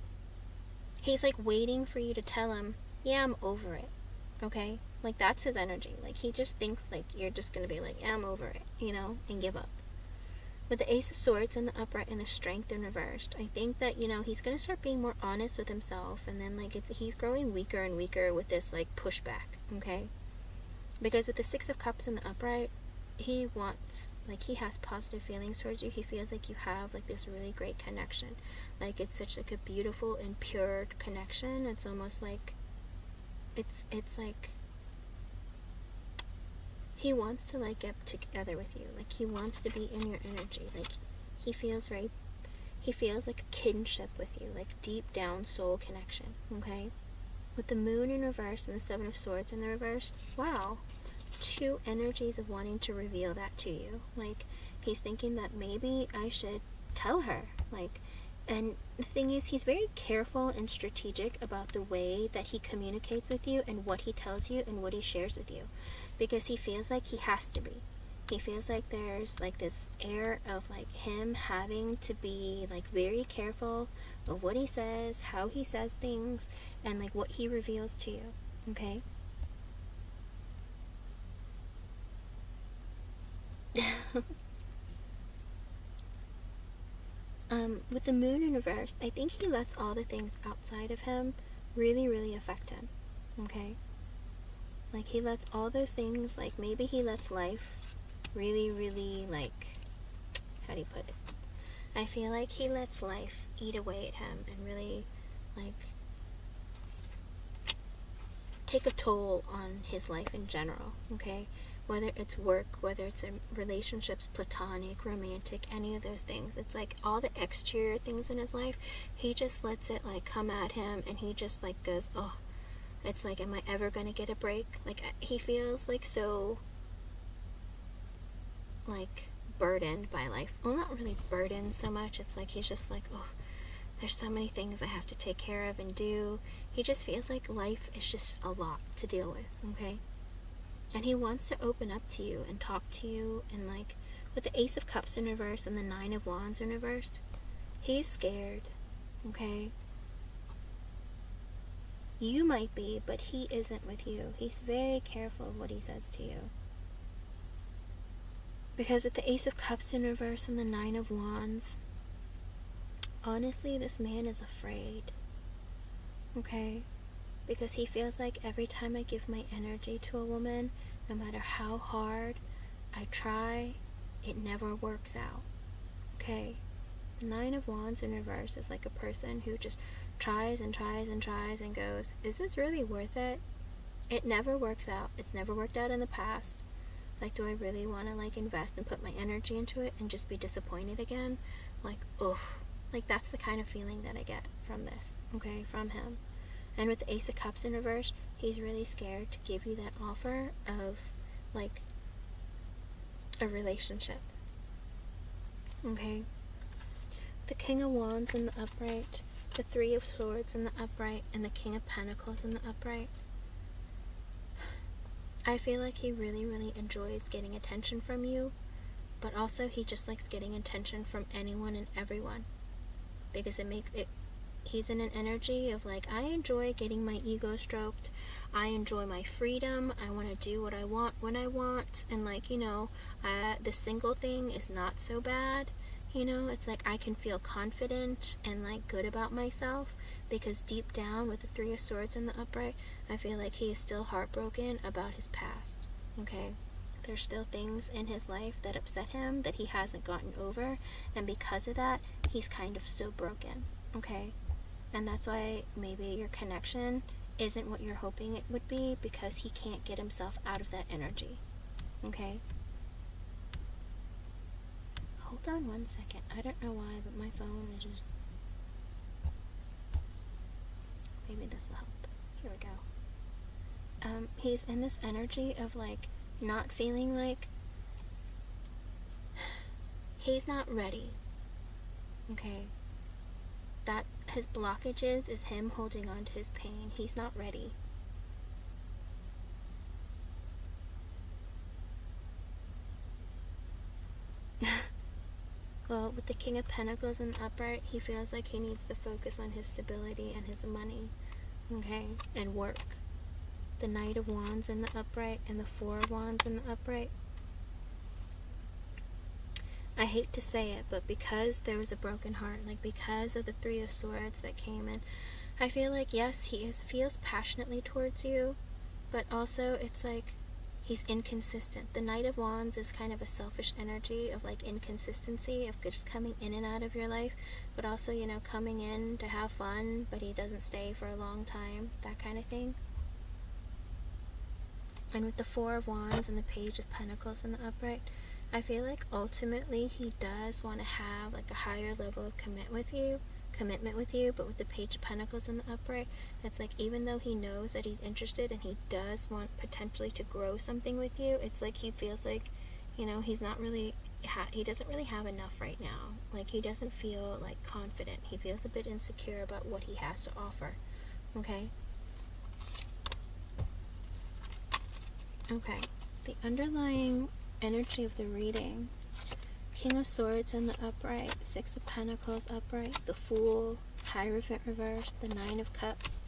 Speaker 1: He's, like, waiting for you to tell him, yeah, I'm over it, okay? Like, that's his energy. Like, he just thinks, like, you're just gonna be like, yeah, I'm over it, you know, and give up. With the Ace of Swords in the upright and the Strength in reversed, I think that, you know, he's gonna start being more honest with himself, and then, like, he's growing weaker and weaker with this, like, pushback, okay? Because with the Six of Cups in the upright, he wants, like, he has positive feelings towards you. He feels like you have, like, this really great connection. Like, it's such, like, a beautiful and pure connection. It's almost like, it's like, he wants to, like, get together with you. Like, he wants to be in your energy. Like, he feels like a kinship with you, like, deep down soul connection, okay? With the Moon in reverse and the Seven of Swords in the reverse, wow, two energies of wanting to reveal that to you. Like, he's thinking that maybe I should tell her, like, and the thing is, he's very careful and strategic about the way that he communicates with you and what he tells you and what he shares with you, because he feels like he has to be. He feels like there's, like, this air of, like, him having to be, like, very careful of what he says, how he says things, and, like, what he reveals to you, okay? With the Moon in reverse, I think he lets all the things outside of him really, really affect him, okay? Like, he lets all those things, like, maybe he lets life really, really, like, how do you put it? I feel like he lets life eat away at him and really, like, take a toll on his life in general, okay? Whether it's work, whether it's relationships, platonic, romantic, any of those things. It's like all the exterior things in his life, he just lets it, like, come at him, and he just, like, goes, oh, it's like, am I ever gonna get a break? Like, he feels, like, so, like, burdened by life. Well, not really burdened so much. It's like he's just like, oh, there's so many things I have to take care of and do. He just feels like life is just a lot to deal with, okay? And he wants to open up to you and talk to you, and, like, with the Ace of Cups in reverse and the Nine of Wands in reverse, he's scared, okay? You might be, but he isn't with you. He's very careful of what he says to you. Because with the Ace of Cups in reverse and the Nine of Wands, honestly, this man is afraid, okay? Because he feels like every time I give my energy to a woman, no matter how hard I try, it never works out, okay? The Nine of Wands in reverse is like a person who just tries and tries and tries and goes, is this really worth it? It never works out. It's never worked out in the past. Like, do I really want to, like, invest and put my energy into it and just be disappointed again? Like, ugh. Like, that's the kind of feeling that I get from this, okay, from him. And with the Ace of Cups in reverse, he's really scared to give you that offer of, like, a relationship, okay? The King of Wands in the upright, the Three of Swords in the upright, and the King of Pentacles in the upright. I feel like he really, really enjoys getting attention from you, but also he just likes getting attention from anyone and everyone, because it makes it, he's in an energy of, like, I enjoy getting my ego stroked, I enjoy my freedom, I want to do what I want when I want, and, like, you know, the single thing is not so bad, you know, it's like I can feel confident and, like, good about myself, because deep down with the Three of Swords in the upright, I feel like he is still heartbroken about his past, okay? There's still things in his life that upset him that he hasn't gotten over, and because of that, he's kind of so broken, okay? And that's why maybe your connection isn't what you're hoping it would be, because he can't get himself out of that energy, okay? Hold on one second. I don't know why, but my phone is just... Maybe this will help. Here we go. He's in this energy of, like, not feeling like he's not ready, okay? That his blockages is him holding on to his pain. He's not ready. Well, with the King of Pentacles in the upright, he feels like he needs to focus on his stability and his money, okay, and work. The Knight of Wands in the upright and the Four of Wands in the upright. I hate to say it, but because there was a broken heart, like, because of the Three of Swords that came in, I feel like, yes, he feels passionately towards you, but also it's like he's inconsistent. The Knight of Wands is kind of a selfish energy of like inconsistency, of just coming in and out of your life, but also, you know, coming in to have fun, but he doesn't stay for a long time, that kind of thing. And with the Four of Wands and the Page of Pentacles in the upright, I feel like ultimately he does want to have like a higher level of commitment with you, but with the Page of Pentacles in the upright, it's like even though he knows that he's interested and he does want potentially to grow something with you, it's like he feels like, you know, he's not really, he doesn't really have enough right now. Like he doesn't feel like confident. He feels a bit insecure about what he has to offer. Okay? Okay, the underlying energy of the reading: King of Swords in the upright, Six of Pentacles upright, the Fool, Hierophant reversed, the Nine of Cups,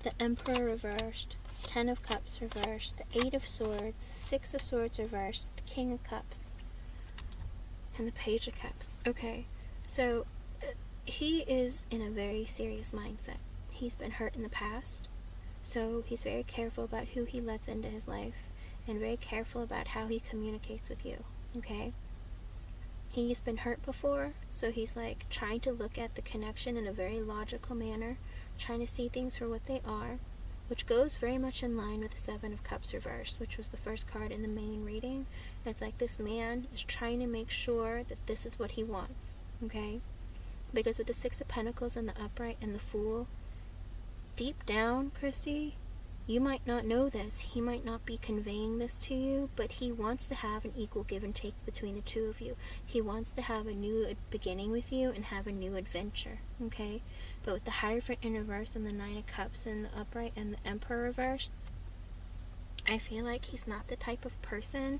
Speaker 1: the Emperor reversed, Ten of Cups reversed, the Eight of Swords, Six of Swords reversed, the King of Cups, and the Page of Cups. Okay, so he is in a very serious mindset. He's been hurt in the past, so he's very careful about who he lets into his life, and very careful about how he communicates with you, okay? He's been hurt before, so he's like trying to look at the connection in a very logical manner, trying to see things for what they are, which goes very much in line with the Seven of Cups reversed, which was the first card in the main reading. It's like this man is trying to make sure that this is what he wants, okay? Because with the Six of Pentacles in the upright and the Fool, deep down, Christy, you might not know this, he might not be conveying this to you, but he wants to have an equal give and take between the two of you. He wants to have a new beginning with you and have a new adventure, okay? But with the Hierophant in reverse and the Nine of Cups in the upright and the Emperor reversed, I feel like he's not the type of person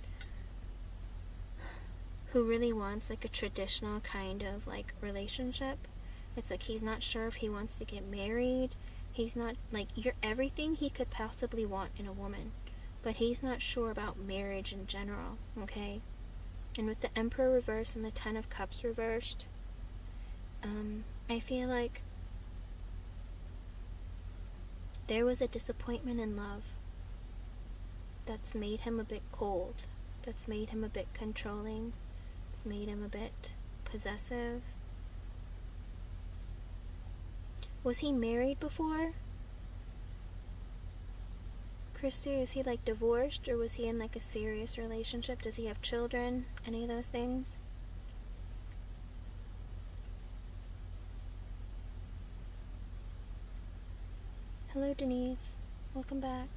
Speaker 1: who really wants like a traditional kind of like relationship. It's like he's not sure if he wants to get married. He's not, like, you're everything he could possibly want in a woman, but he's not sure about marriage in general, okay? And with the Emperor reversed and the Ten of Cups reversed, I feel like there was a disappointment in love that's made him a bit cold, that's made him a bit controlling, it's made him a bit possessive. Was he married before? Christy, is he like divorced, or was he in like a serious relationship? Does he have children? Any of those things? Hello, Denise. Welcome back.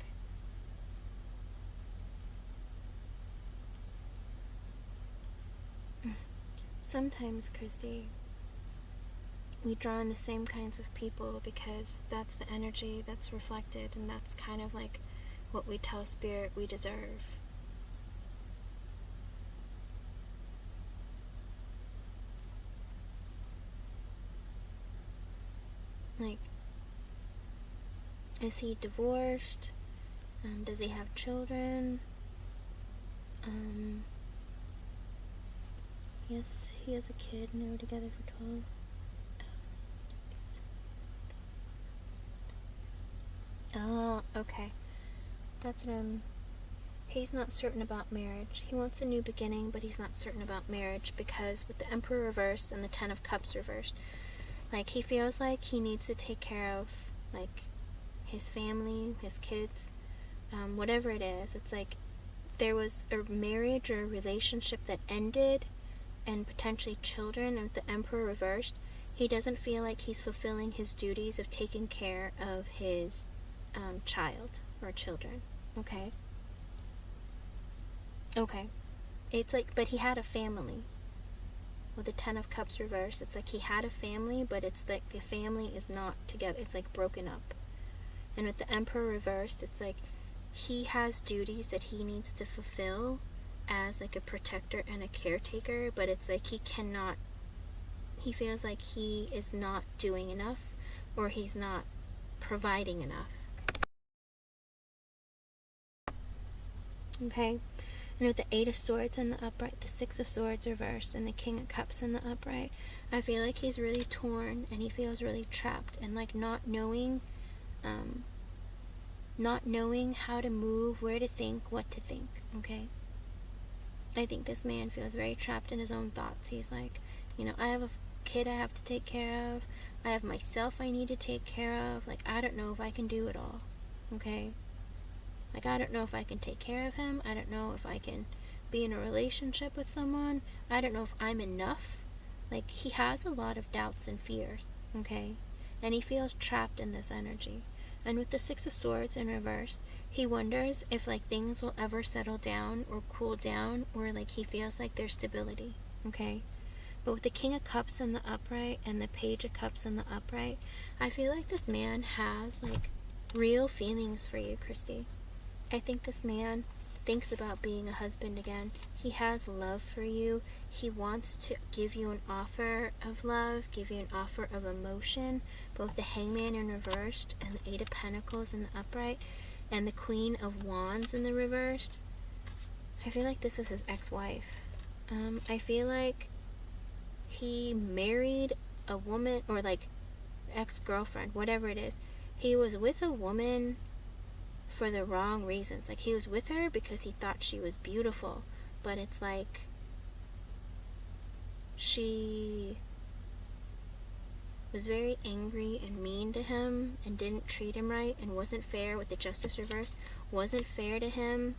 Speaker 1: Sometimes, Christy, we draw in the same kinds of people because that's the energy that's reflected, and that's kind of like what we tell Spirit we deserve. Like, is he divorced? Does he have children? Yes, he has a kid, and they were together for 12. Oh, okay. That's what he's not certain about marriage. He wants a new beginning, but he's not certain about marriage because with the Emperor reversed and the Ten of Cups reversed, like, he feels like he needs to take care of, like, his family, his kids, whatever it is. It's like there was a marriage or a relationship that ended and potentially children, and with the Emperor reversed, he doesn't feel like he's fulfilling his duties of taking care of his child or children, okay? Okay. It's like, but he had a family. With the Ten of Cups reversed, it's like he had a family, but it's like the family is not together. It's like broken up. And with the Emperor reversed, it's like he has duties that he needs to fulfill as like a protector and a caretaker, but it's like he cannot, he feels like he is not doing enough, or he's not providing enough. Okay? And with the Eight of Swords in the upright, the Six of Swords reversed, and the King of Cups in the upright, I feel like he's really torn, and he feels really trapped, and like not knowing not knowing how to move, where to think, what to think, okay? I think this man feels very trapped in his own thoughts. He's like, you know, I have a kid I have to take care of. I have myself I need to take care of. Like, I don't know if I can do it all, okay? Like, I don't know if I can take care of him. I don't know if I can be in a relationship with someone. I don't know if I'm enough. Like, he has a lot of doubts and fears, okay? And he feels trapped in this energy. And with the Six of Swords in reverse, he wonders if, like, things will ever settle down or cool down, or, like, he feels like there's stability, okay? But with the King of Cups in the upright and the Page of Cups in the upright, I feel like this man has, like, real feelings for you, Christy. I think this man thinks about being a husband again. He has love for you. He wants to give you an offer of love, give you an offer of emotion. Both the Hangman in reversed and the Eight of Pentacles in the upright and the Queen of Wands in the reversed. I feel like this is his ex-wife. I feel like he married a woman, or like ex-girlfriend, whatever it is. He was with a woman for the wrong reasons. Like, he was with her because he thought she was beautiful, but it's like she was very angry and mean to him and didn't treat him right and wasn't fair with the Justice reverse, wasn't fair to him.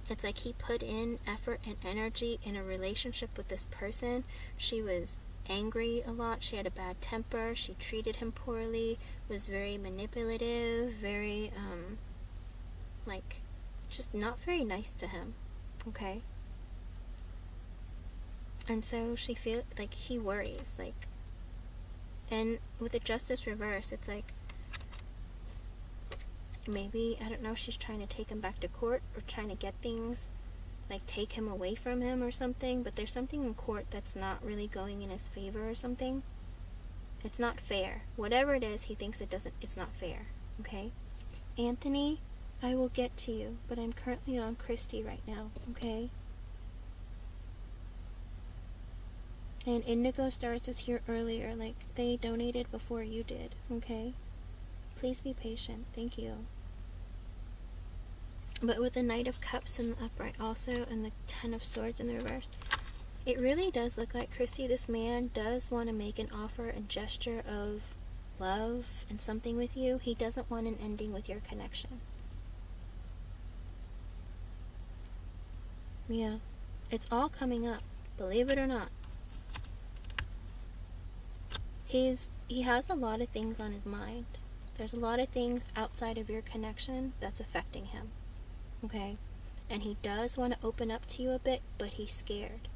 Speaker 1: It's like he put in effort and energy in a relationship with this person. She was angry a lot. She had a bad temper. She treated him poorly, was very manipulative, very, like, just not very nice to him, okay? And so she feels like he worries, like, and with the Justice reverse, it's like, maybe, I don't know, she's trying to take him back to court or trying to get things, like, take him away from him or something, but there's something in court that's not really going in his favor or something. It's not fair. Whatever it is, he thinks it's not fair, okay? Anthony, I will get to you, but I'm currently on Christy right now, okay? And Indigo Stars was here earlier, like, they donated before you did, okay? Please be patient, thank you. But with the Knight of Cups in the upright also, and the Ten of Swords in the reverse, it really does look like, Christy, this man does want to make an offer and gesture of love and something with you. He doesn't want an ending with your connection. Yeah, it's all coming up, believe it or not. He has a lot of things on his mind. There's a lot of things outside of your connection that's affecting him, okay? And he does want to open up to you a bit, but he's scared,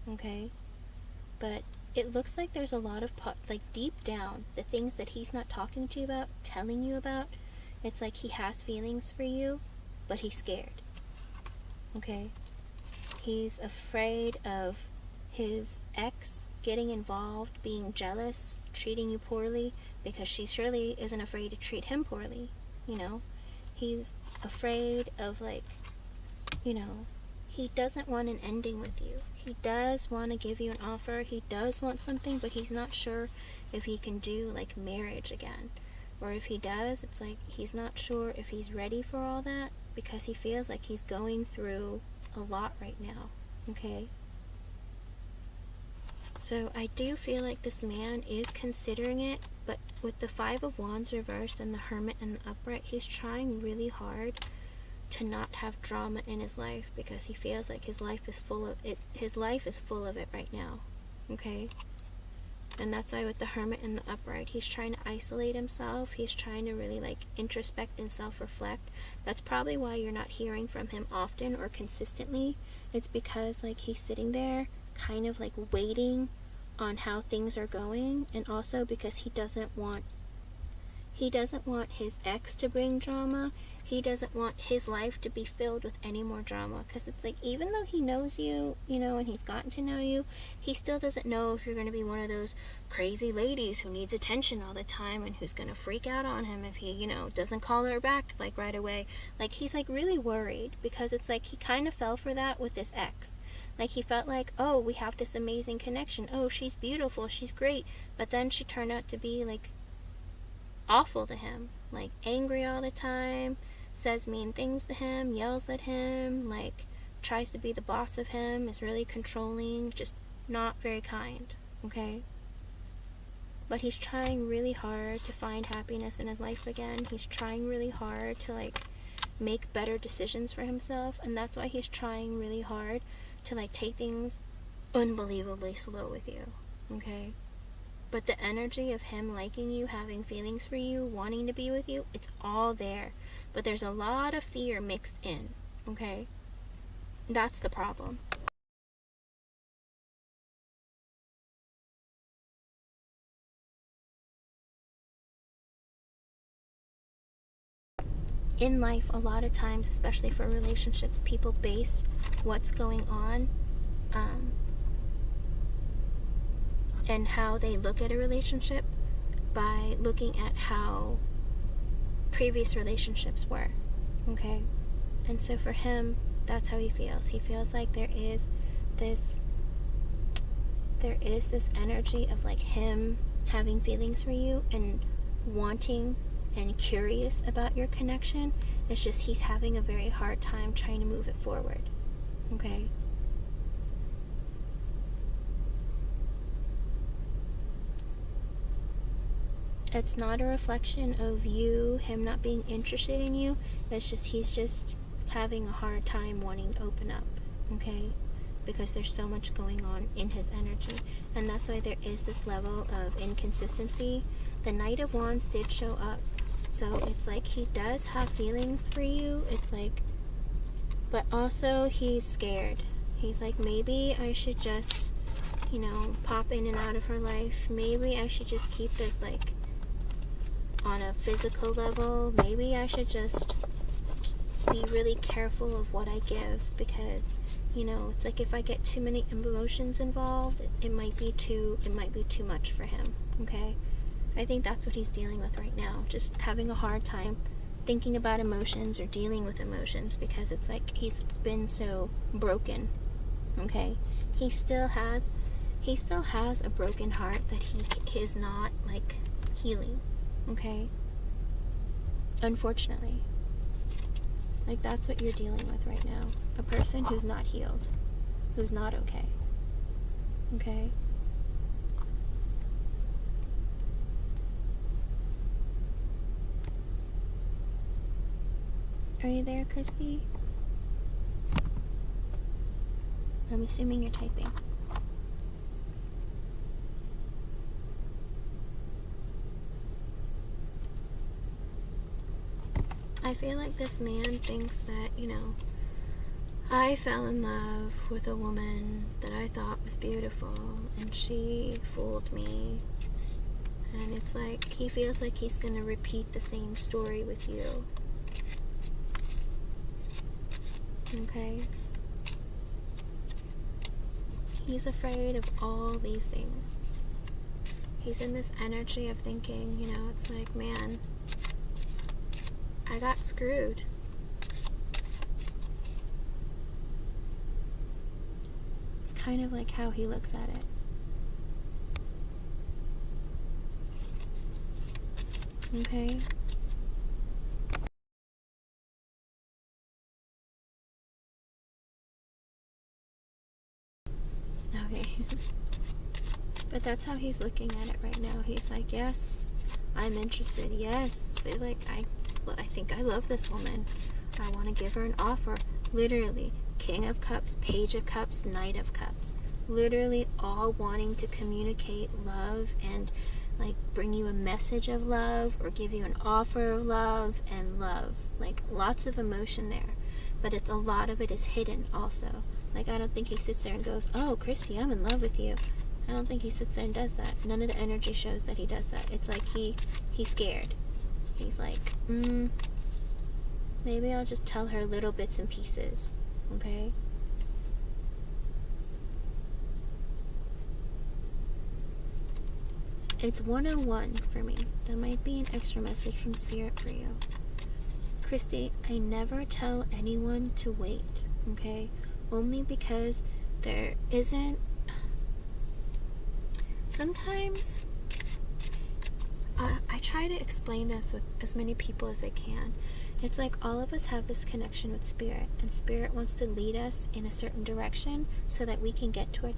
Speaker 1: okay? But it looks like there's a lot of, like, deep down, the things that he's not talking to you about, telling you about, it's like he has feelings for you, but he's scared, okay? He's afraid of his ex getting involved, being jealous, treating you poorly, because she surely isn't afraid to treat him poorly, you know? He's afraid of, like, you know, he doesn't want an ending with you. He does want to give you an offer, he does want something, but he's not sure if he can do, like, marriage again. Or if he does, it's like he's not sure if he's ready for all that, because he feels like he's going through a lot right now, okay? So I do feel like this man is considering it, but with the Five of Wands reversed and the Hermit in the upright, he's trying really hard to not have drama in his life, because he feels like his life is full of it. His life is full of it right now, okay? And that's why with the Hermit in the upright, he's trying to isolate himself. He's trying to really, like, introspect and self-reflect. That's probably why you're not hearing from him often or consistently. It's because, like, he's sitting there kind of, like, waiting on how things are going, and also because he doesn't want his ex to bring drama. He doesn't want his life to be filled with any more drama, because it's like, even though he knows you, you know, and he's gotten to know you, he still doesn't know if you're going to be one of those crazy ladies who needs attention all the time and who's going to freak out on him if he, you know, doesn't call her back, like, right away. Like, he's, like, really worried, because it's like he kind of fell for that with his ex. Like, he felt like, oh, we have this amazing connection. Oh, she's beautiful, she's great. But then she turned out to be, like, awful to him. like angry all the time, says mean things to him, yells at him, like tries to be the boss of him, is really controlling, just not very kind, okay? But he's trying really hard to find happiness in his life again. He's trying really hard to like make better decisions for himself, and that's why he's trying really hard to like take things unbelievably slow with you, okay? But the energy of him liking you, having feelings for you, wanting to be with you, it's all there. But there's a lot of fear mixed in, okay? That's the problem. In life, a lot of times, especially for relationships, people base what's going on and how they look at a relationship by looking at how previous relationships were, okay? And so for him, that's how he feels. He feels like there is this energy of like him having feelings for you and wanting and curious about your connection. It's just he's having a very hard time trying to move it forward, okay? It's not a reflection of you, him not being interested in you. It's just he's just having a hard time wanting to open up, okay? Because there's so much going on in his energy. And that's why there is this level of inconsistency. The Knight of Wands did show up. So it's like he does have feelings for you. It's like, but also he's scared. He's like, maybe I should just, you know, pop in and out of her life. Maybe I should just keep this like on a physical level. Maybe I should just be really careful of what I give, because, you know, it's like if I get too many emotions involved, it might be too much for him, okay? I think that's what he's dealing with right now, just having a hard time thinking about emotions or dealing with emotions, because it's like he's been so broken, okay? He still has a broken heart that he is not like healing, okay? Unfortunately. Like, that's what you're dealing with right now. A person who's not healed, who's not okay, okay? Are you there, Christy? I'm assuming you're typing. I feel like this man thinks that, you know, I fell in love with a woman that I thought was beautiful, and she fooled me. And it's like, he feels like he's gonna repeat the same story with you. Okay? He's afraid of all these things. He's in this energy of thinking, you know, it's like, man, I got screwed. It's kind of like how he looks at it. Okay? Okay. But that's how he's looking at it right now. He's like, yes, I'm interested. Yes, like, I think I love this woman. I want to give her an offer. Literally, King of Cups, Page of Cups, Knight of Cups. Literally all wanting to communicate love and like bring you a message of love or give you an offer of love and love. Like, lots of emotion there. But a lot of it is hidden also. Like, I don't think he sits there and goes, oh, Christy, I'm in love with you. I don't think he sits there and does that. None of the energy shows that he does that. It's like he's scared. He's like, maybe I'll just tell her little bits and pieces, okay? It's 101 for me. That might be an extra message from Spirit for you. Christy, I never tell anyone to wait, okay? Only because there isn't... Sometimes I try to explain this with as many people as I can. It's like all of us have this connection with spirit, and spirit wants to lead us in a certain direction so that we can get to our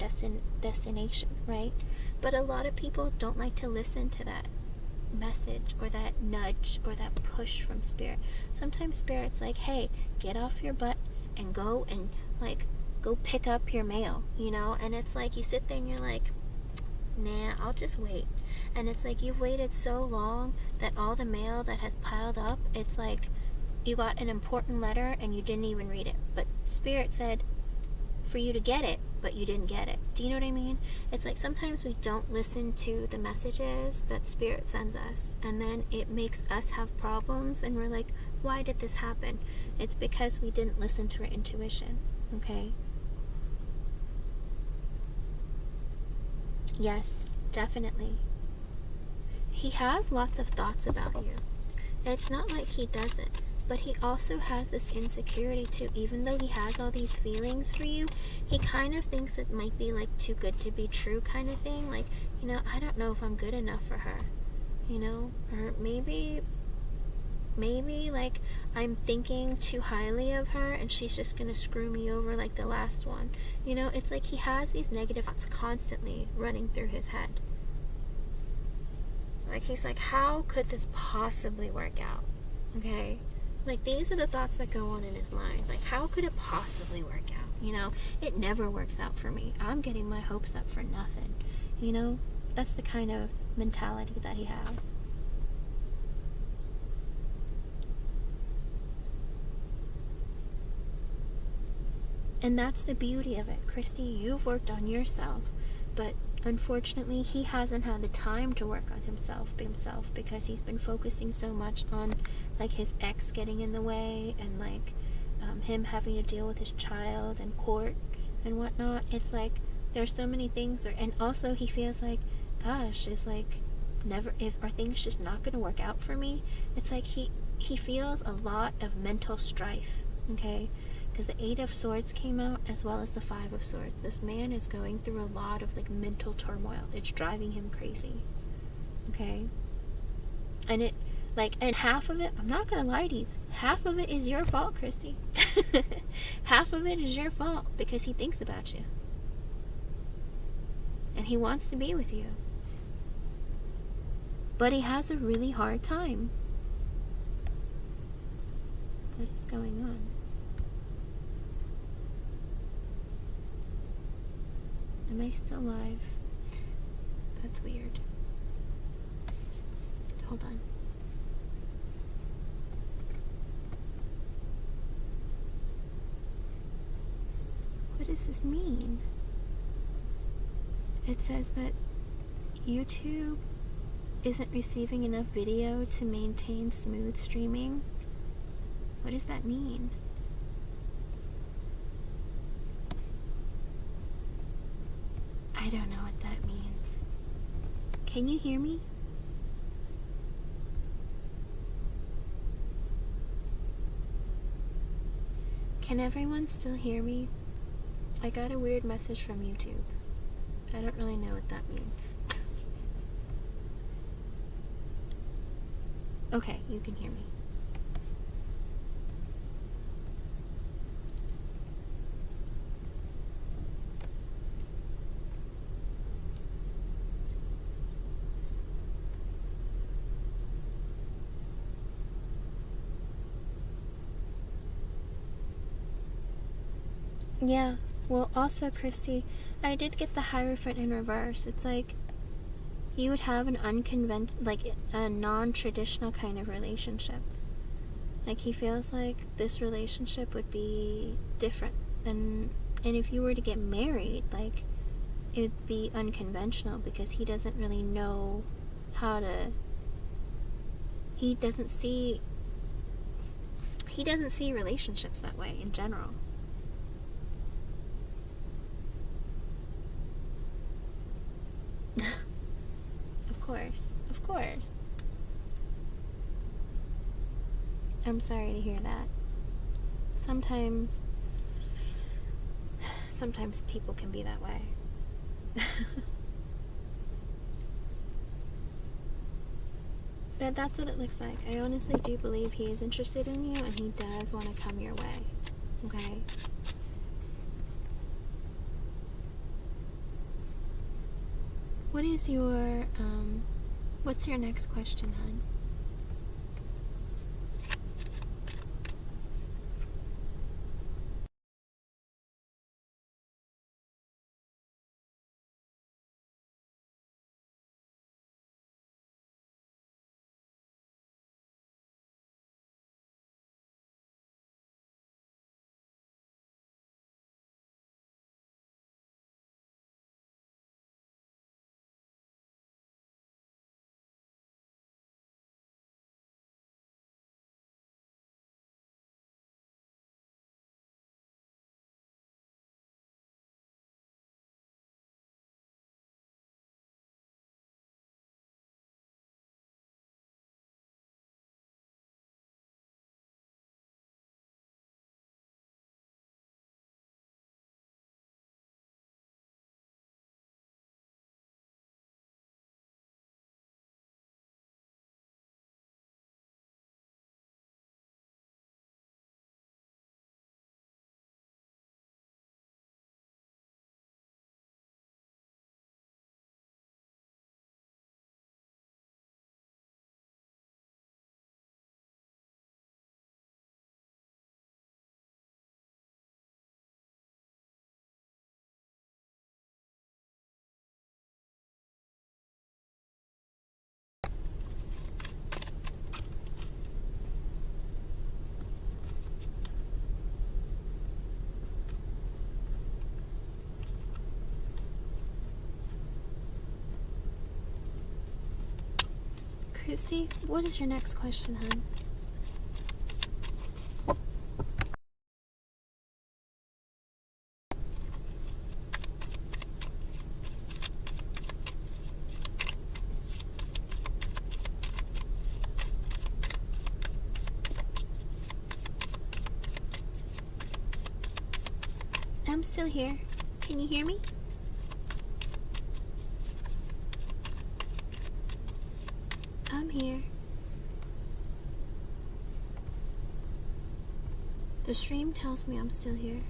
Speaker 1: destination, right? But a lot of people don't like to listen to that message or that nudge or that push from spirit. Sometimes spirit's like, hey, get off your butt and go pick up your mail, you know? And it's like you sit there and you're like, nah, I'll just wait. And it's like you've waited so long that all the mail that has piled up, it's like you got an important letter and you didn't even read it. But spirit said for you to get it, but you didn't get it. Do you know what I mean? It's like sometimes we don't listen to the messages that spirit sends us, and then it makes us have problems, and we're like, why did this happen? It's because we didn't listen to our intuition, okay? Yes, definitely. He has lots of thoughts about you. It's not like he doesn't, but he also has this insecurity too. Even though he has all these feelings for you, he kind of thinks it might be like too good to be true kind of thing. Like, you know, I don't know if I'm good enough for her, you know? Or maybe like I'm thinking too highly of her and she's just gonna screw me over like the last one. You know, it's like he has these negative thoughts constantly running through his head. Like he's like, how could this possibly work out? Okay? Like these are the thoughts that go on in his mind. Like, how could it possibly work out? You know, it never works out for me. I'm getting my hopes up for nothing. You know, that's the kind of mentality that he has. And that's the beauty of it. Christy, you've worked on yourself, but unfortunately he hasn't had the time to work on himself because he's been focusing so much on like his ex getting in the way and like him having to deal with his child and court and whatnot. It's like there's so many things and also he feels like, gosh, it's like are things just not going to work out for me? It's like he feels a lot of mental strife, okay? Because the 8 of Swords came out as well as the 5 of Swords. This man is going through a lot of like mental turmoil. It's driving him crazy. Okay? And and half of it, I'm not gonna lie to you, half of it is your fault, Christy. Half of it is your fault because he thinks about you. And he wants to be with you. But he has a really hard time. What is going on? Am I still alive? That's weird. Hold on. What does this mean? It says that YouTube isn't receiving enough video to maintain smooth streaming. What does that mean? I don't know what that means. Can you hear me? Can everyone still hear me? I got a weird message from YouTube. I don't really know what that means. Okay, you can hear me. Yeah, well also Christy, I did get the Hierophant in reverse. It's like you would have an a non-traditional kind of relationship. Like he feels like this relationship would be different, and if you were to get married, like it'd be unconventional because he doesn't really know how to. He doesn't see relationships that way in general. Of course. I'm sorry to hear that. Sometimes people can be that way. But that's what it looks like. I honestly do believe he is interested in you and he does want to come your way. Okay? What is your, what's your next question, hon? Christy, what is your next question, hon? I'm still here. Can you hear me? I'm here. The stream tells me I'm still here.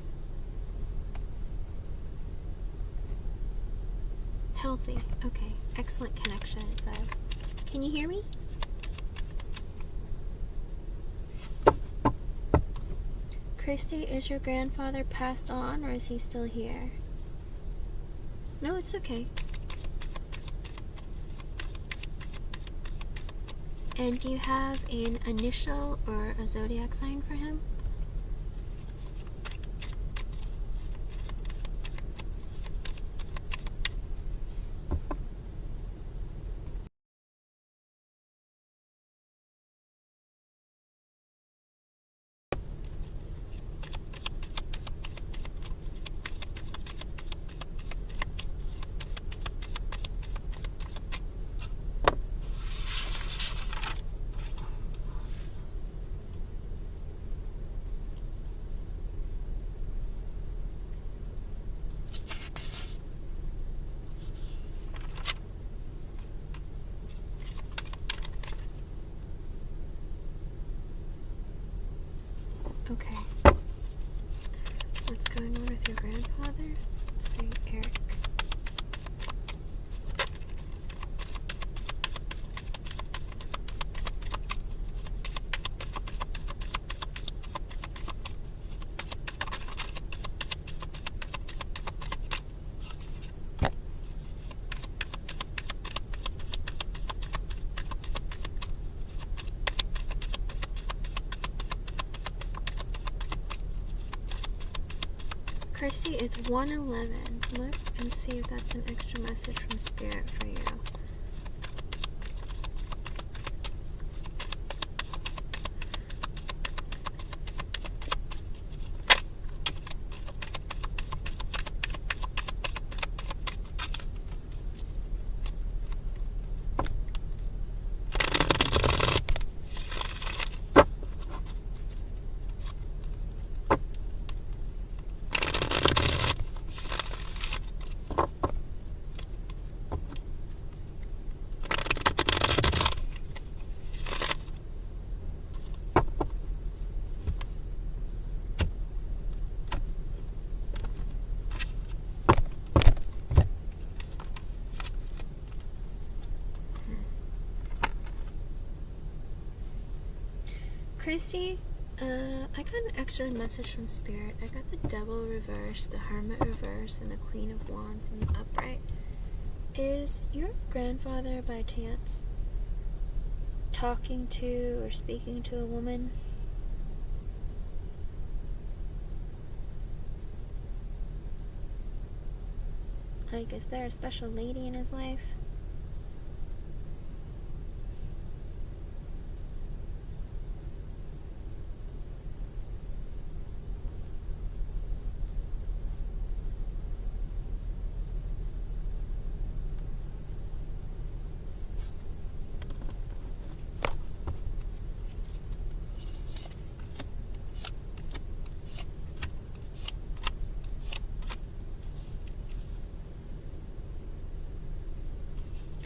Speaker 1: Healthy. Okay. Excellent connection, it says. Can you hear me? Christy, is your grandfather passed on or is he still here? No, it's okay. And do you have an initial or a zodiac sign for him? Okay. What's going on with your grandfather? Say Eric. Christy, it's 1:11. Look and see if that's an extra message from Spirit for you. Christy, I got an extra message from Spirit. I got the Devil reversed, the Hermit reversed, and the Queen of Wands in the upright. Is your grandfather, by chance, talking to or speaking to a woman? Like, is there a special lady in his life?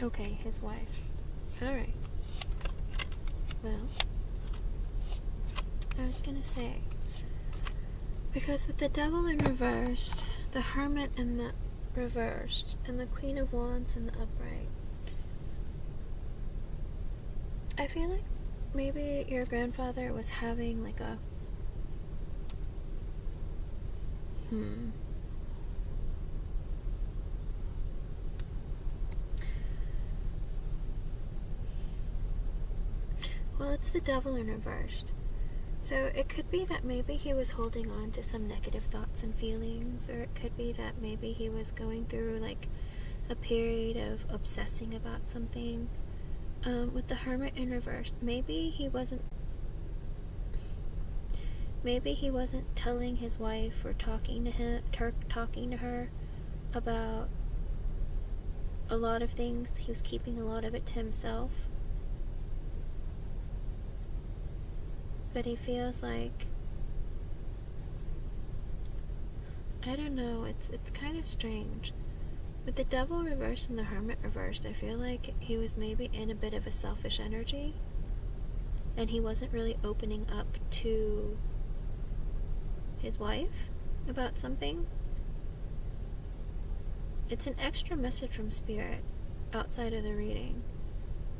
Speaker 1: Okay, his wife. Alright. Well, I was gonna say, because with the Devil in reversed, the Hermit in the reversed, and the Queen of Wands in the upright, I feel like maybe your grandfather was having like a well, it's the Devil in reversed. So it could be that maybe he was holding on to some negative thoughts and feelings, or it could be that maybe he was going through like a period of obsessing about something. With the Hermit in reverse, maybe he wasn't telling his wife or talking to her about a lot of things. He was keeping a lot of it to himself. But he feels like, I don't know, it's kind of strange. With the Devil reversed and the Hermit reversed, I feel like he was maybe in a bit of a selfish energy, and he wasn't really opening up to his wife about something. It's an extra message from Spirit outside of the reading.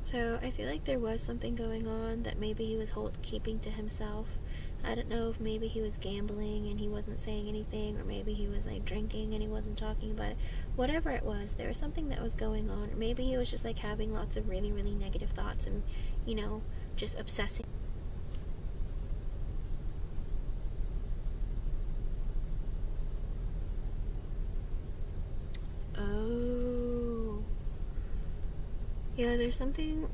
Speaker 1: So I feel like there was something going on that maybe he was keeping to himself. I don't know if maybe he was gambling and he wasn't saying anything, or maybe he was like drinking and he wasn't talking about it. Whatever it was, there was something that was going on. Or maybe he was just like having lots of really, really negative thoughts and, you know, just obsessing. Oh. Yeah, there's something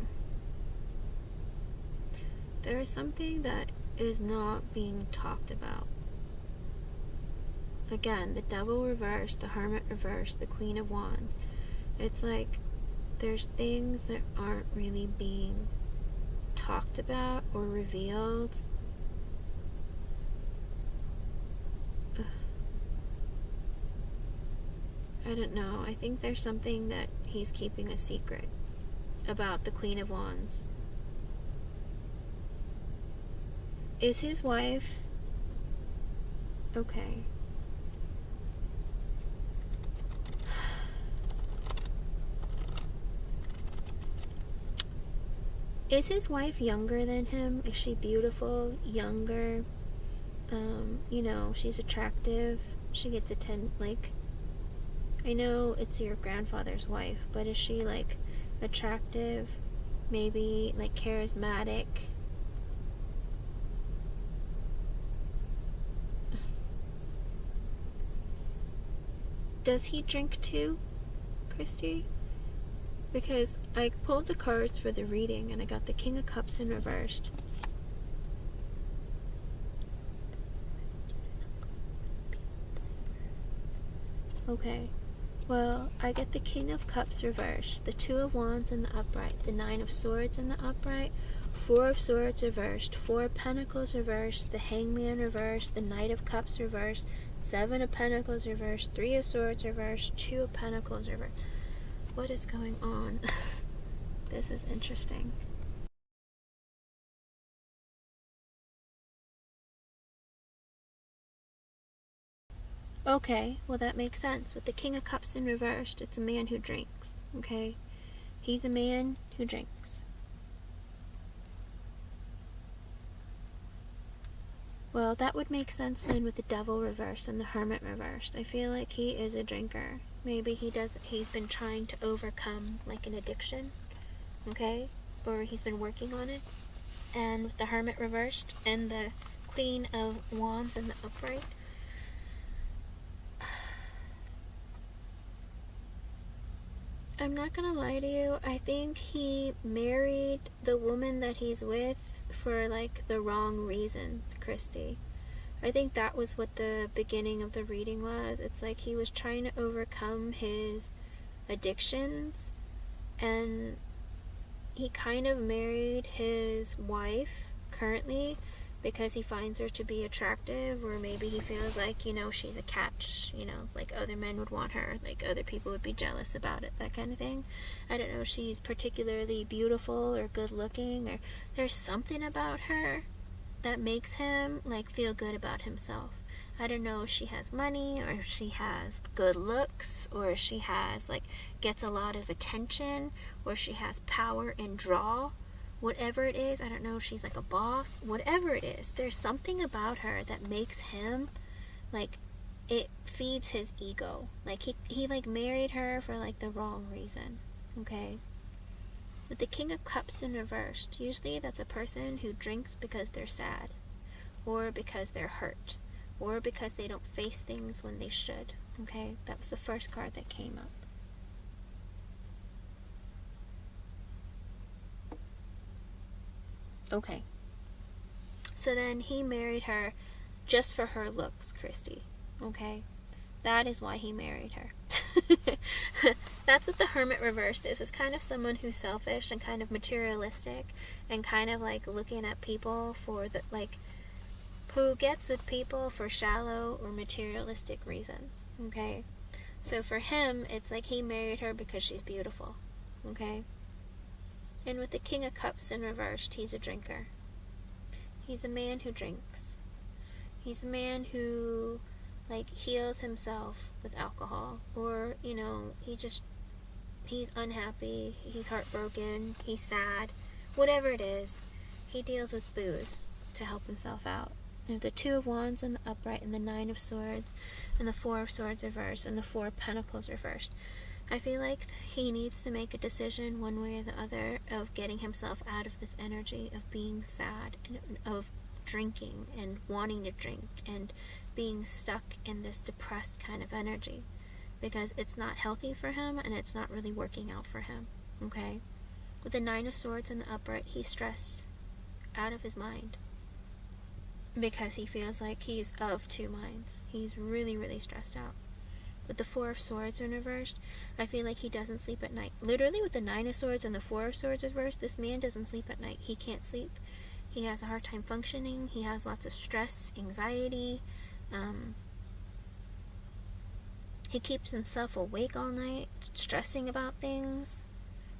Speaker 1: that is not being talked about. Again, the Devil reversed, the Hermit reversed, the Queen of Wands. It's like there's things that aren't really being talked about or revealed. I don't know. I think there's something that he's keeping a secret about the Queen of Wands. Is his wife okay? Is his wife younger than him? Is she beautiful, younger? You know, she's attractive. She gets like, I know it's your grandfather's wife, but is she like attractive? Maybe like charismatic? Does he drink too, Christy? Because I pulled the cards for the reading and I got the King of Cups in reversed. Okay, well, I get the King of Cups reversed, the Two of Wands in the upright, the Nine of Swords in the upright, Four of Swords reversed, Four of Pentacles reversed, the Hangman reversed, the Knight of Cups reversed, Seven of Pentacles reversed, Three of Swords reversed, Two of Pentacles reversed. What is going on? This is interesting. Okay, well that makes sense. With the King of Cups in reversed, it's a man who drinks, okay? He's a man who drinks. Well, that would make sense then with the Devil reversed and the Hermit reversed. I feel like he is a drinker. Maybe he's been trying to overcome like an addiction, okay? Or he's been working on it. And with the Hermit reversed and the Queen of Wands in the upright, I'm not gonna lie to you, I think he married the woman that he's with for like the wrong reasons, Christy. I think that was what the beginning of the reading was. It's like he was trying to overcome his addictions, and he kind of married his wife currently because he finds her to be attractive, or maybe he feels like, you know, she's a catch, you know, like other men would want her, like other people would be jealous about it, that kind of thing. I don't know, she's particularly beautiful or good looking, or there's something about her that makes him like feel good about himself. I don't know if she has money, or if she has good looks, or if she has like gets a lot of attention, or she has power and draw. Whatever it is, I don't know if she's like a boss, whatever it is, there's something about her that makes him like, it feeds his ego. Like he like married her for like the wrong reason, okay? With the King of Cups in reversed, usually that's a person who drinks because they're sad, or because they're hurt, or because they don't face things when they should, okay? That was the first card that came up. Okay. So then he married her just for her looks, Christy, okay? That is why he married her. That's what the Hermit reversed is. It's kind of someone who's selfish and kind of materialistic and kind of like looking at people for the, like, who gets with people for shallow or materialistic reasons, okay? So for him, it's like he married her because she's beautiful, okay? And with the King of Cups in reversed, he's a drinker. He's a man who drinks. He's a man who like heals himself with alcohol, or, you know, he's unhappy, he's heartbroken, he's sad, whatever it is, he deals with booze to help himself out. And the Two of Wands in the upright, and the Nine of Swords, and the Four of Swords reversed, and the Four of Pentacles reversed. I feel like he needs to make a decision one way or the other of getting himself out of this energy of being sad, and of drinking and wanting to drink and being stuck in this depressed kind of energy, because it's not healthy for him and it's not really working out for him, okay? With the Nine of Swords in the upright, he's stressed out of his mind because he feels like he's of two minds. He's really, really stressed out. With the Four of Swords in reversed, I feel like he doesn't sleep at night. Literally, with the Nine of Swords and the Four of Swords reversed, this man doesn't sleep at night. He can't sleep. He has a hard time functioning. He has lots of stress, anxiety. He keeps himself awake all night, stressing about things,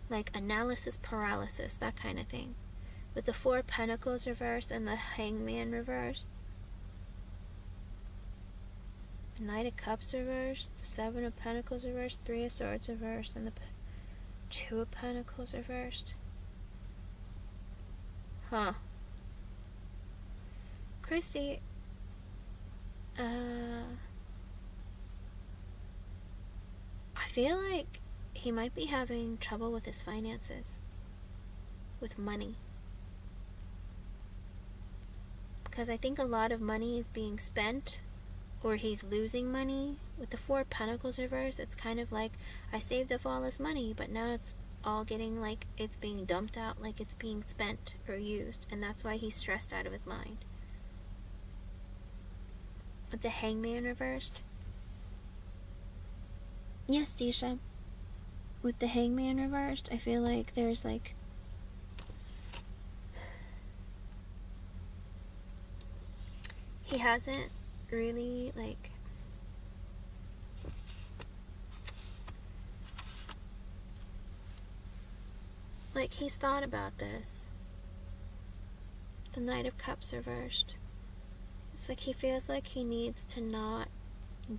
Speaker 1: like analysis paralysis, that kind of thing. With the Four of Pentacles reversed and the Hangman reversed, the Knight of Cups reversed, the Seven of Pentacles reversed, Three of Swords reversed, and the Two of Pentacles reversed. Huh. Christy, I feel like he might be having trouble with his finances, with money. Because I think a lot of money is being spent, or he's losing money. With the Four of Pentacles reversed, it's kind of like, I saved up all this money, but now it's all getting like, it's being dumped out, like it's being spent or used, and that's why he's stressed out of his mind. With the Hangman reversed, yes, Disha. With the Hangman reversed, I feel like there's like, he hasn't really like he's thought about this. The Knight of Cups reversed. It's like he feels like he needs to not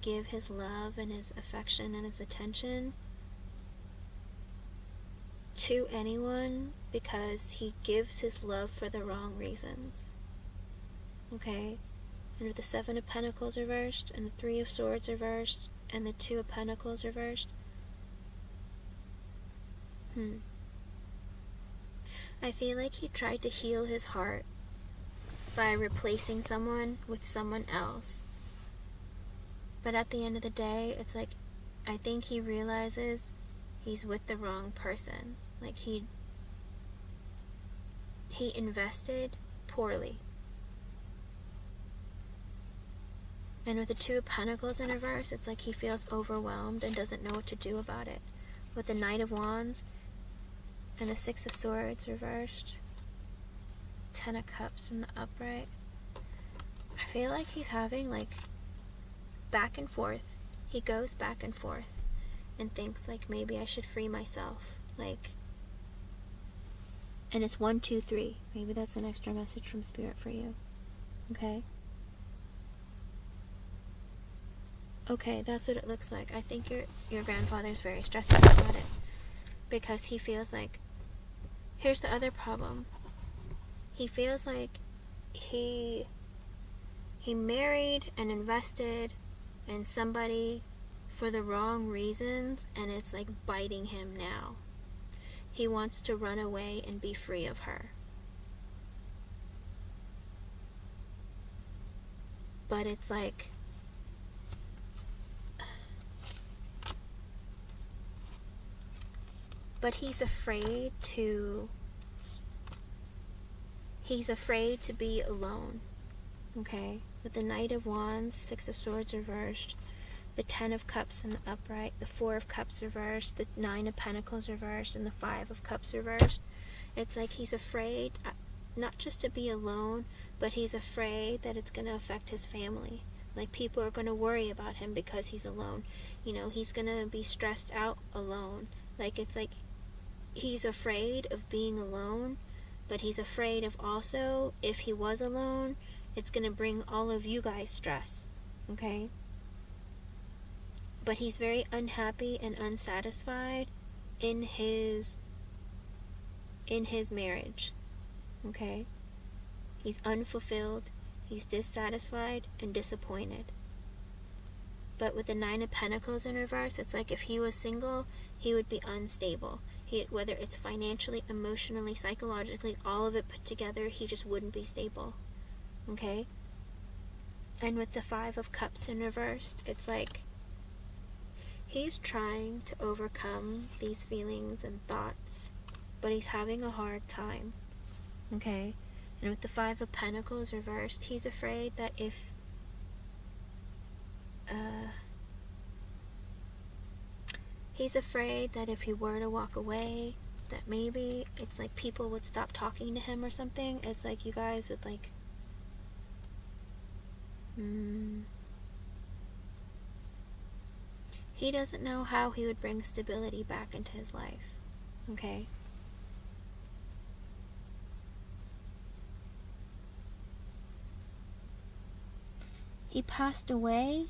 Speaker 1: give his love and his affection and his attention to anyone because he gives his love for the wrong reasons. Okay? And with the Seven of Pentacles reversed, and the Three of Swords reversed, and the Two of Pentacles reversed. I feel like he tried to heal his heart by replacing someone with someone else. But at the end of the day, it's like, I think he realizes he's with the wrong person. Like, he invested poorly. And with the Two of Pentacles in reverse, it's like he feels overwhelmed and doesn't know what to do about it. With the Knight of Wands and the Six of Swords reversed, Ten of Cups in the upright, I feel like he's having like back and forth. He goes back and forth and thinks like, maybe I should free myself. Like, and it's 1, 2, 3. Maybe that's an extra message from Spirit for you. Okay? Okay, that's what it looks like. I think your grandfather's very stressed out about it. Because he feels like, here's the other problem. He feels like he married and invested in somebody for the wrong reasons, and it's like biting him now. He wants to run away and be free of her. But it's like, but he's afraid to be alone. Okay? With the Knight of Wands, Six of Swords reversed, the Ten of Cups in the upright, the Four of Cups reversed, the Nine of Pentacles reversed, and the Five of Cups reversed. It's like he's afraid, not just to be alone, but he's afraid that it's going to affect his family. Like, people are going to worry about him because he's alone. You know, he's going to be stressed out alone. Like, it's like he's afraid of being alone, but he's afraid of also, if he was alone, it's going to bring all of you guys stress. Okay? But he's very unhappy and unsatisfied in his marriage. Okay? He's unfulfilled, he's dissatisfied and disappointed. But with the Nine of Pentacles in reverse, it's like if he was single, he would be unstable. Whether it's financially, emotionally, psychologically, all of it put together, he just wouldn't be stable. Okay? And with the Five of Cups in reverse, it's like he's trying to overcome these feelings and thoughts, but he's having a hard time. Okay? And with the Five of Pentacles reversed, he's afraid that if he were to walk away, that maybe it's like people would stop talking to him or something. It's like you guys would like he doesn't know how he would bring stability back into his life. Okay? He passed away.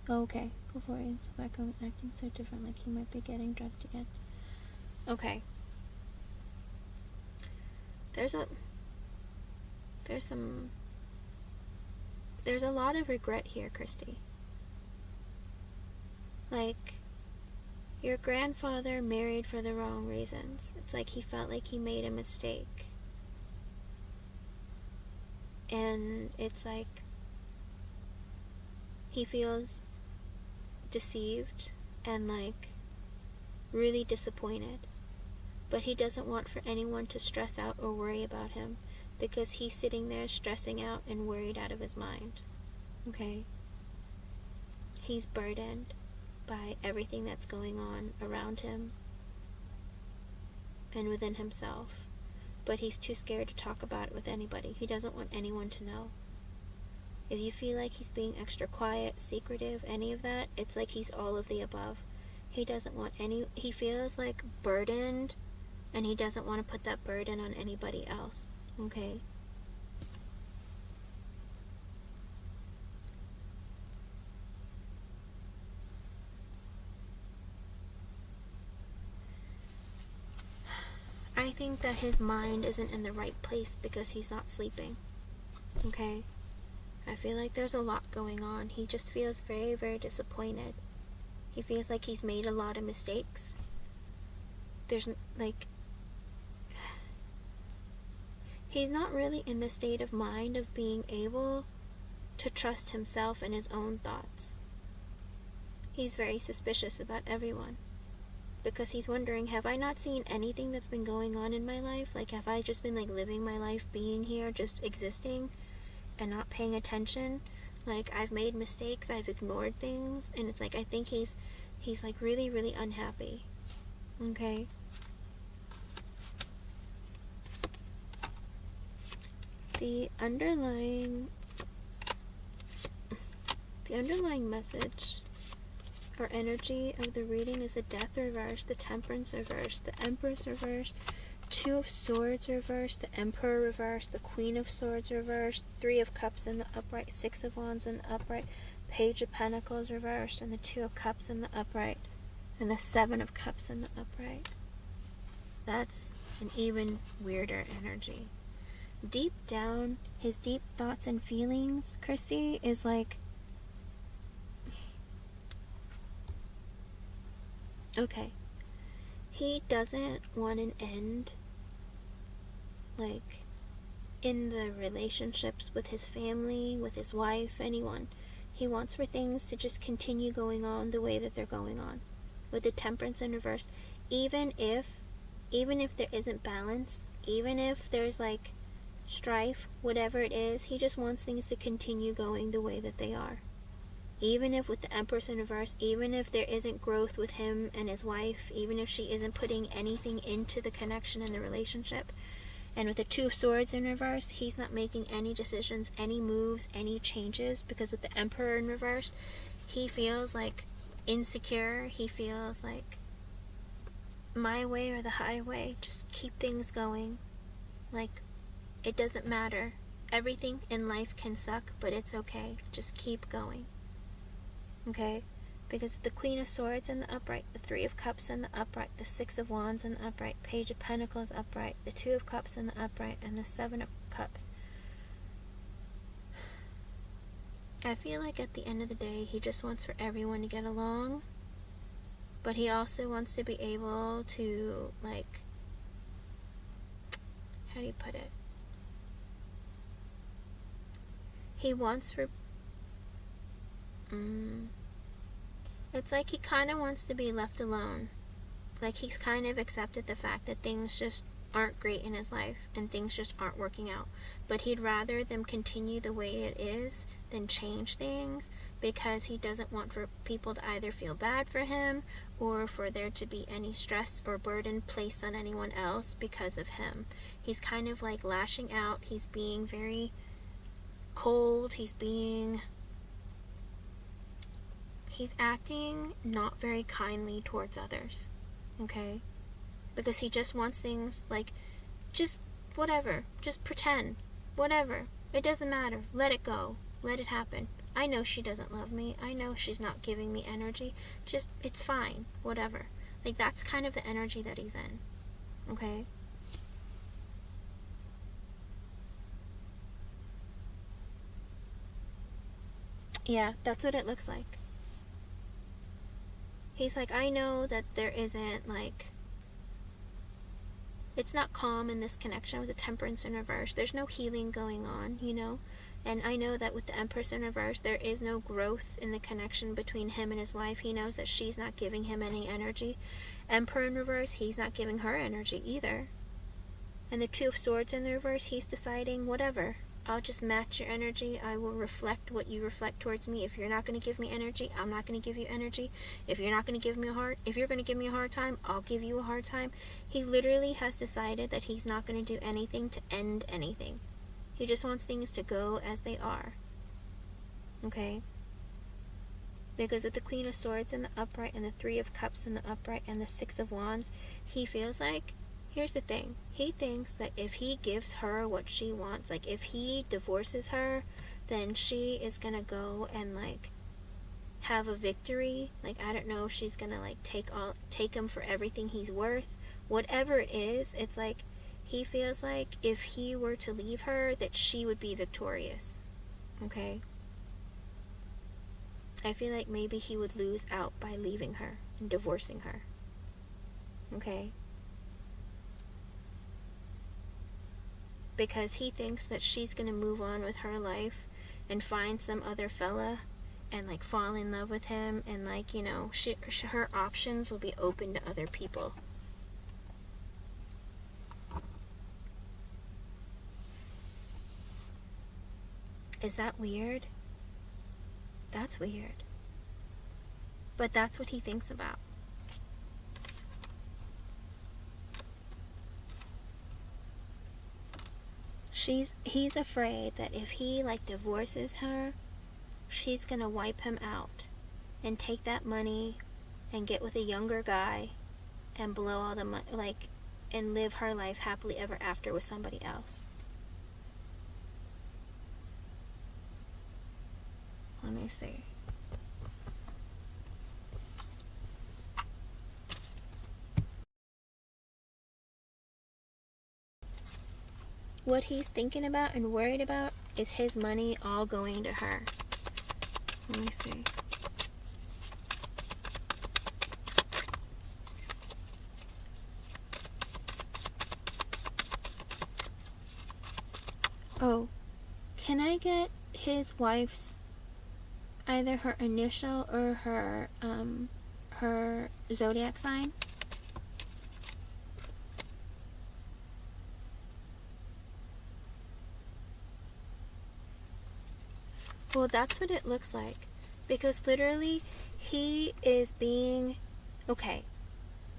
Speaker 1: Okay, before he went back home acting so different, like he might be getting drugged again. Okay. There's a lot of regret here, Christy. Like, your grandfather married for the wrong reasons. It's like he felt like he made a mistake. And it's like he feels deceived and like really disappointed. But he doesn't want for anyone to stress out or worry about him, because he's sitting there stressing out and worried out of his mind. Okay? He's burdened by everything that's going on around him and within himself. But he's too scared to talk about it with anybody. He doesn't want anyone to know. If you feel like he's being extra quiet, secretive, any of that, it's like he's all of the above. He doesn't want he feels like burdened, and he doesn't want to put that burden on anybody else. Okay? think that his mind isn't in the right place because he's not sleeping. Okay? I feel like there's a lot going on. He just feels very, very disappointed. He feels like he's made a lot of mistakes. There's, like, he's not really in the state of mind of being able to trust himself and his own thoughts. He's very suspicious about everyone. Because he's wondering, have I not seen anything that's been going on in my life? Like, have I just been, like, living my life being here, just existing, and not paying attention? Like, I've made mistakes, I've ignored things, and it's like, I think he's like, really, really unhappy. Okay? The underlying message or energy of the reading is the Death reversed, the Temperance reversed, the Empress reversed, Two of Swords reversed, the Emperor reversed, the Queen of Swords reversed, Three of Cups in the upright, Six of Wands in the upright, Page of Pentacles reversed, and the Two of Cups in the upright, and the Seven of Cups in the upright. That's an even weirder energy. Deep down, his deep thoughts and feelings, Chrissy, is like, okay, he doesn't want an end, like, in the relationships with his family, with his wife, anyone. He wants for things to just continue going on the way that they're going on. With the Temperance in reverse, even if there isn't balance, even if there's, like, strife, whatever it is, he just wants things to continue going the way that they are. Even if with the Empress in reverse, even if there isn't growth with him and his wife, even if she isn't putting anything into the connection and the relationship. And with the Two of Swords in reverse, he's not making any decisions, any moves, any changes, because with the Emperor in reverse, he feels like insecure. He feels like, my way or the highway, just keep things going. Like, it doesn't matter. Everything in life can suck, but it's okay. Just keep going. Okay? Because the Queen of Swords in the upright, the Three of Cups in the upright, the Six of Wands in the upright, Page of Pentacles upright, the Two of Cups in the upright, and the Seven of Cups. I feel like at the end of the day, he just wants for everyone to get along, but he also wants to be able to, like, how do you put it? He wants for, it's like he kind of wants to be left alone. Like, he's kind of accepted the fact that things just aren't great in his life and things just aren't working out. But he'd rather them continue the way it is than change things, because he doesn't want for people to either feel bad for him or for there to be any stress or burden placed on anyone else because of him. He's kind of like lashing out. He's being very cold. He's acting not very kindly towards others. Okay? Because he just wants things like, just whatever, just pretend, whatever, it doesn't matter, let it go, let it happen. I know she doesn't love me, I know she's not giving me energy, just, it's fine, whatever. Like, that's kind of the energy that he's in. Okay? Yeah, that's what it looks like. He's like, I know that there isn't, like, it's not calm in this connection with the Temperance in reverse. There's no healing going on, you know? And I know that with the Empress in reverse, there is no growth in the connection between him and his wife. He knows that she's not giving him any energy. Emperor in reverse, he's not giving her energy either. And the Two of Swords in the reverse, he's deciding, whatever, I'll just match your energy. I will reflect what you reflect towards me. If you're not going to give me energy, I'm not going to give you energy. If you're not going to give me if you're going to give me a hard time, I'll give you a hard time. He literally has decided that he's not going to do anything to end anything. He just wants things to go as they are. Okay? Because with the Queen of Swords in the upright and the Three of Cups in the upright and the Six of Wands, he feels like, here's the thing. He thinks that if he gives her what she wants, like if he divorces her, then she is gonna go and like have a victory. Like, I don't know if she's gonna like take him for everything he's worth, whatever it is, it's like he feels like if he were to leave her, that she would be victorious. Okay? I feel like maybe he would lose out by leaving her and divorcing her. Okay? Because he thinks that she's going to move on with her life and find some other fella and like fall in love with him, and like, you know, her options will be open to other people. Is that weird? That's weird. But that's what he thinks about. He's afraid that if he like divorces her, she's gonna wipe him out and take that money and get with a younger guy and blow all the money, like, and live her life happily ever after with somebody else. Let me see. What he's thinking about and worried about is his money all going to her. Let me see. Oh, can I get his wife's, either her initial or her zodiac sign? Well, that's what it looks like. Because literally, he is being... Okay,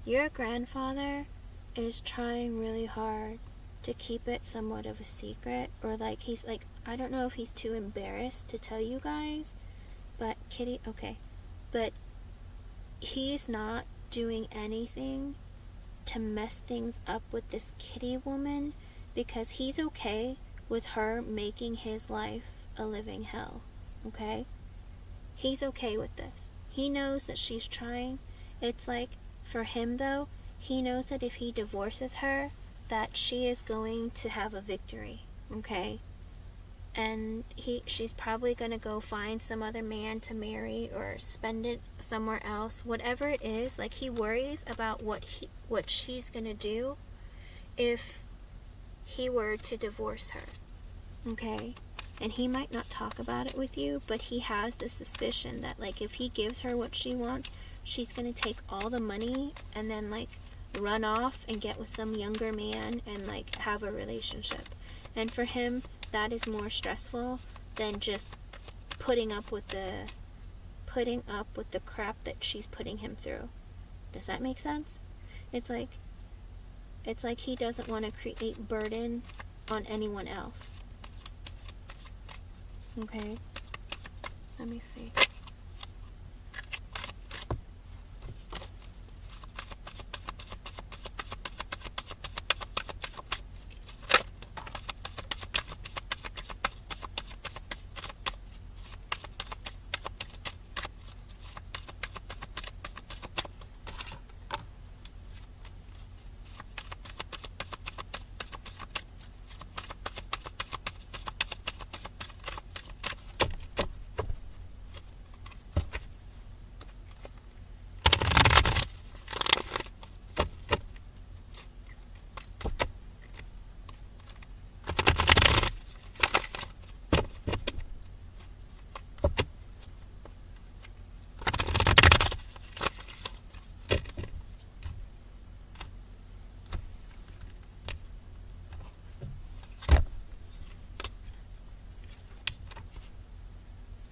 Speaker 1: your grandfather is trying really hard to keep it somewhat of a secret. Or like, he's like, I don't know if he's too embarrassed to tell you guys. But Kitty, okay. But he's not doing anything to mess things up with this Kitty woman. Because he's okay with her making his life a living hell. Okay? He's okay with this. He knows that she's trying. It's like, for him though, he knows that if he divorces her, that she is going to have a victory. Okay? And she's probably gonna go find some other man to marry or spend it somewhere else. Whatever it is, like, he worries about what she's gonna do if he were to divorce her. Okay? And he might not talk about it with you, but he has the suspicion that, like, if he gives her what she wants, she's gonna take all the money and then, like, run off and get with some younger man and, like, have a relationship. And for him, that is more stressful than just putting up with the crap that she's putting him through. Does that make sense? It's like he doesn't want to create burden on anyone else. Okay, let me see.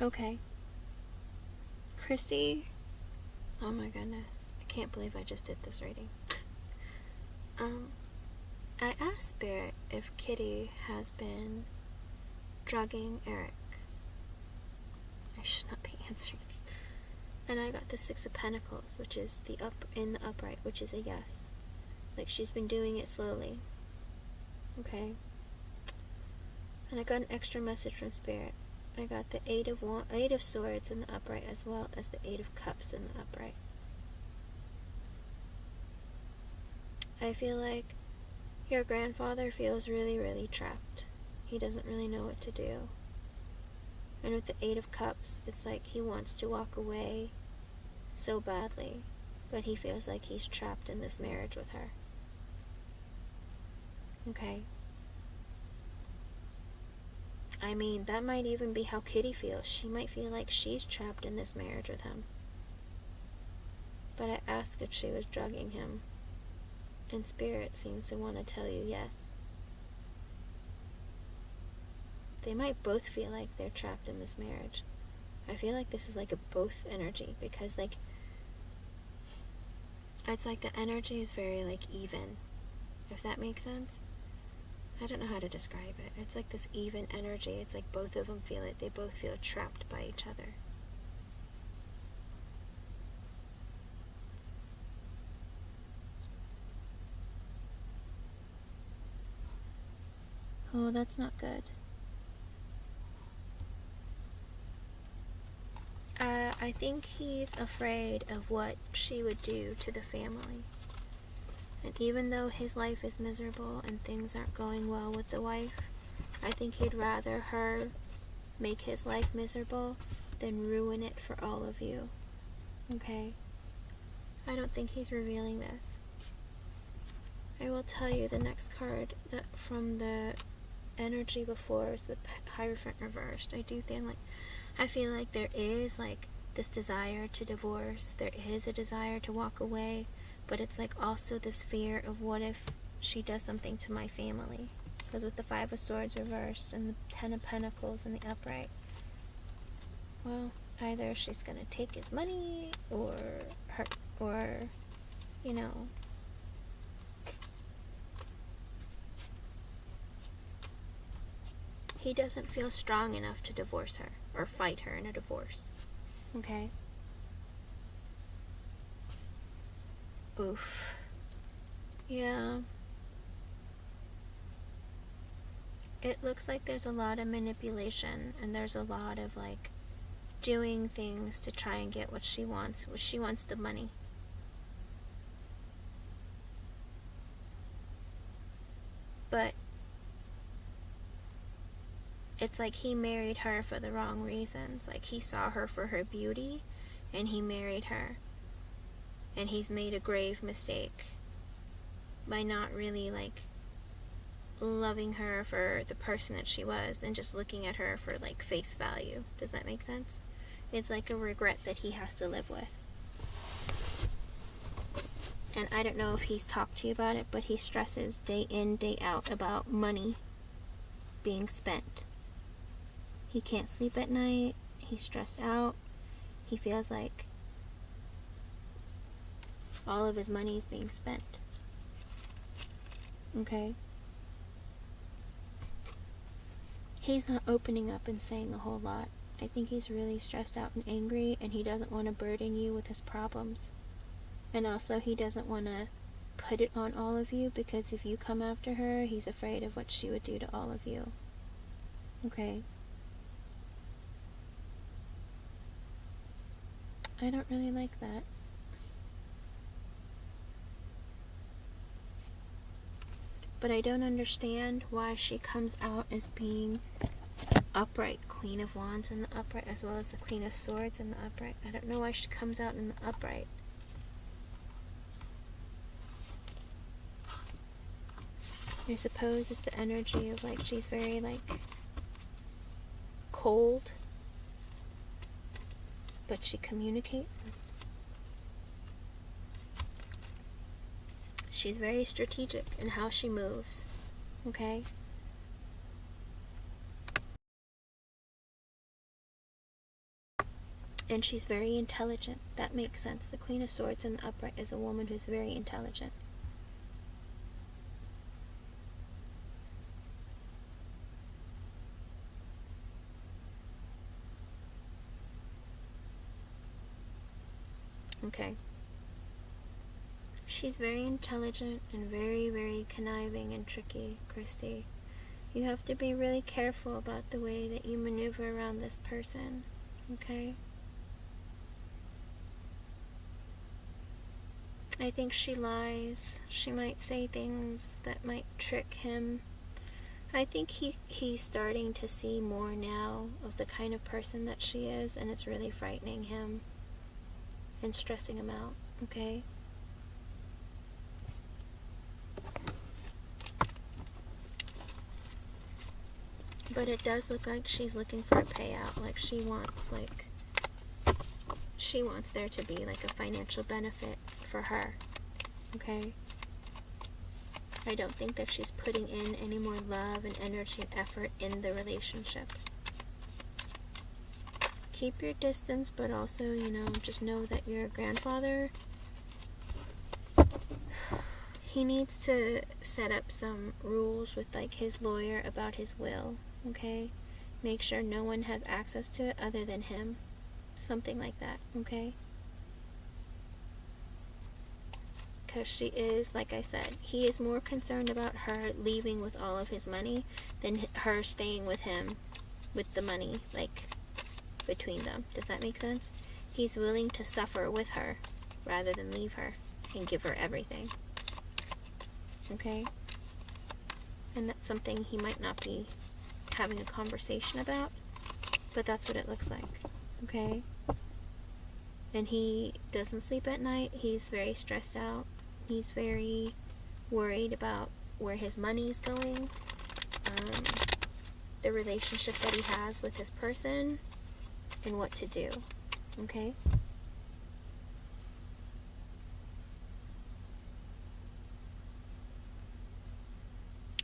Speaker 1: Okay. Chrissy. Oh my goodness. I can't believe I just did this reading. I asked Spirit if Kitty has been drugging Eric. I should not be answering these. And I got the Six of Pentacles, which is in the upright, which is a yes. Like, she's been doing it slowly. Okay. And I got an extra message from Spirit. I got the Eight of Swords in the upright, as well as the Eight of Cups in the upright. I feel like your grandfather feels really, really trapped. He doesn't really know what to do. And with the Eight of Cups, it's like he wants to walk away so badly, but he feels like he's trapped in this marriage with her. Okay? I mean, that might even be how Kitty feels. She might feel like she's trapped in this marriage with him. But I asked if she was drugging him, and Spirit seems to want to tell you yes. They might both feel like they're trapped in this marriage. I feel like this is like a both energy, because like it's like the energy is very like even, if that makes sense. I don't know how to describe it. It's like this even energy. It's like both of them feel it. They both feel trapped by each other. Oh, that's not good. I think he's afraid of what she would do to the family. And even though his life is miserable and things aren't going well with the wife, I think he'd rather her make his life miserable than ruin it for all of you. Okay? I don't think he's revealing this. I will tell you the next card that from the energy before is the Hierophant reversed. I feel like there is like this desire to divorce. There is a desire to walk away, but it's like also this fear of what if she does something to my family. Because with the Five of Swords reversed and the Ten of Pentacles in the upright, well, either she's gonna take his money or hurt, or, you know, he doesn't feel strong enough to divorce her or fight her in a divorce. Okay? Oof. Yeah. It looks like there's a lot of manipulation, and there's a lot of like doing things to try and get what she wants. She wants the money. But it's like he married her for the wrong reasons. Like he saw her for her beauty and he married her. And he's made a grave mistake by not really like loving her for the person that she was and just looking at her for like face value. Does that make sense? It's like a regret that he has to live with. And I don't know if he's talked to you about it, but he stresses day in, day out about money being spent. He can't sleep at night. He's stressed out. He feels like all of his money is being spent. Okay? He's not opening up and saying a whole lot. I think he's really stressed out and angry, and he doesn't want to burden you with his problems. And also, he doesn't want to put it on all of you, because if you come after her, he's afraid of what she would do to all of you. Okay? I don't really like that. But I don't understand why she comes out as being upright Queen of Wands in the upright, as well as the Queen of Swords in the upright. I don't know why she comes out in the upright. I suppose it's the energy of like she's very like cold, but she communicates. She's very strategic in how she moves. Okay? And she's very intelligent. That makes sense. The Queen of Swords in the upright is a woman who's very intelligent. Okay. She's very intelligent and very, very conniving and tricky, Christy. You have to be really careful about the way that you maneuver around this person. Okay? I think she lies. She might say things that might trick him. I think he's starting to see more now of the kind of person that she is, and it's really frightening him and stressing him out, okay? But it does look like she's looking for a payout. Like she wants there to be like a financial benefit for her, okay? I don't think that she's putting in any more love and energy and effort in the relationship. Keep your distance, but also, you know, just know that your grandfather, he needs to set up some rules with like his lawyer about his will, okay? Make sure no one has access to it other than him. Something like that, okay? Because she is, like I said, he is more concerned about her leaving with all of his money than her staying with him with the money, like, between them. Does that make sense? He's willing to suffer with her rather than leave her and give her everything. Okay? And that's something he might not be having a conversation about, but that's what it looks like. Okay? And he doesn't sleep at night. He's very stressed out. He's very worried about where his money's going, the relationship that he has with his person, and what to do. Okay?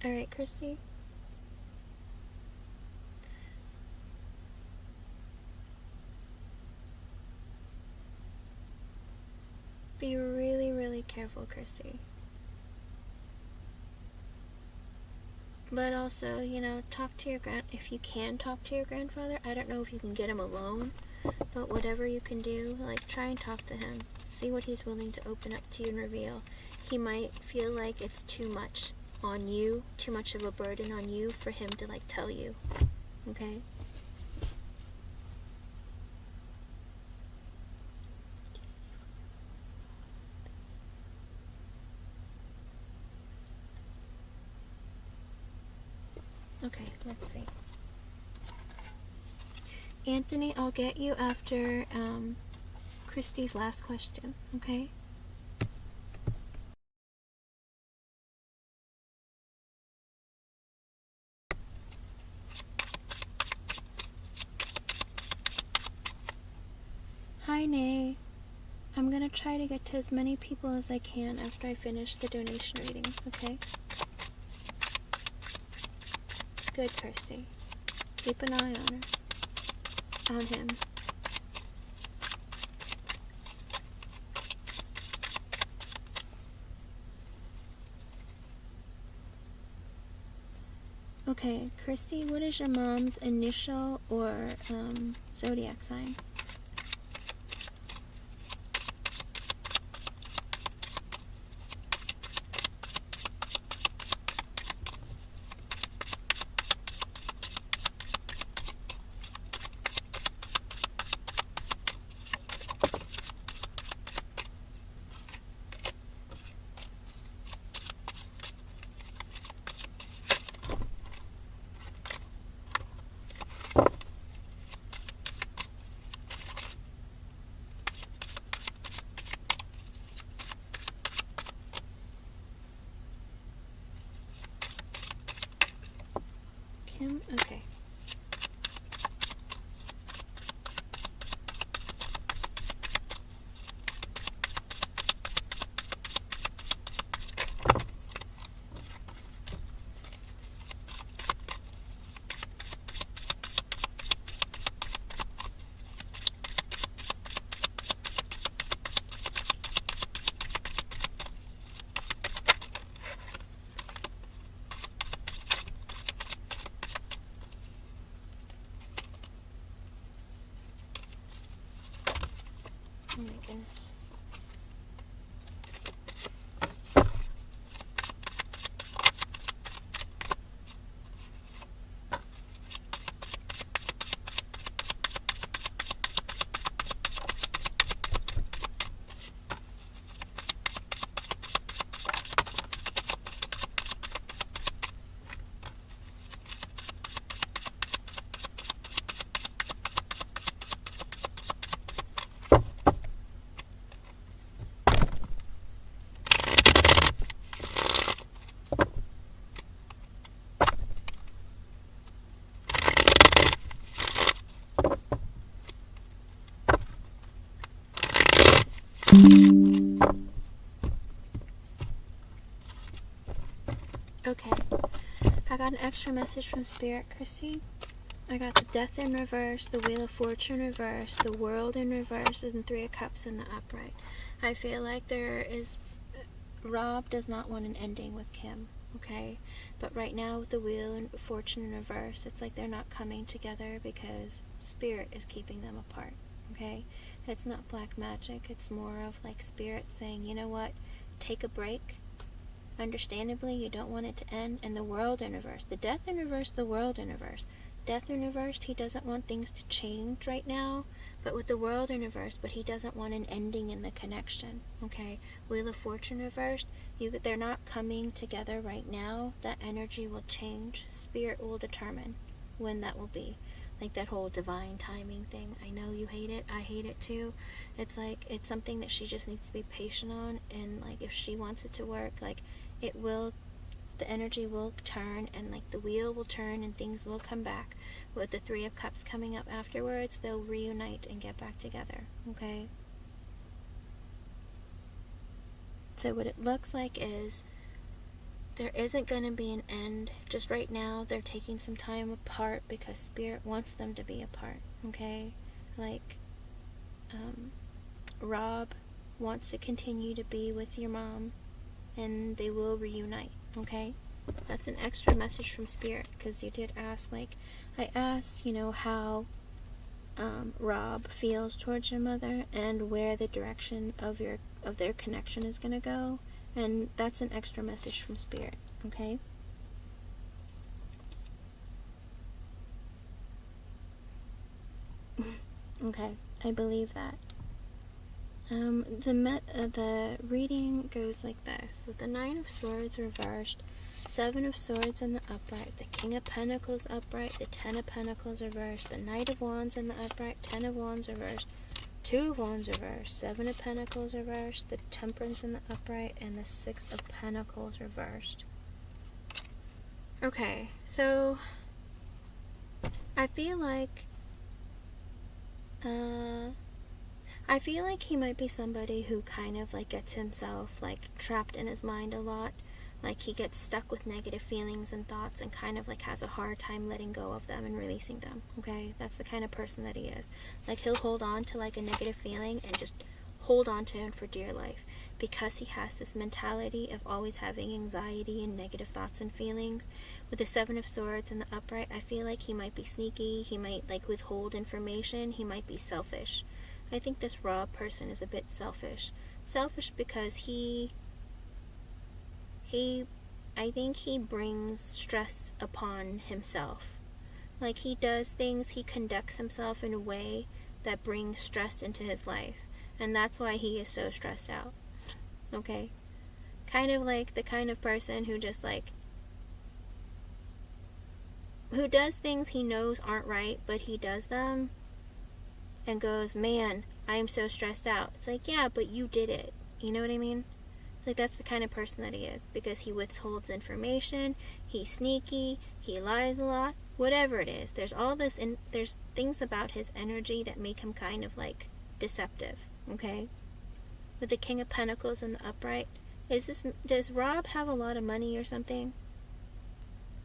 Speaker 1: Alright, Christy? Be really, really careful, Christy. But also, you know, talk to your if you can talk to your grandfather. I don't know if you can get him alone, but whatever you can do, like, try and talk to him. See what he's willing to open up to you and reveal. He might feel like it's too much on you, too much of a burden on you for him to, like, tell you. Okay? Okay, let's see. Anthony, I'll get you after Christy's last question, okay? Hi, Nay. I'm gonna try to get to as many people as I can after I finish the donation readings, okay? Good, Kirsty. Keep an eye on her. On him. Okay, Christy, what is your mom's initial or zodiac sign? Kim? Okay. Oh my goodness. Okay, I got an extra message from Spirit, Christy. I got the Death in reverse, the Wheel of Fortune reverse, the World in reverse, and the Three of Cups in the upright. I feel like Rob does not want an ending with Kim, okay? But right now with the Wheel and Fortune in reverse, it's like they're not coming together because Spirit is keeping them apart, okay? It's not black magic, it's more of like Spirit saying, you know what, take a break. Understandably, you don't want it to end. And the World in reverse, the Death in reverse, the World in reverse. Death in reverse, he doesn't want things to change right now, but with the World in reverse, but he doesn't want an ending in the connection, okay? Wheel of Fortune reversed, they're not coming together right now. That energy will change. Spirit will determine when that will be. Like that whole divine timing thing. I know you hate it. I hate it too. It's like, it's something that she just needs to be patient on, and like if she wants it to work, like it will, the energy will turn, and like the wheel will turn and things will come back. With the Three of Cups coming up afterwards, they'll reunite and get back together, okay? So what it looks like is there isn't going to be an end. Just right now, they're taking some time apart because Spirit wants them to be apart, okay? Like, Rob wants to continue to be with your mom, and they will reunite, okay? That's an extra message from Spirit, because you did ask, like, I asked, you know, how Rob feels towards your mother and where the direction of their connection is going to go, and that's an extra message from Spirit, okay? Okay, I believe that. The reading goes like this. With the Nine of Swords reversed, Seven of Swords in the upright, the King of Pentacles upright, the Ten of Pentacles reversed, the Knight of Wands in the upright, Ten of Wands reversed, Two of Wands reversed, Seven of Pentacles reversed, the Temperance in the upright, and the Six of Pentacles reversed. Okay, so I feel like he might be somebody who kind of like gets himself like trapped in his mind a lot. Like he gets stuck with negative feelings and thoughts and kind of like has a hard time letting go of them and releasing them, okay? That's the kind of person that he is. Like he'll hold on to like a negative feeling and just hold on to it for dear life, because he has this mentality of always having anxiety and negative thoughts and feelings. With the Seven of Swords and the upright, I feel like he might be sneaky, he might like withhold information, he might be selfish. I think this Rob person is a bit selfish. Selfish because I think he brings stress upon himself. Like he does things, he conducts himself in a way that brings stress into his life. And that's why he is so stressed out. Okay? Kind of like the kind of person who just like, who does things he knows aren't right, but he does them and goes, man, I am so stressed out. It's like, yeah, but you did it. You know what I mean? It's like that's the kind of person that he is, because he withholds information, he's sneaky, he lies a lot, whatever it is. There's all this, and there's things about his energy that make him kind of like deceptive, okay? With the King of Pentacles in the upright, does Rob have a lot of money or something?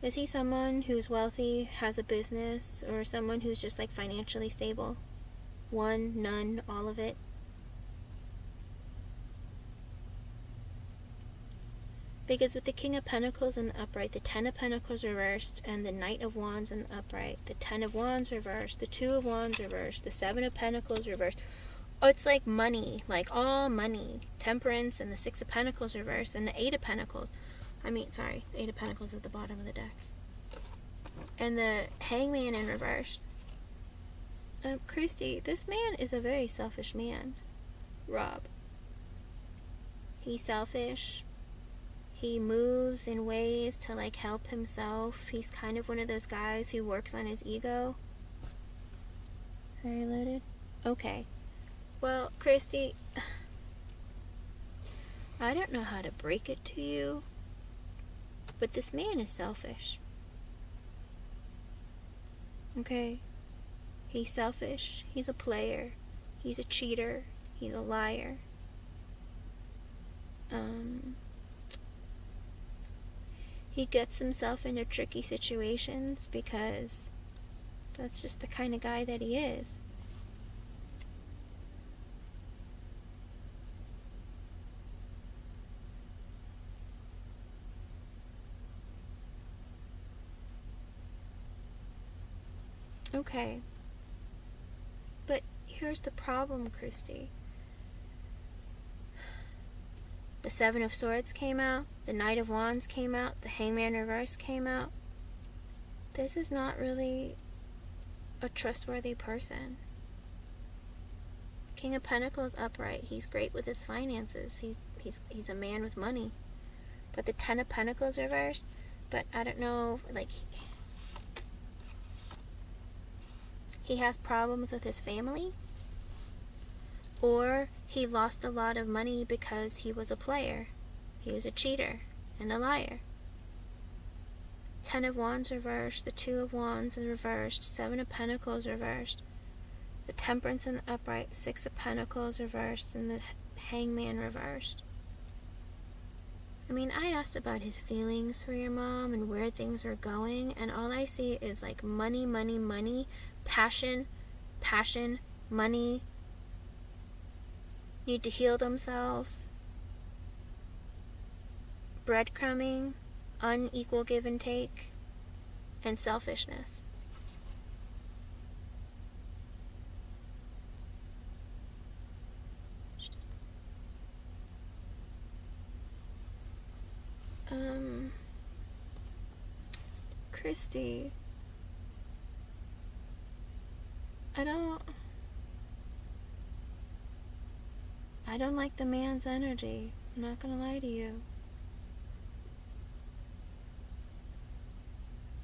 Speaker 1: Is he someone who's wealthy, has a business, or someone who's just like financially stable? One, none, all of it? Because with the King of Pentacles in the upright, the Ten of Pentacles reversed, and the Knight of Wands in the upright, the Ten of Wands reversed, the Two of Wands reversed, the Seven of Pentacles reversed. Oh, it's like money, like all money. Temperance and the Six of Pentacles reversed, and the Eight of Pentacles. The Eight of Pentacles at the bottom of the deck. And the Hangman in reverse. Christy, this man is a very selfish man. Rob. He's selfish. He moves in ways to like help himself. He's kind of one of those guys who works on his ego. Are you loaded? Okay. Well, Christy, I don't know how to break it to you, but this man is selfish. Okay? He's selfish. He's a player. He's a cheater. He's a liar. He gets himself into tricky situations because that's just the kind of guy that he is. Okay. But here's the problem, Christy. The Seven of Swords came out, the Knight of Wands came out, the Hangman reverse came out. This is not really a trustworthy person. King of Pentacles upright. He's great with his finances. He's a man with money. But the Ten of Pentacles reversed, but I don't know, like, he has problems with his family, or he lost a lot of money because he was a player. He was a cheater and a liar. Ten of Wands reversed, the Two of Wands is reversed, Seven of Pentacles reversed, the Temperance in the upright, Six of Pentacles reversed, and the Hangman reversed. I mean, I asked about his feelings for your mom and where things were going, and all I see is like money, money, money, passion, passion, money, need to heal themselves, breadcrumbing, unequal give and take, and selfishness. Christy, I don't like the man's energy. I'm not gonna lie to you.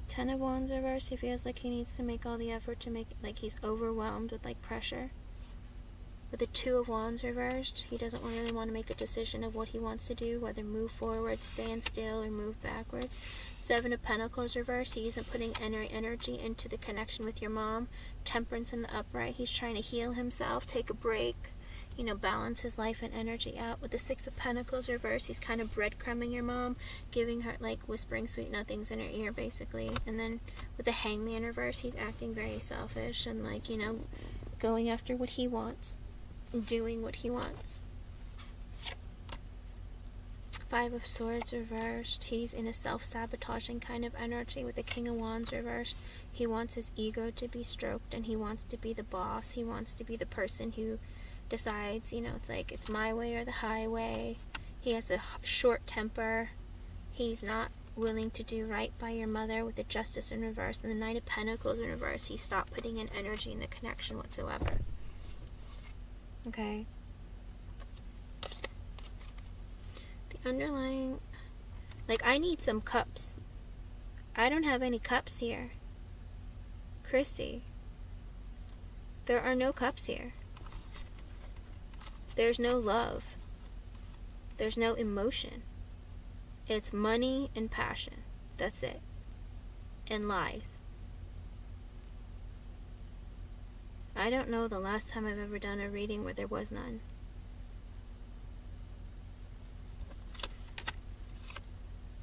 Speaker 1: Ten of Wands reversed, he feels like he needs to make all the effort to make, like he's overwhelmed with like pressure. With the Two of Wands reversed, he doesn't really want to make a decision of what he wants to do, whether move forward, stand still, or move backwards. Seven of Pentacles reversed, he isn't putting any energy into the connection with your mom. Temperance in the upright, he's trying to heal himself, take a break, you know, balance his life and energy out. With the Six of Pentacles reversed, he's kind of breadcrumbing your mom, giving her, like, whispering sweet nothings in her ear, basically. And then with the Hangman reverse, he's acting very selfish and, like, you know, going after what he wants, doing what he wants. Five of Swords reversed, he's in a self-sabotaging kind of energy. With the King of Wands reversed, he wants his ego to be stroked and he wants to be the boss. He wants to be the person who decides, you know, it's like, it's my way or the highway. He has a short temper. He's not willing to do right by your mother. With the Justice in reverse and the Knight of Pentacles in reverse, he stopped putting in energy in the connection whatsoever. Okay? The underlying, like, I need some cups. I don't have any cups here. Christy, there are no cups here. There's no love. There's no emotion. It's money and passion. That's it. And lies. I don't know the last time I've ever done a reading where there was none.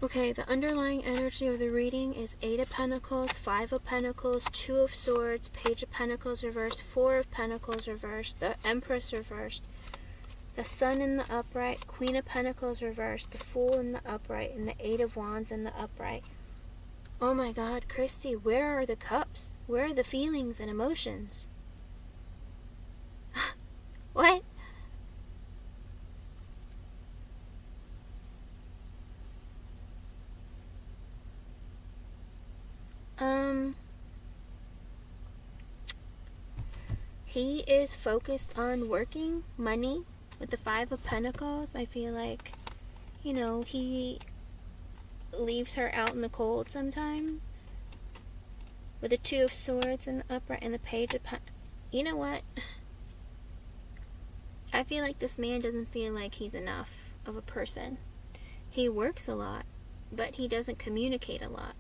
Speaker 1: Okay, the underlying energy of the reading is Eight of Pentacles, Five of Pentacles, Two of Swords, Page of Pentacles reversed, Four of Pentacles reversed, the Empress reversed, the Sun in the upright, Queen of Pentacles reversed, the Fool in the upright, and the Eight of Wands in the upright. Oh my God, Christy, where are the cups? Where are the feelings and emotions? What? He is focused on working, money. With the Five of Pentacles, I feel like, you know, he leaves her out in the cold sometimes. With the Two of Swords in the upright and the Page of Pentacles. You know what? I feel like this man doesn't feel like he's enough of a person. He works a lot, but he doesn't communicate a lot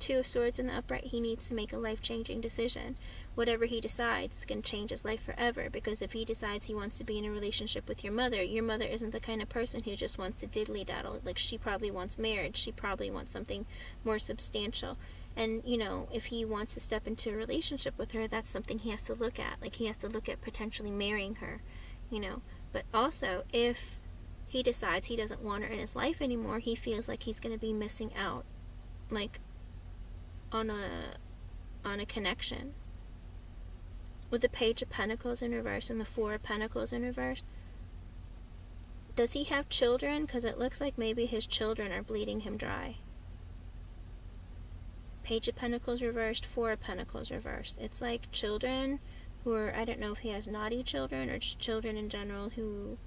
Speaker 1: Two of Swords in the upright, he needs to make a life-changing decision. Whatever he decides is going to change his life forever, because if he decides he wants to be in a relationship with your mother isn't the kind of person who just wants to diddly-daddle. Like, she probably wants marriage. She probably wants something more substantial. And, you know, if he wants to step into a relationship with her, that's something he has to look at. Like, he has to look at potentially marrying her, you know. But also, if he decides he doesn't want her in his life anymore, he feels like he's going to be missing out, like, on a connection. With the Page of Pentacles in reverse and the Four of Pentacles in reverse, does he have children? Because it looks like maybe his children are bleeding him dry. Page of Pentacles reversed, Four of Pentacles reversed. It's like children who are, I don't know if he has naughty children or just children in general who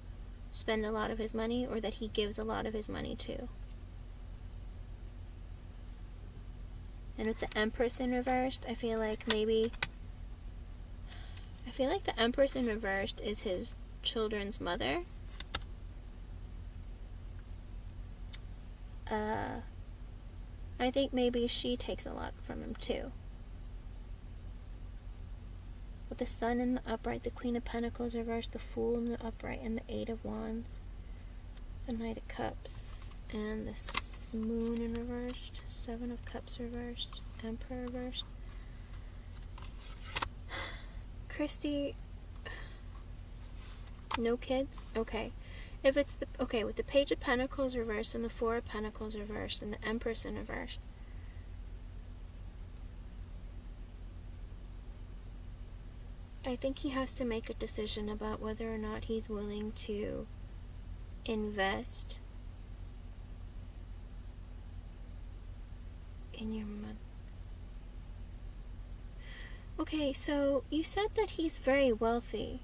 Speaker 1: spend a lot of his money, or that he gives a lot of his money to. And with the Empress in reversed, I feel like the Empress in reversed is his children's mother. I think maybe she takes a lot from him too. With the Sun in the upright, the Queen of Pentacles reversed, the Fool in the upright, and the Eight of Wands, the Knight of Cups, and the Moon in reversed, Seven of Cups reversed, Emperor reversed. Christy, no kids? Okay. If it's with the Page of Pentacles reversed and the Four of Pentacles reversed and the Empress in reversed, I think he has to make a decision about whether or not he's willing to invest in your mother. Okay, so you said that he's very wealthy.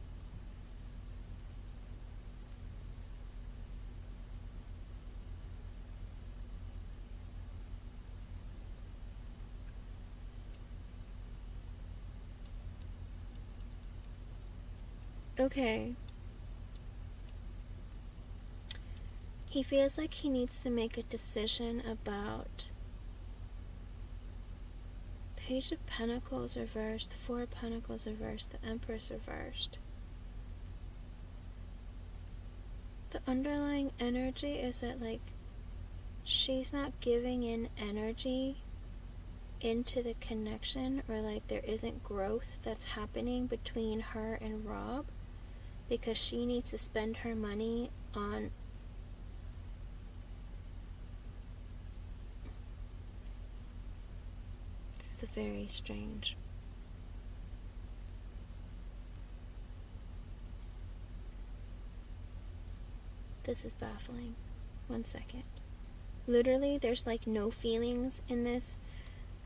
Speaker 1: Okay. He feels like he needs to make a decision about Page of Pentacles reversed, Four of Pentacles reversed, the Empress reversed. The underlying energy is that, like, she's not giving in energy into the connection, or like there isn't growth that's happening between her and Rob, because she needs to spend her money on it's very strange. This is baffling. 1 second. Literally, there's like no feelings in this.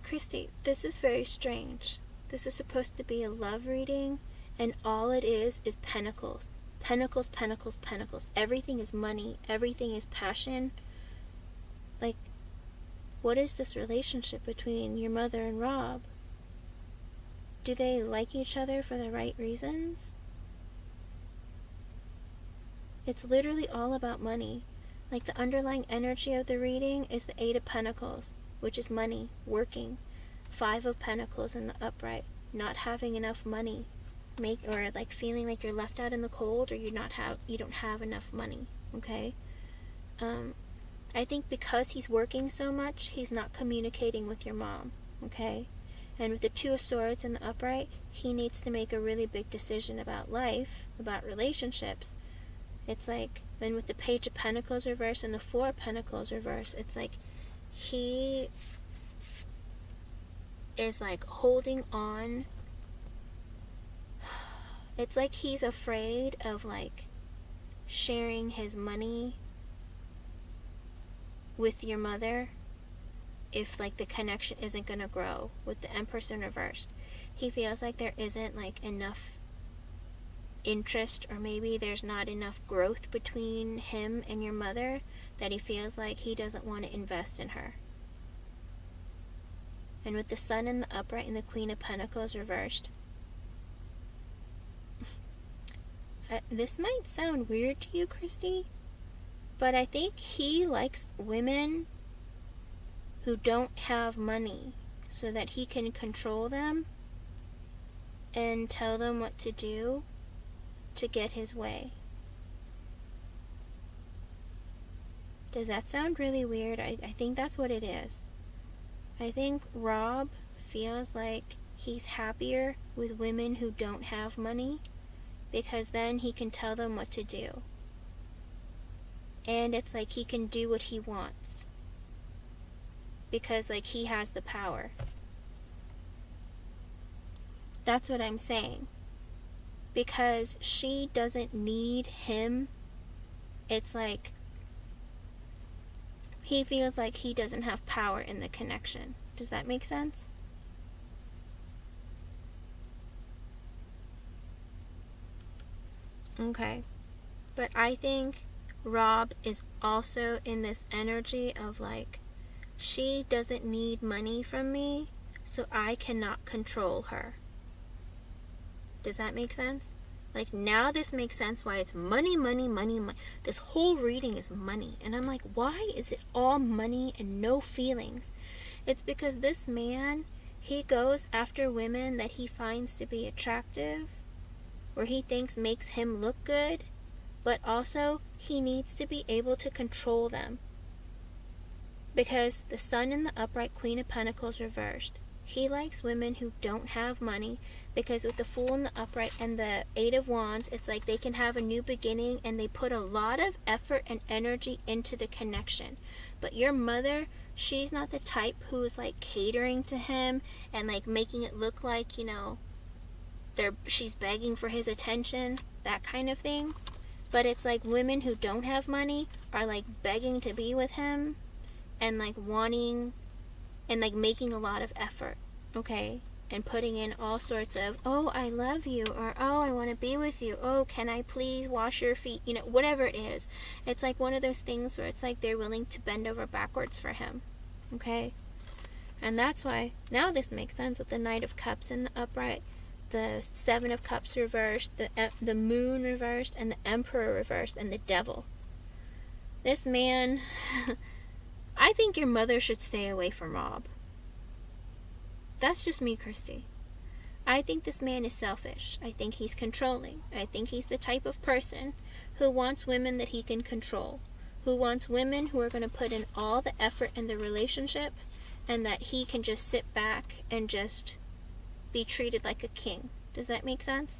Speaker 1: Christy, this is very strange. This is supposed to be a love reading, and all it is pentacles. Pentacles, pentacles, pentacles. Everything is money. Everything is passion. Like, what is this relationship between your mother and Rob? Do they like each other for the right reasons? It's literally all about money. Like, the underlying energy of the reading is the Eight of Pentacles, which is money, working. Five of Pentacles in the upright, not having enough money, or like feeling like you're left out in the cold, or you don't have enough money. Okay. I think because he's working so much, he's not communicating with your mom. Okay. And with the Two of Swords in the upright, he needs to make a really big decision about life, about relationships. It's like, and with the Page of Pentacles reverse and the Four of Pentacles reverse, it's like he is like holding on. It's like he's afraid of like sharing his money with your mother if like the connection isn't gonna grow. With the Empress in reverse, he feels like there isn't like enough interest, or maybe there's not enough growth between him and your mother, that he feels like he doesn't want to invest in her. And with the Sun in the upright and the Queen of Pentacles reversed, this might sound weird to you, Christy, but I think he likes women who don't have money so that he can control them and tell them what to do to get his way. Does that sound really weird? I think that's what it is. I think Rob feels like he's happier with women who don't have money because then he can tell them what to do. And it's like he can do what he wants because like he has the power. That's what I'm saying. Because she doesn't need him. It's like he feels like he doesn't have power in the connection. Does that make sense? Okay. But I think Rob is also in this energy of like, she doesn't need money from me, so I cannot control her. Does that make sense? Like, now this makes sense why it's money, money, money, money. This whole reading is money. And I'm like, why is it all money and no feelings? It's because this man, he goes after women that he finds to be attractive, or he thinks makes him look good, but also he needs to be able to control them. Because the Sun in the upright, Queen of Pentacles reversed. He likes women who don't have money, because with the Fool in the upright and the Eight of Wands, it's like they can have a new beginning and they put a lot of effort and energy into the connection. But your mother, she's not the type who's like catering to him and like making it look like, you know, she's begging for his attention, that kind of thing. But it's like women who don't have money are like begging to be with him and like wanting and like making a lot of effort, okay? And putting in all sorts of, oh, I love you, or oh, I want to be with you, oh, can I please wash your feet, you know, whatever it is. It's like one of those things where it's like they're willing to bend over backwards for him, okay? And that's why now this makes sense with the Knight of Cups in the upright, the Seven of Cups reversed, the Moon reversed, and the Emperor reversed, and the Devil. This man, I think your mother should stay away from Rob. That's just me, Christy. I think this man is selfish. I think he's controlling. I think he's the type of person who wants women that he can control, who wants women who are going to put in all the effort in the relationship, and that he can just sit back and just be treated like a king. Does that make sense?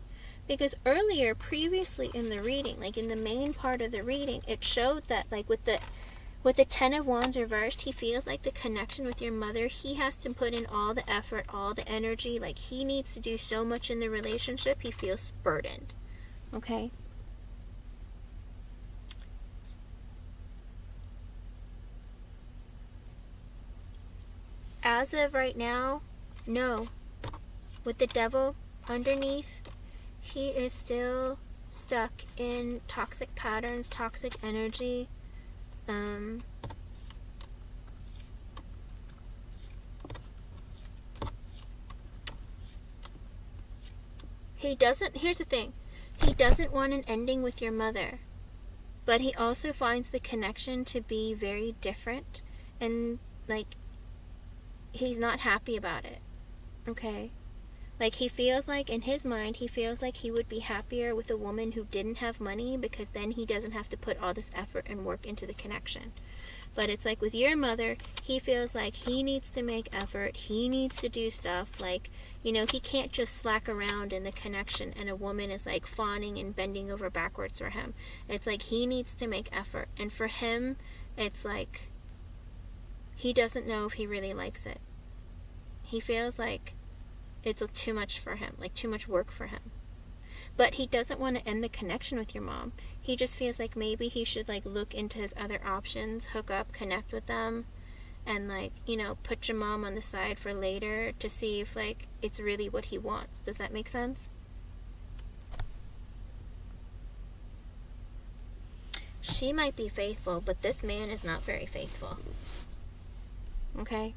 Speaker 1: Because earlier, previously in the reading, like in the main part of the reading, it showed that like with the Ten of Wands reversed, he feels like the connection with your mother, he has to put in all the effort, all the energy, like he needs to do so much in the relationship, he feels burdened. Okay? As of right now, no. With the Devil underneath, he is still stuck in toxic patterns, toxic energy. Here's the thing, he doesn't want an ending with your mother, but he also finds the connection to be very different, and like he's not happy about it, okay? Like he feels like, in his mind, he feels like he would be happier with a woman who didn't have money, because then he doesn't have to put all this effort and work into the connection. But it's like with your mother, he feels like he needs to make effort, he needs to do stuff, like, you know, he can't just slack around in the connection and a woman is like fawning and bending over backwards for him. It's like he needs to make effort, and for him, it's like he doesn't know if he really likes it. He feels like it's too much for him, like too much work for him. But he doesn't want to end the connection with your mom. He just feels like maybe he should like look into his other options, hook up, connect with them, and like, you know, put your mom on the side for later to see if like it's really what he wants. Does that make sense? She might be faithful, but this man is not very faithful. Okay?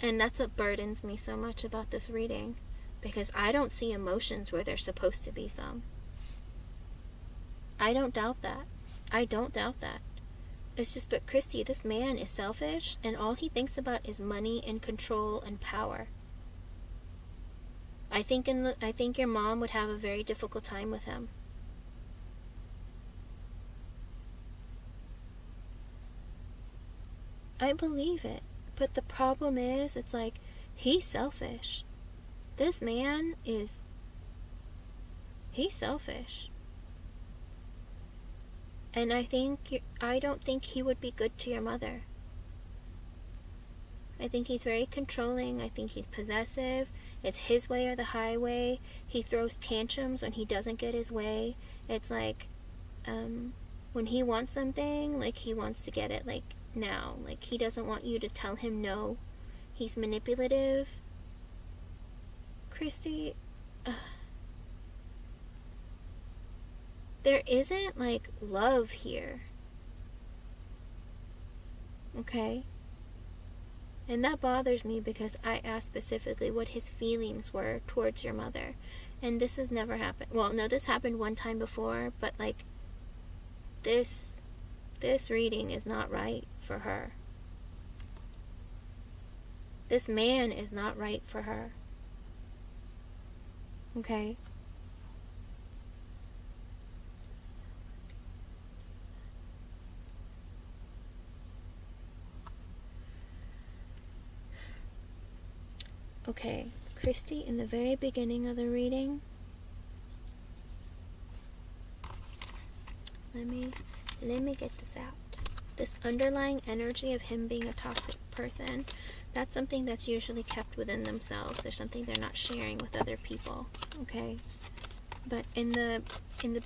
Speaker 1: And that's what burdens me so much about this reading, because I don't see emotions where there's supposed to be some. I don't doubt that. I don't doubt that. It's just, but Christy, this man is selfish, and all he thinks about is money and control and power. I think your mom would have a very difficult time with him. I believe it. But the problem is, it's like, he's selfish. This man is... he's selfish. And I don't think he would be good to your mother. I think he's very controlling. I think he's possessive. It's his way or the highway. He throws tantrums when he doesn't get his way. It's like, when he wants something, like, he wants to get it, like, now. Like, he doesn't want you to tell him no. He's manipulative. Christy, there isn't, like, love here. Okay? And that bothers me because I asked specifically what his feelings were towards your mother. And this has never happened. Well, no, this happened one time before, but, like, this reading is not right for her. This man is not right for her. Okay? Okay, Christy, in the very beginning of the reading, let me get this out. This underlying energy of him being a toxic person, that's something that's usually kept within themselves. There's something they're not sharing with other people, okay? But in the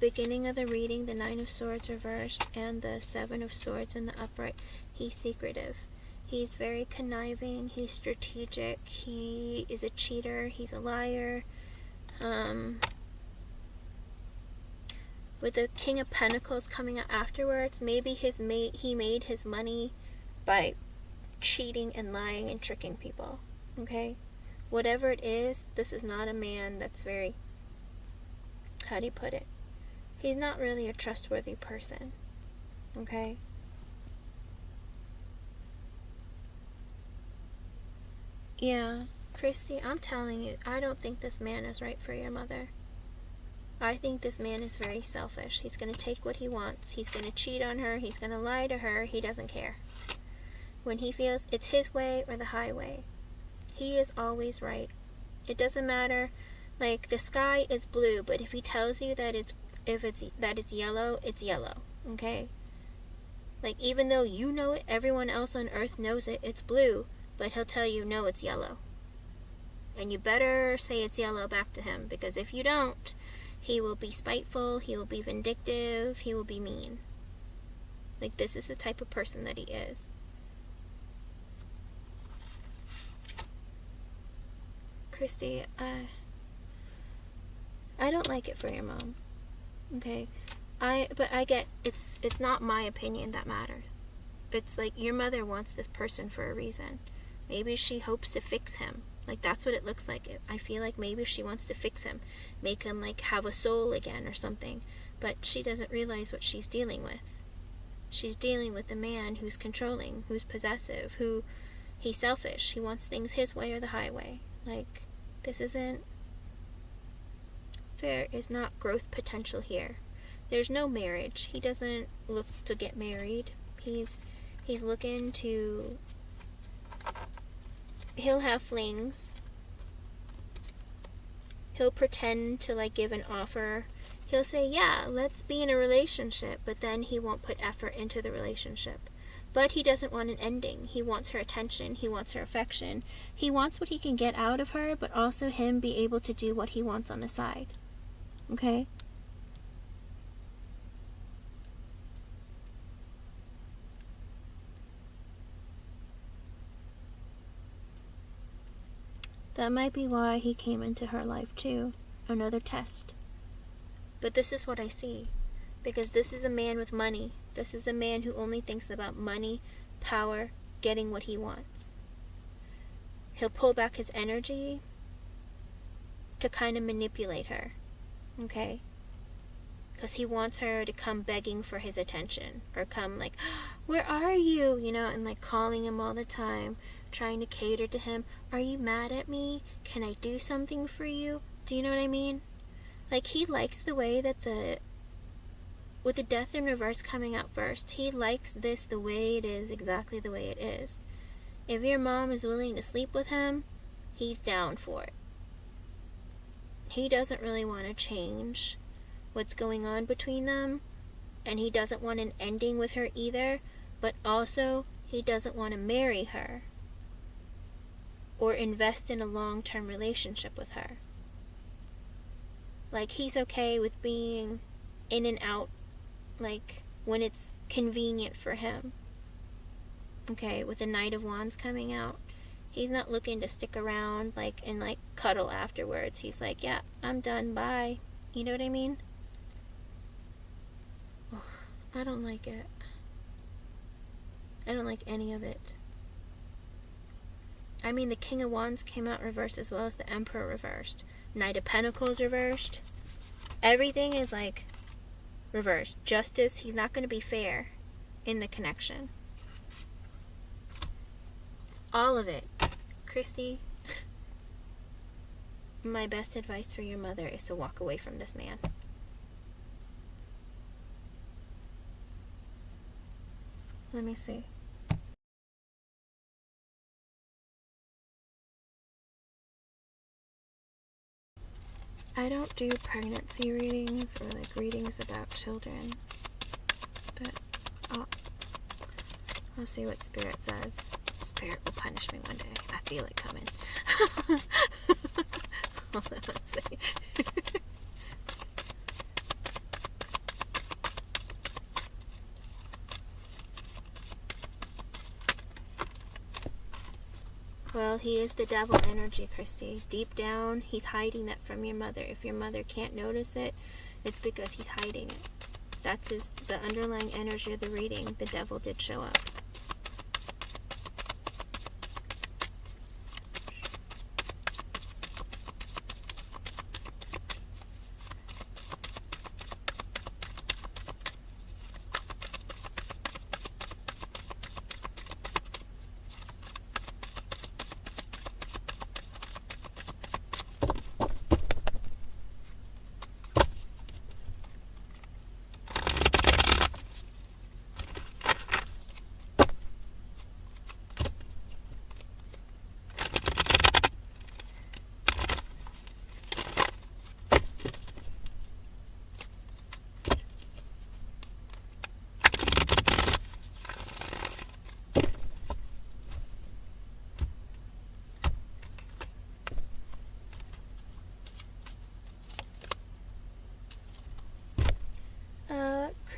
Speaker 1: beginning of the reading, the 9 of Swords reversed and the 7 of Swords in the upright, he's secretive. He's very conniving, he's strategic, he is a cheater, he's a liar. With the King of Pentacles coming out afterwards, maybe he made his money by cheating and lying and tricking people, okay? Whatever it is, this is not a man that's very, how do you put it? He's not really a trustworthy person, okay? Yeah, Christy, I'm telling you, I don't think this man is right for your mother. I think this man is very selfish. He's going to take what he wants. He's going to cheat on her. He's going to lie to her. He doesn't care. When he feels it's his way or the highway, he is always right. It doesn't matter. Like, the sky is blue, but if he tells you that it's yellow, it's yellow. Okay? Like, even though you know it, everyone else on earth knows it, it's blue. But he'll tell you, no, it's yellow. And you better say it's yellow back to him, because if you don't, he will be spiteful, he will be vindictive, he will be mean. Like, this is the type of person that he is. Christy, I don't like it for your mom. Okay? But I get, it's not my opinion that matters. It's like, your mother wants this person for a reason. Maybe she hopes to fix him. Like, that's what it looks like. I feel like maybe she wants to fix him. Make him, like, have a soul again or something. But she doesn't realize what she's dealing with. She's dealing with a man who's controlling, who's possessive, he's selfish. He wants things his way or the highway. Like, this isn't... There is not growth potential here. There's no marriage. He doesn't look to get married. He's looking to... He'll have flings. He'll pretend to, like, give an offer. He'll say, yeah, let's be in a relationship, but then he won't put effort into the relationship. But he doesn't want an ending. He wants her attention. He wants her affection. He wants what he can get out of her, but also him be able to do what he wants on the side. Okay? That might be why he came into her life too. Another test. But this is what I see. Because this is a man with money. This is a man who only thinks about money, power, getting what he wants. He'll pull back his energy to kind of manipulate her. Okay? because he wants her to come begging for his attention, or come like, where are you, you know, and like calling him all the time, trying to cater to him. Are you mad at me? Can I do something for you? Do you know what I mean? Like, he likes the way that with the death in reverse coming out first, he likes this the way it is, exactly the way it is. If your mom is willing to sleep with him, he's down for it. He doesn't really want to change what's going on between them, and he doesn't want an ending with her either, but also he doesn't want to marry her or invest in a long-term relationship with her. Like, he's okay with being in and out, like, when it's convenient for him. Okay, with the Knight of Wands coming out, he's not looking to stick around, like, and, like, cuddle afterwards. He's like, yeah, I'm done, bye. You know what I mean? Oh, I don't like it. I don't like any of it. I mean, the King of Wands came out reversed as well as the Emperor reversed. Knight of Pentacles reversed. Everything is, like, reversed. Justice, he's not going to be fair in the connection. All of it. Christy, my best advice for your mother is to walk away from this man. Let me see. I don't do pregnancy readings or like readings about children, but I'll see what Spirit says. Spirit will punish me one day. I feel it coming. Hold on, let's see. Well, he is the devil energy, Christy. Deep down, he's hiding that from your mother. If your mother can't notice it, it's because he's hiding it. That's the underlying energy of the reading. The devil did show up.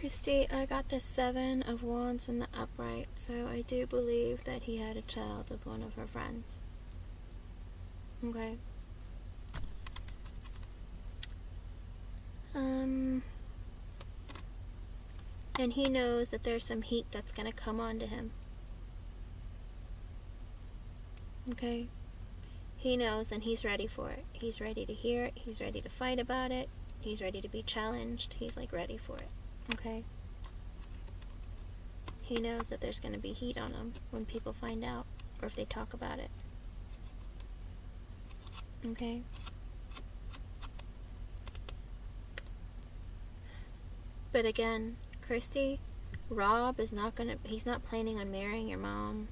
Speaker 1: Christy, I got the 7 of Wands in the upright, so I do believe that he had a child with one of her friends. Okay. And he knows that there's some heat that's gonna come onto him. Okay? He knows, and he's ready for it. He's ready to hear it. He's ready to fight about it. He's ready to be challenged. He's like ready for it. Okay? He knows that there's going to be heat on him when people find out, or if they talk about it. Okay? But again, Christy, Rob is not going to, he's not planning on marrying your mom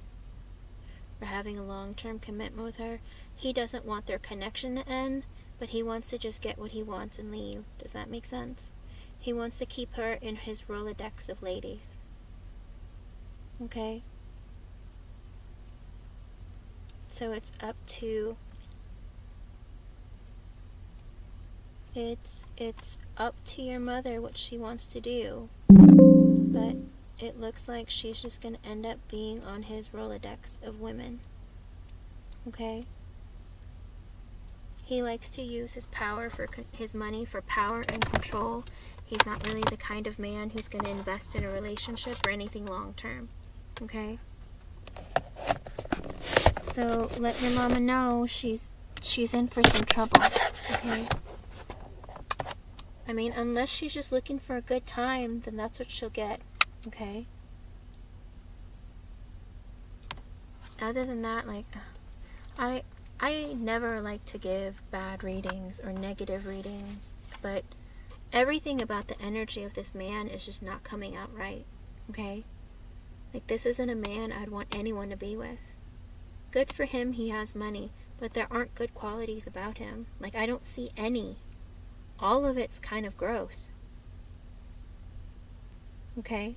Speaker 1: or having a long-term commitment with her. He doesn't want their connection to end, but he wants to just get what he wants and leave. Does that make sense? He wants to keep her in his Rolodex of ladies. Okay? So it's up to... It's up to your mother what she wants to do. But it looks like she's just going to end up being on his Rolodex of women. Okay? He likes to use his power for his money for power and control. He's not really the kind of man who's going to invest in a relationship or anything long term. Okay? So let your mama know she's in for some trouble. Okay? I mean, unless she's just looking for a good time, then that's what she'll get, okay? Other than that, like, I never like to give bad readings or negative readings, but everything about the energy of this man is just not coming out right, okay? Like, this isn't a man I'd want anyone to be with. Good for him, he has money, but there aren't good qualities about him. Like, I don't see any. All of it's kind of gross. Okay?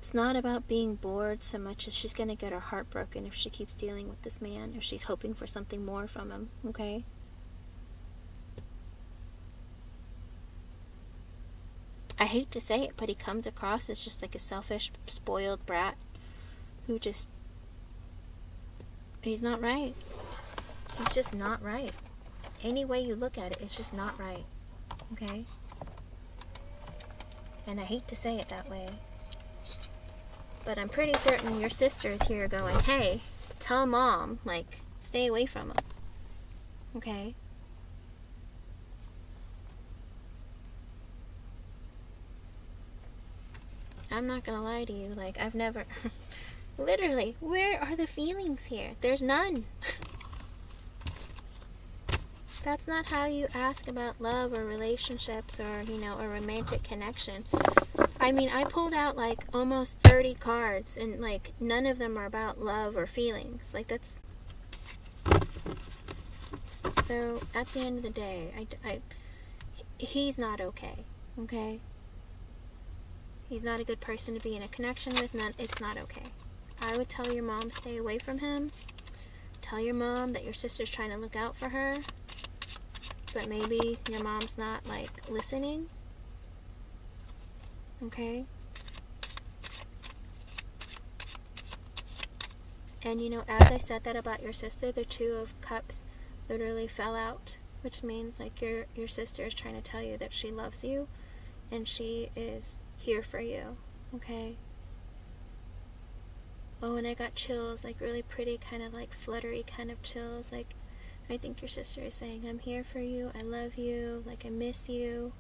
Speaker 1: It's not about being bored so much as she's going to get her heart broken if she keeps dealing with this man, if she's hoping for something more from him, okay? I hate to say it, but he comes across as just like a selfish, spoiled brat who just... He's not right. He's just not right. Any way you look at it, it's just not right. Okay? And I hate to say it that way. But I'm pretty certain your sister is here going, hey, tell mom, like, stay away from him. Okay? I'm not gonna lie to you, like, I've never... Literally, where are the feelings here? There's none. That's not how you ask about love or relationships or, you know, a romantic connection. I mean, I pulled out, like, almost 30 cards, and, like, none of them are about love or feelings. Like, that's... So, at the end of the day, he's not okay, okay? He's not a good person to be in a connection with. It's not okay. I would tell your mom stay away from him. Tell your mom that your sister's trying to look out for her. But maybe your mom's not, like, listening. Okay? And, you know, as I said that about your sister, the Two of Cups literally fell out. Which means, like, your sister is trying to tell you that she loves you. And she is here for you. Okay? Oh, and I got chills, like really pretty, kind of like fluttery kind of chills. Like, I think your sister is saying, I'm here for you, I love you, like I miss you,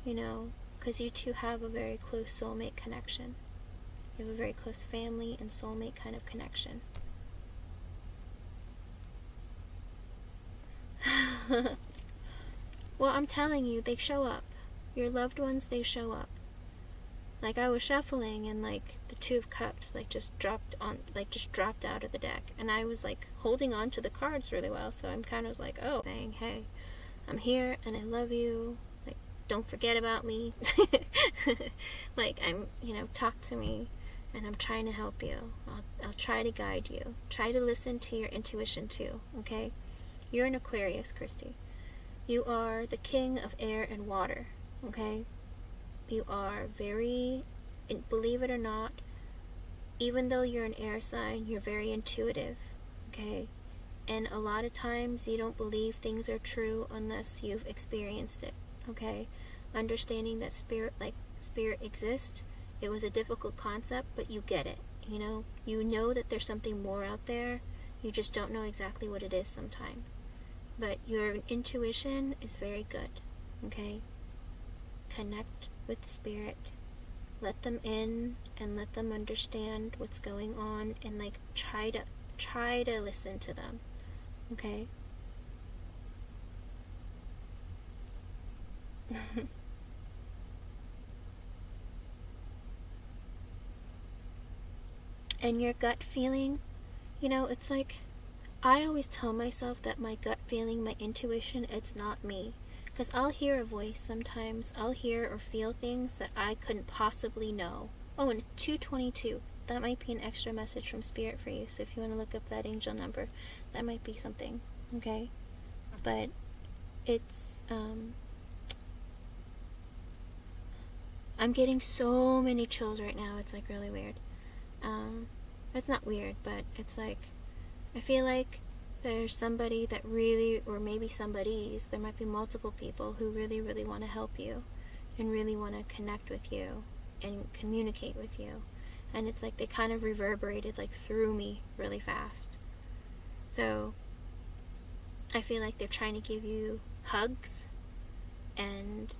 Speaker 1: you know, because you two have a very close soulmate connection. You have a very close family and soulmate kind of connection. Well, I'm telling you, they show up. Your loved ones, they show up. Like, I was shuffling and, like, the Two of Cups, like, just dropped out of the deck. And I was, like, holding on to the cards really well, so I'm kind of like, oh, saying, hey, I'm here and I love you. Like, don't forget about me. Like, I'm, you know, talk to me and I'm trying to help you. I'll try to guide you. Try to listen to your intuition, too, okay? You're an Aquarius, Christy. You are the king of air and water, okay? You are very, believe it or not, even though you're an air sign, you're very intuitive, okay? And a lot of times you don't believe things are true unless you've experienced it, okay? Understanding that spirit exists, it was a difficult concept, but you get it, you know? You know that there's something more out there, you just don't know exactly what it is sometimes. But your intuition is very good, okay? Connect with spirit, let them in and let them understand what's going on, and like try to listen to them, okay? And your gut feeling, you know, it's like, I always tell myself that my gut feeling, my intuition, it's not me. Because I'll hear a voice sometimes. I'll hear or feel things that I couldn't possibly know. Oh, and it's 222. That might be an extra message from Spirit for you. So if you want to look up that angel number, that might be something. Okay? But it's, I'm getting so many chills right now. It's like really weird. It's not weird, but it's like, I feel like there's somebody that really, or maybe somebody's, there might be multiple people who really, really want to help you and really want to connect with you and communicate with you. and it's like they kind of reverberated like through me really fast. So I feel like they're trying to give you hugs and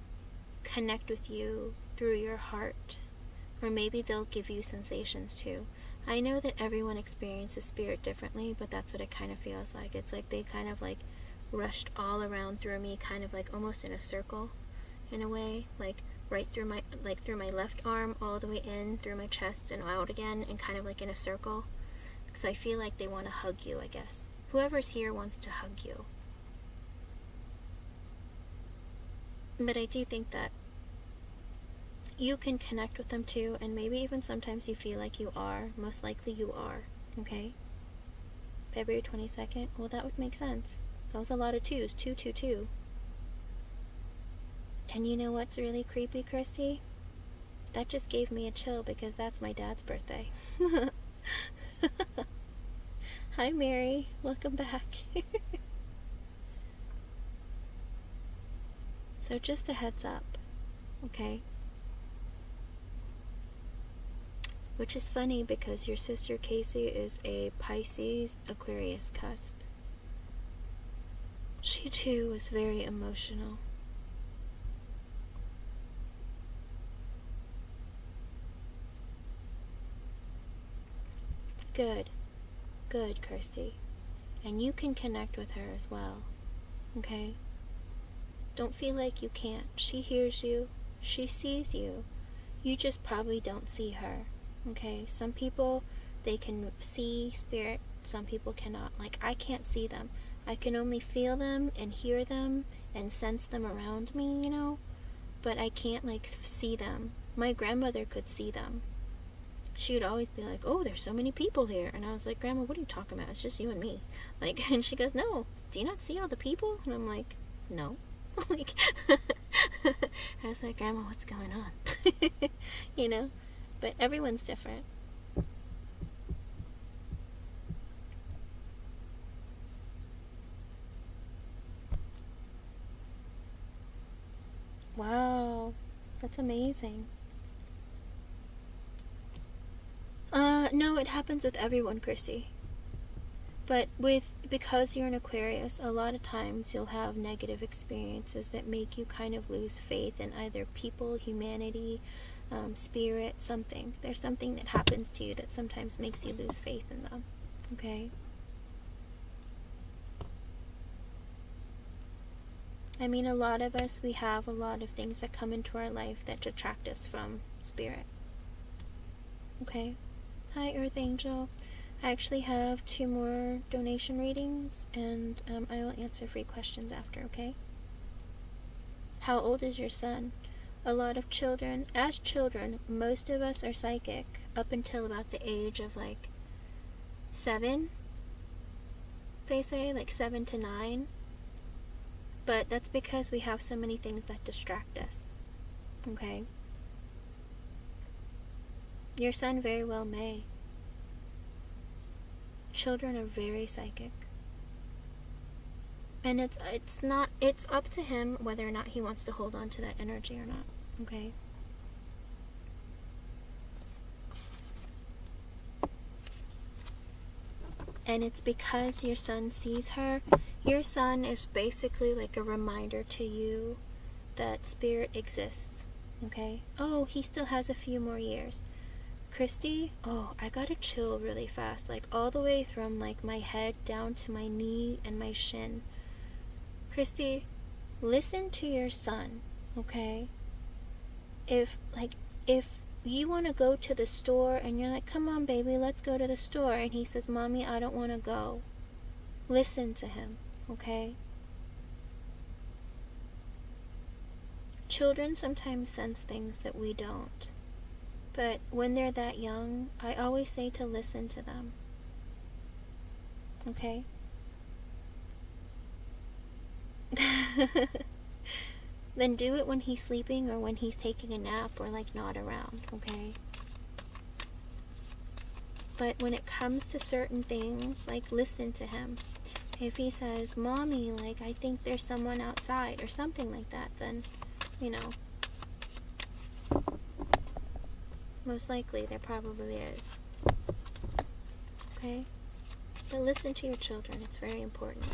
Speaker 1: connect with you through your heart, or maybe they'll give you sensations too. I know that everyone experiences spirit differently, but that's what it kind of feels like. It's like they kind of like rushed all around through me, kind of like almost in a circle in a way, like right through my left arm all the way in through my chest and out again, and kind of like in a circle. So I feel like they want to hug you, I guess. Whoever's here wants to hug you. But I do think that you can connect with them too, and maybe even sometimes you feel like you are. Most likely you are, okay? February 22nd, well, that would make sense. That was a lot of twos, 222. And you know what's really creepy, Christy? That just gave me a chill because that's my dad's birthday. Hi, Mary. Welcome back. So just a heads up, okay? Which is funny because your sister Casey is a Pisces Aquarius cusp. She too was very emotional. Good. Good, Kirsty. And you can connect with her as well, okay? Don't feel like you can't. She hears you. She sees you. You just probably don't see her, okay? Some people, they can see spirit. Some people cannot. Like, I can't see them. I can only feel them and hear them and sense them around me, you know? But I can't, like, see them. My grandmother could see them. She would always be like, oh, there's so many people here. And I was like, Grandma, what are you talking about? It's just you and me. Like, and she goes, no, do you not see all the people? And I'm like, no. Like, I was like, Grandma, what's going on? You know? But everyone's different. Wow, that's amazing. No, it happens with everyone, Chrissy. But because you're an Aquarius, a lot of times you'll have negative experiences that make you kind of lose faith in either people, humanity, spirit, something. There's something that happens to you that sometimes makes you lose faith in them, okay? I mean, a lot of us, we have a lot of things that come into our life that detract us from spirit, okay? Hi, Earth Angel. I actually have 2 more donation readings, and I will answer free questions after, okay? How old is your son? A lot of children, as children, most of us are psychic up until about the age of like 7, they say, like 7 to 9. But that's because we have so many things that distract us, okay? Your son very well may. Children are very psychic. And it's up to him whether or not he wants to hold on to that energy or not, okay? And it's because your son sees her. Your son is basically like a reminder to you that spirit exists, okay? Oh, he still has a few more years. Christy, oh, I got a chill really fast, like all the way from like my head down to my knee and my shin. Christy, listen to your son, okay? If you want to go to the store and you're like, come on baby, let's go to the store, and he says, Mommy, I don't want to go, listen to him, okay? Children sometimes sense things that we don't. But when they're that young, I always say to listen to them. Okay? Then do it when he's sleeping or when he's taking a nap or like not around, okay? But when it comes to certain things, like listen to him. If he says, Mommy, like I think there's someone outside or something like that, then, you know, Most likely there probably is. Okay? But listen to your children. It's very important.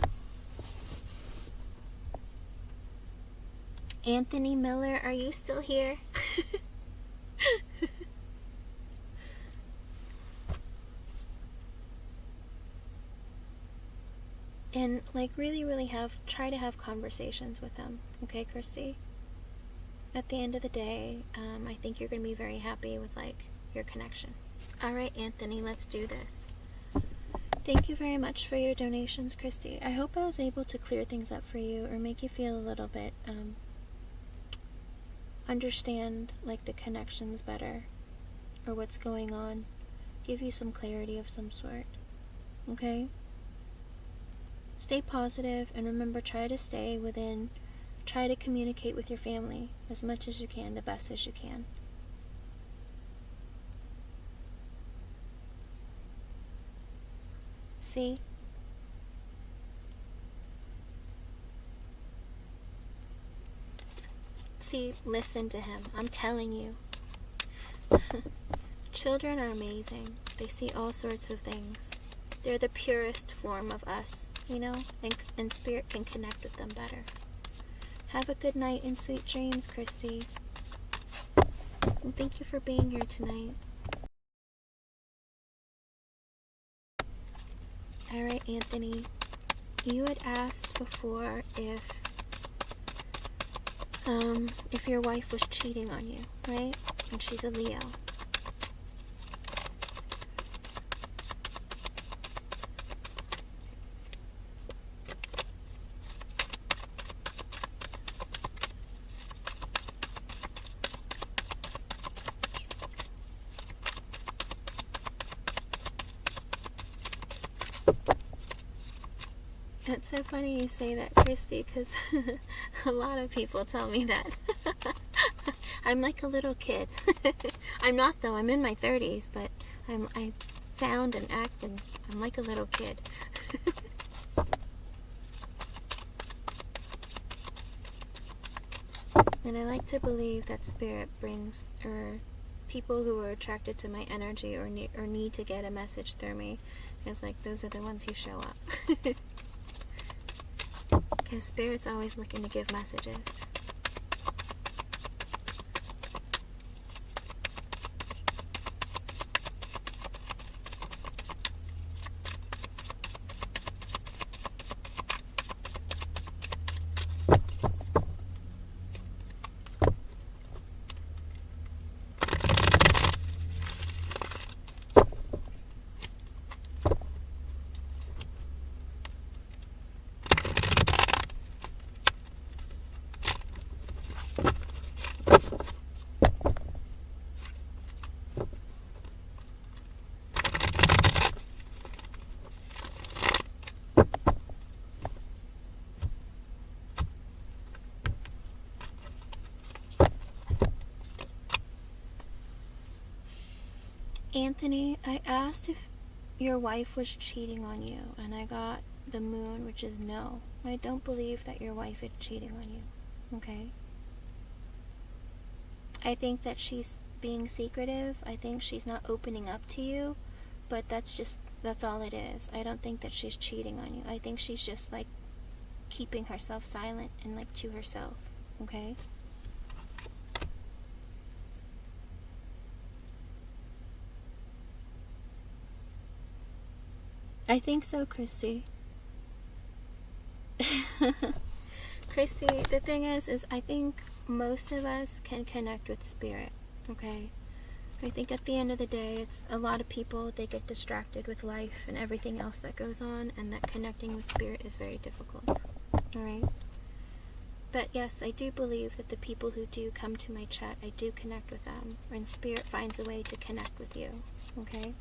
Speaker 1: Anthony Miller, are you still here? And like really try to have conversations with him. Okay, Christy? At the end of the day, I think you're going to be very happy with like your connection. All right, Anthony, let's do this. Thank you very much for your donations, Christy. I hope I was able to clear things up for you or make you feel a little bit, understand like the connections better or what's going on. Give you some clarity of some sort. Okay? Stay positive and remember, try to communicate with your family as much as you can, the best as you can. See? See, listen to him. I'm telling you. Children are amazing. They see all sorts of things. They're the purest form of us, you know? And spirit can connect with them better. Have a good night and sweet dreams, Christy. And thank you for being here tonight. Alright, Anthony. You had asked before if your wife was cheating on you, right? And she's a Leo. It's so funny you say that, Christy, because a lot of people tell me that. I'm like a little kid. I'm not, though. I'm in my 30s, but I sound and act and I'm like a little kid. And I like to believe that spirit brings, or people who are attracted to my energy or need to get a message through me, is like those are the ones who show up. Because spirit's always looking to give messages. Anthony, I asked if your wife was cheating on you, and I got the moon, which is no. I don't believe that your wife is cheating on you, okay? I think that she's being secretive. I think she's not opening up to you, but that's all it is. I don't think that she's cheating on you. I think she's just, like, keeping herself silent and, like, to herself, okay? I think so, Christy. Christy, the thing is I think most of us can connect with spirit, okay? I think at the end of the day, it's a lot of people, they get distracted with life and everything else that goes on, and that connecting with spirit is very difficult, alright? But yes, I do believe that the people who do come to my chat, I do connect with them, and spirit finds a way to connect with you, okay?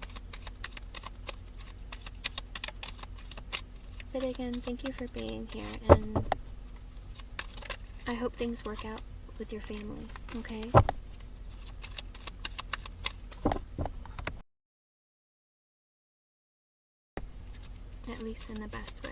Speaker 1: But again, thank you for being here, and I hope things work out with your family, okay? At least in the best way.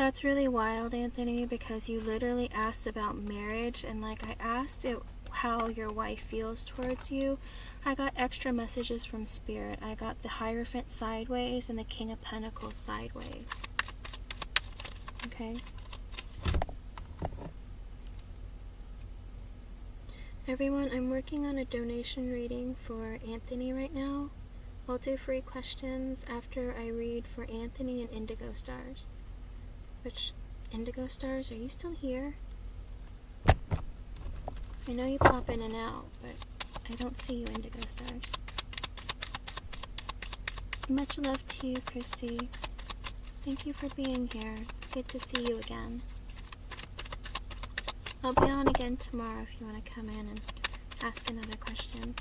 Speaker 1: That's really wild, Anthony, because you literally asked about marriage, and like I asked it how your wife feels towards you. I got extra messages from Spirit. I got the Hierophant sideways and the King of Pentacles sideways. Okay. Everyone, I'm working on a donation reading for Anthony right now. I'll do free questions after I read for Anthony and Indigo Stars. Which, Indigo Stars, are you still here? I know you pop in and out, but I don't see you, Indigo Stars. Much love to you, Christy. Thank you for being here. It's good to see you again. I'll be on again tomorrow if you want to come in and ask another question.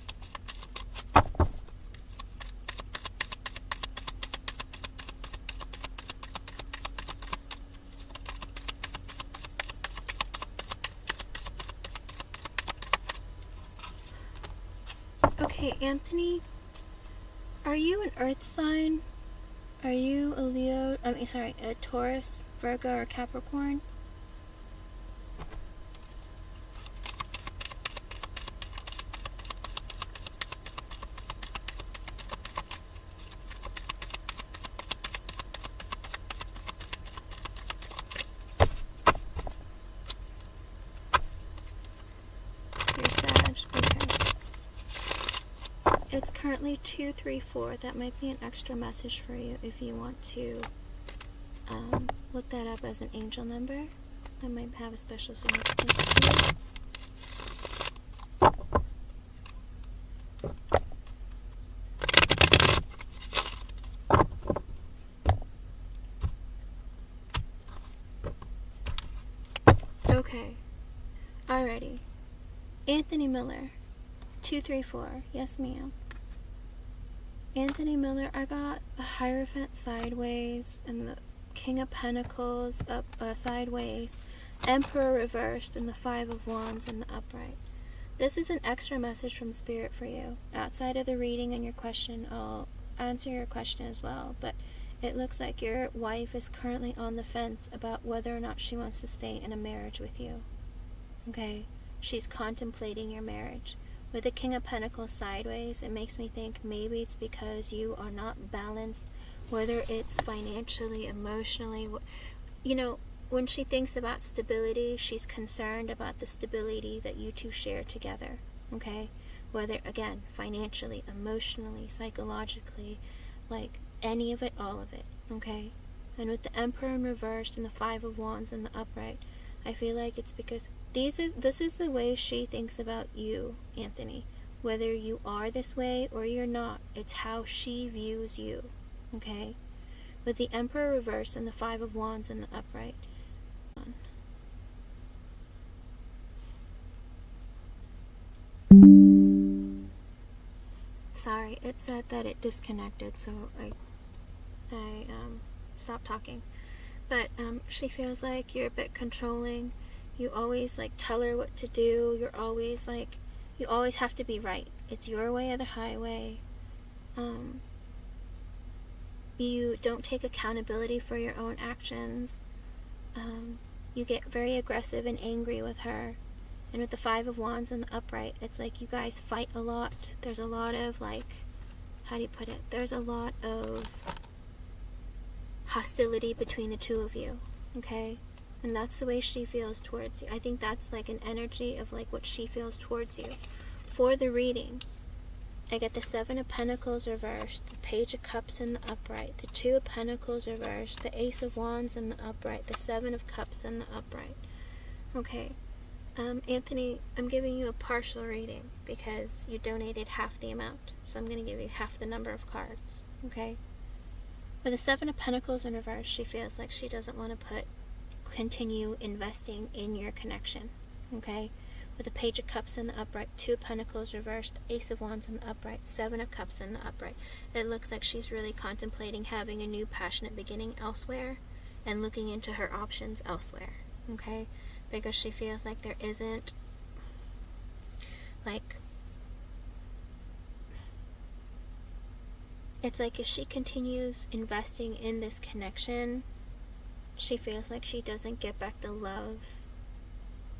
Speaker 1: Okay, Anthony, are you an earth sign? Are you a Leo, a Taurus, Virgo, or Capricorn? You're Sag, okay. It's currently 234. That might be an extra message for you if you want to look that up as an angel number. That might have a special significance to you. Okay. Alrighty. Anthony Miller. 234. Yes, ma'am. Anthony Miller, I got the Hierophant sideways and the King of Pentacles up sideways, Emperor reversed, and the Five of Wands in the upright. This is an extra message from Spirit for you. Outside of the reading and your question, I'll answer your question as well, but it looks like your wife is currently on the fence about whether or not she wants to stay in a marriage with you. Okay? She's contemplating your marriage. With the King of Pentacles sideways, it makes me think maybe it's because you are not balanced, whether it's financially, emotionally. You know, when she thinks about stability, she's concerned about the stability that you two share together, okay? Whether, again, financially, emotionally, psychologically, like any of it, all of it, okay? And with the Emperor in reverse and the Five of Wands in the upright, I feel like it's because this is the way she thinks about you, Anthony. Whether you are this way or you're not, it's how she views you, okay? With the Emperor reverse and the Five of Wands in the upright. Sorry, it said that it disconnected, so I stopped talking. But she feels like you're a bit controlling. You always like tell her what to do. You're always like, you always have to be right. It's your way or the highway. You don't take accountability for your own actions. You get very aggressive and angry with her. And with the Five of Wands in the upright, it's like you guys fight a lot. There's a lot of like, how do you put it? There's a lot of hostility between the two of you, okay? And that's the way she feels towards you. I think that's like an energy of like what she feels towards you. For the reading, I get the Seven of Pentacles reversed, the Page of Cups in the upright, the Two of Pentacles reversed, the Ace of Wands in the upright, the Seven of Cups in the upright. Okay. Anthony, I'm giving you a partial reading because you donated half the amount. So I'm going to give you half the number of cards. Okay? With the Seven of Pentacles in reverse, she feels like she doesn't want to continue investing in your connection. Okay? With the Page of Cups in the upright, Two of Pentacles reversed, Ace of Wands in the upright, Seven of Cups in the upright. It looks like she's really contemplating having a new passionate beginning elsewhere and looking into her options elsewhere. Okay? Because she feels like there isn't, like, it's like if she continues investing in this connection, She feels like she doesn't get back the love,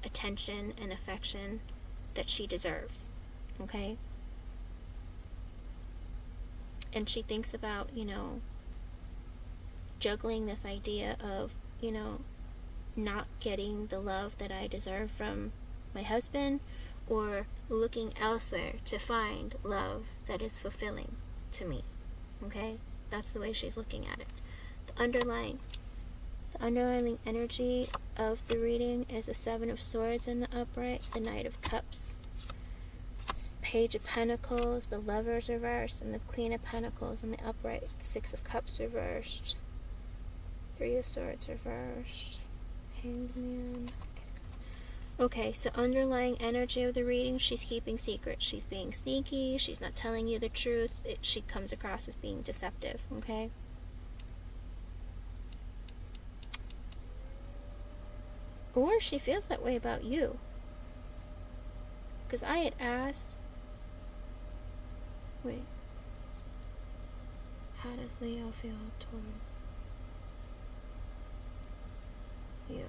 Speaker 1: attention, and affection that she deserves. Okay? And she thinks about, juggling this idea of, not getting the love that I deserve from my husband, or looking elsewhere to find love that is fulfilling to me. Okay? That's the way she's looking at it. The underlying energy of the reading is the Seven of Swords in the upright, the Knight of Cups, Page of Pentacles, the Lovers reversed, and the Queen of Pentacles in the upright, Six of Cups reversed, Three of Swords reversed, Hanged Man. Okay, so underlying energy of the reading, she's keeping secrets. She's being sneaky. She's not telling you the truth. She comes across as being deceptive, okay? Or she feels that way about you. Because I had asked... Wait. How does Leo feel towards you?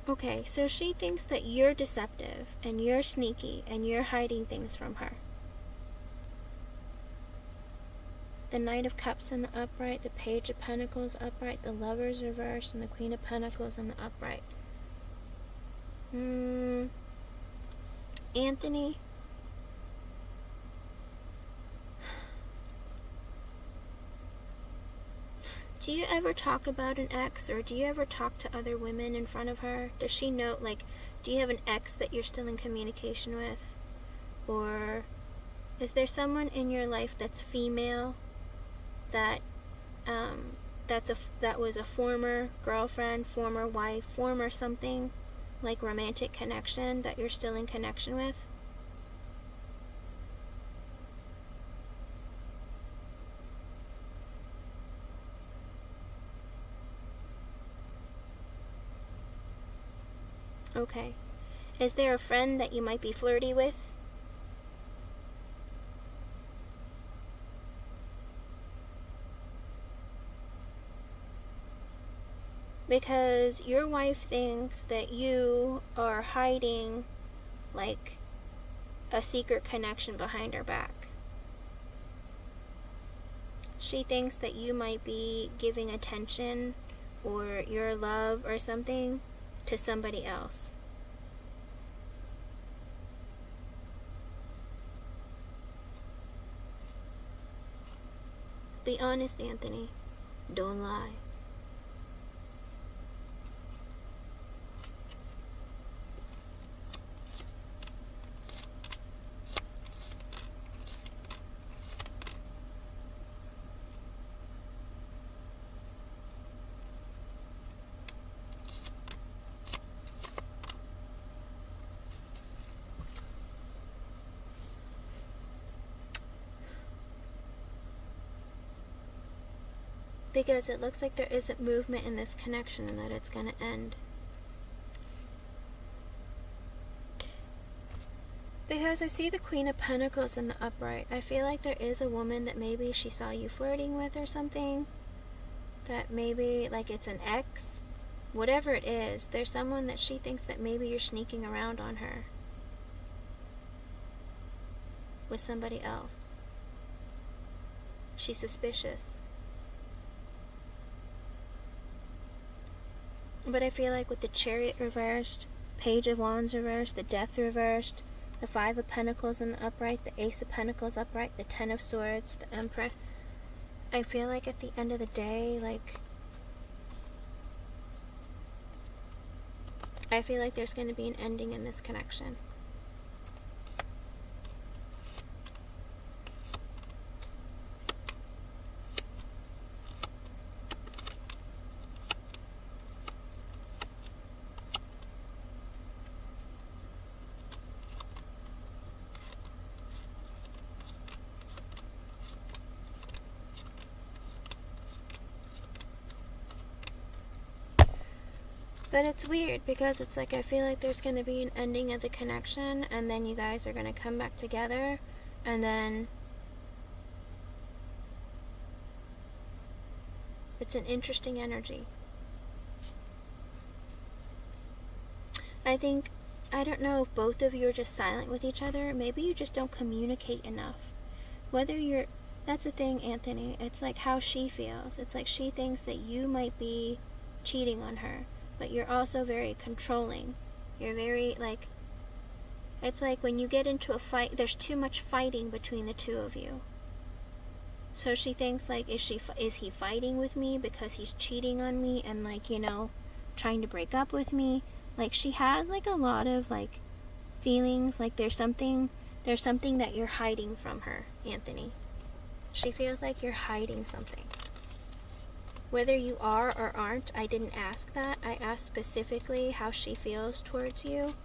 Speaker 1: Okay, so she thinks that you're deceptive, and you're sneaky, and you're hiding things from her. The Knight of Cups in the upright, the Page of Pentacles upright, the Lovers reversed, and the Queen of Pentacles in the upright. Anthony? Do you ever talk about an ex, or do you ever talk to other women in front of her? Does she know, do you have an ex that you're still in communication with? Or is there someone in your life that's female that that was a former girlfriend, former wife, former something, like romantic connection that you're still in connection with? Okay. Is there a friend that you might be flirty with? Because your wife thinks that you are hiding, a secret connection behind her back. She thinks that you might be giving attention or your love or something to somebody else. Be honest, Anthony. Don't lie. Because it looks like there isn't movement in this connection and that it's going to end. Because I see the Queen of Pentacles in the upright. I feel like there is a woman that maybe she saw you flirting with or something. That maybe, it's an ex. Whatever it is, there's someone that she thinks that maybe you're sneaking around on her with somebody else. She's suspicious. But I feel like with the Chariot reversed, Page of Wands reversed, the Death reversed, the Five of Pentacles in the upright, the Ace of Pentacles upright, the Ten of Swords, the Empress, I feel like at the end of the day, I feel like there's going to be an ending in this connection. But it's weird because it's I feel like there's going to be an ending of the connection, and then you guys are going to come back together, and then the It's an interesting energy. I think, I don't know if both of you are just silent with each other. Maybe you just don't communicate enough. Whether you're, that's the thing, Anthony. It's like how she feels. It's like she thinks that you might be cheating on her, but you're also very controlling. You're very, like, it's like when you get into a fight, there's too much fighting between the two of you. So she thinks, like, is he fighting with me because he's cheating on me and, like, you know, trying to break up with me? Like, she has, like, a lot of, like, feelings, like there's something that you're hiding from her, Anthony. She feels like you're hiding something. Whether you are or aren't, I didn't ask that. I asked specifically how she feels towards you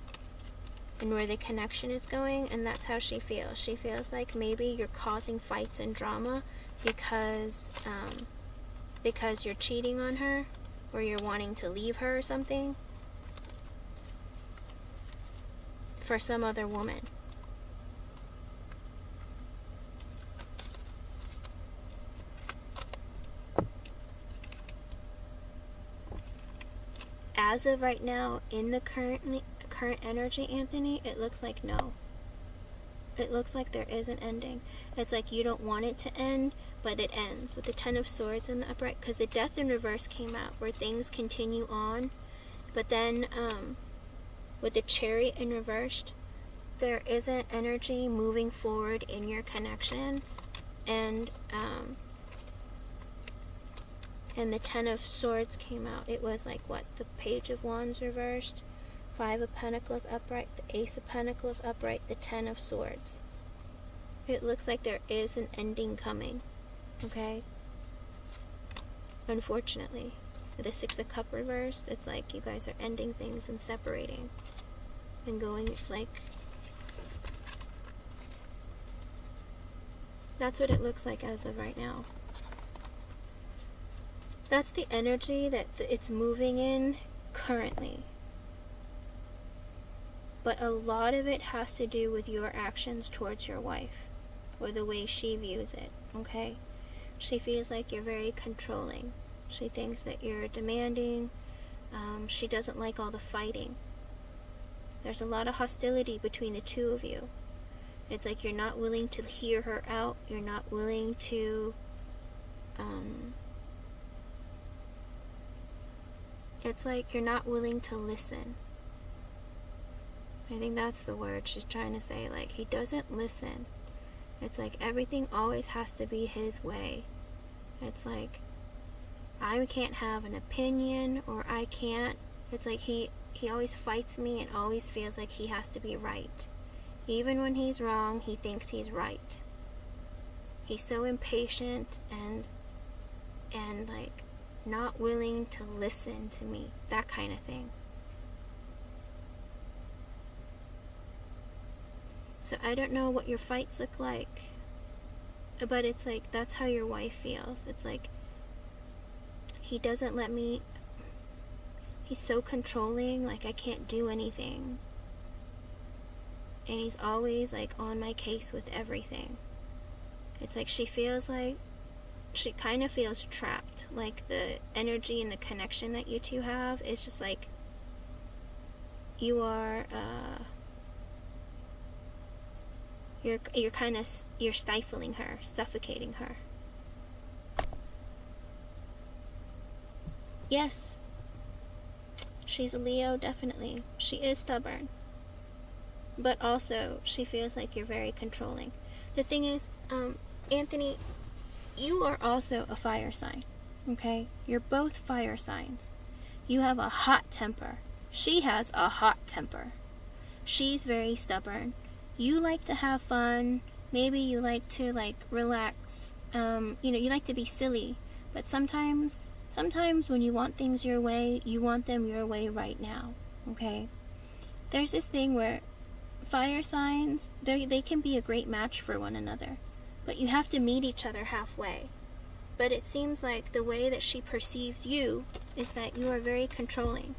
Speaker 1: and where the connection is going, and that's how she feels. She feels like maybe you're causing fights and drama because you're cheating on her, or you're wanting to leave her or something for some other woman. As of right now, in the current energy, Anthony, it looks like no. It looks like there is an ending. It's like you don't want it to end, but it ends with the Ten of Swords in the upright, because the Death in reverse came out, where things continue on. But then with the Chariot in reversed, there isn't energy moving forward in your connection. And the Ten of Swords came out. It was like, what, the Page of Wands reversed, Five of Pentacles upright, the Ace of Pentacles upright, the Ten of Swords. It looks like there is an ending coming, okay? Unfortunately. The Six of Cups reversed, it's like you guys are ending things and separating and going, like, that's what it looks like as of right now. That's the energy that it's moving in currently. But a lot of it has to do with your actions towards your wife, or the way she views it, okay? She feels like you're very controlling. She thinks that you're demanding. She doesn't like all the fighting. There's a lot of hostility between the two of you. It's like you're not willing to hear her out. You're not willing to it's like you're not willing to listen. I think that's the word she's trying to say. Like, he doesn't listen. It's like everything always has to be his way. It's like, I can't have an opinion, or I can't. It's like he always fights me and always feels like he has to be right. Even when he's wrong, he thinks he's right. He's so impatient and like not willing to listen to me, that kind of thing. So I don't know what your fights look like, but it's like that's how your wife feels. It's like he doesn't let me, he's so controlling, like I can't do anything, and he's always like on my case with everything. It's like she feels like she kind of feels trapped. Like the energy and the connection that you two have is just like you are you're kind of, you're stifling her, suffocating her. Yes, she's a Leo, definitely. She is stubborn, but also she feels like you're very controlling. The thing is, Anthony, you are also a fire sign, okay? You're both fire signs. You have a hot temper. She has a hot temper. She's very stubborn. You like to have fun. Maybe you like to, like, relax. You like to be silly. But sometimes when you want things your way, you want them your way right now, okay? There's this thing where fire signs, they can be a great match for one another. But you have to meet each other halfway. But it seems like the way that she perceives you is that you are very controlling,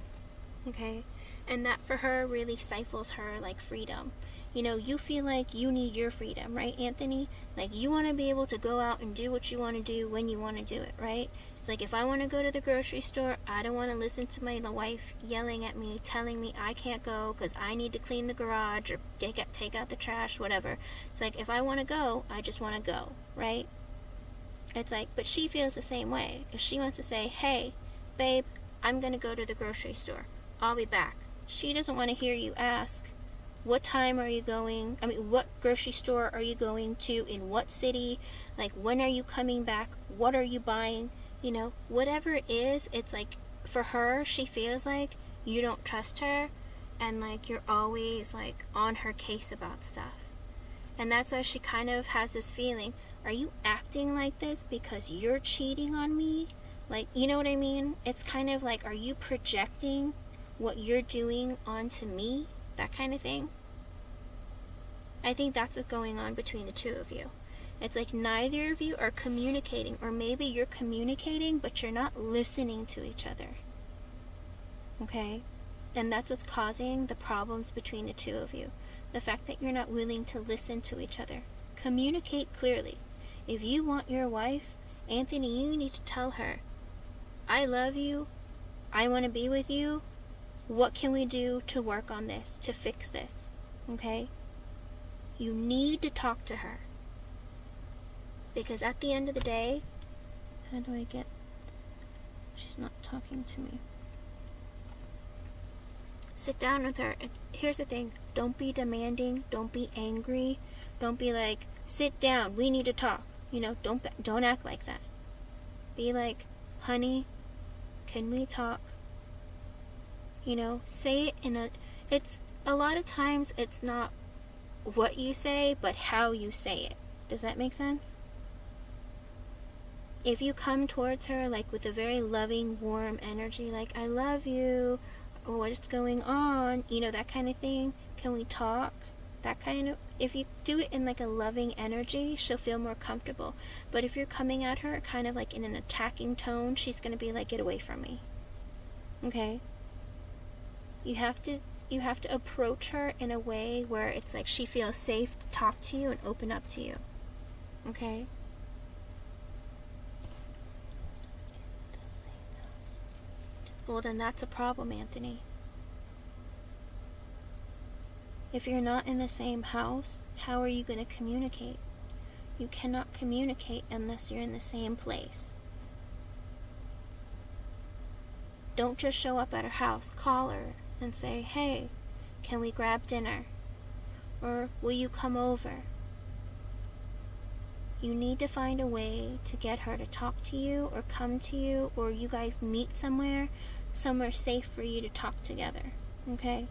Speaker 1: okay? And that for her really stifles her, like, freedom. You feel like you need your freedom, right, Anthony? Like, you want to be able to go out and do what you want to do when you want to do it, right? It's like, if I want to go to the grocery store, I don't want to listen to my wife yelling at me, telling me I can't go because I need to clean the garage or take out the trash, whatever. It's like, if I want to go, I just want to go, right? It's like, but she feels the same way. If she wants to say, hey, babe, I'm going to go to the grocery store. I'll be back. She doesn't want to hear you ask, what time are you going? I mean, what grocery store are you going to? In what city? Like, when are you coming back? What are you buying? You know, whatever it is, it's like, for her, she feels like you don't trust her and like you're always like on her case about stuff. And that's why she kind of has this feeling, are you acting like this because you're cheating on me? Like, you know what I mean? It's kind of like, are you projecting what you're doing onto me? That kind of thing. I think that's what's going on between the two of you. It's like neither of you are communicating, or maybe you're communicating, but you're not listening to each other. Okay? And that's what's causing the problems between the two of you. The fact that you're not willing to listen to each other. Communicate clearly. If you want your wife, Anthony, you need to tell her, I love you. I want to be with you. What can we do to work on this, to fix this? Okay? You need to talk to her. Because at the end of the day, how do I get... She's not talking to me. Sit down with her. And here's the thing. Don't be demanding. Don't be angry. Don't be like, sit down. We need to talk. You know, don't act like that. Be like, honey, can we talk? You know, say it in a... It's... A lot of times, it's not what you say, but how you say it. Does that make sense? If you come towards her like with a very loving, warm energy, like, I love you, or what's going on, you know, that kind of thing, can we talk? That kind of, if you do it in like a loving energy, she'll feel more comfortable. But if you're coming at her kind of like in an attacking tone, she's going to be like, get away from me. Okay? You have to approach her in a way where it's like she feels safe to talk to you and open up to you. Okay? Well, then that's a problem, Anthony. If you're not in the same house, how are you going to communicate? You cannot communicate unless you're in the same place. Don't just show up at her house. Call her and say, hey, can we grab dinner? Or will you come over? You need to find a way to get her to talk to you or come to you, or you guys meet somewhere safe for you to talk together. Okay?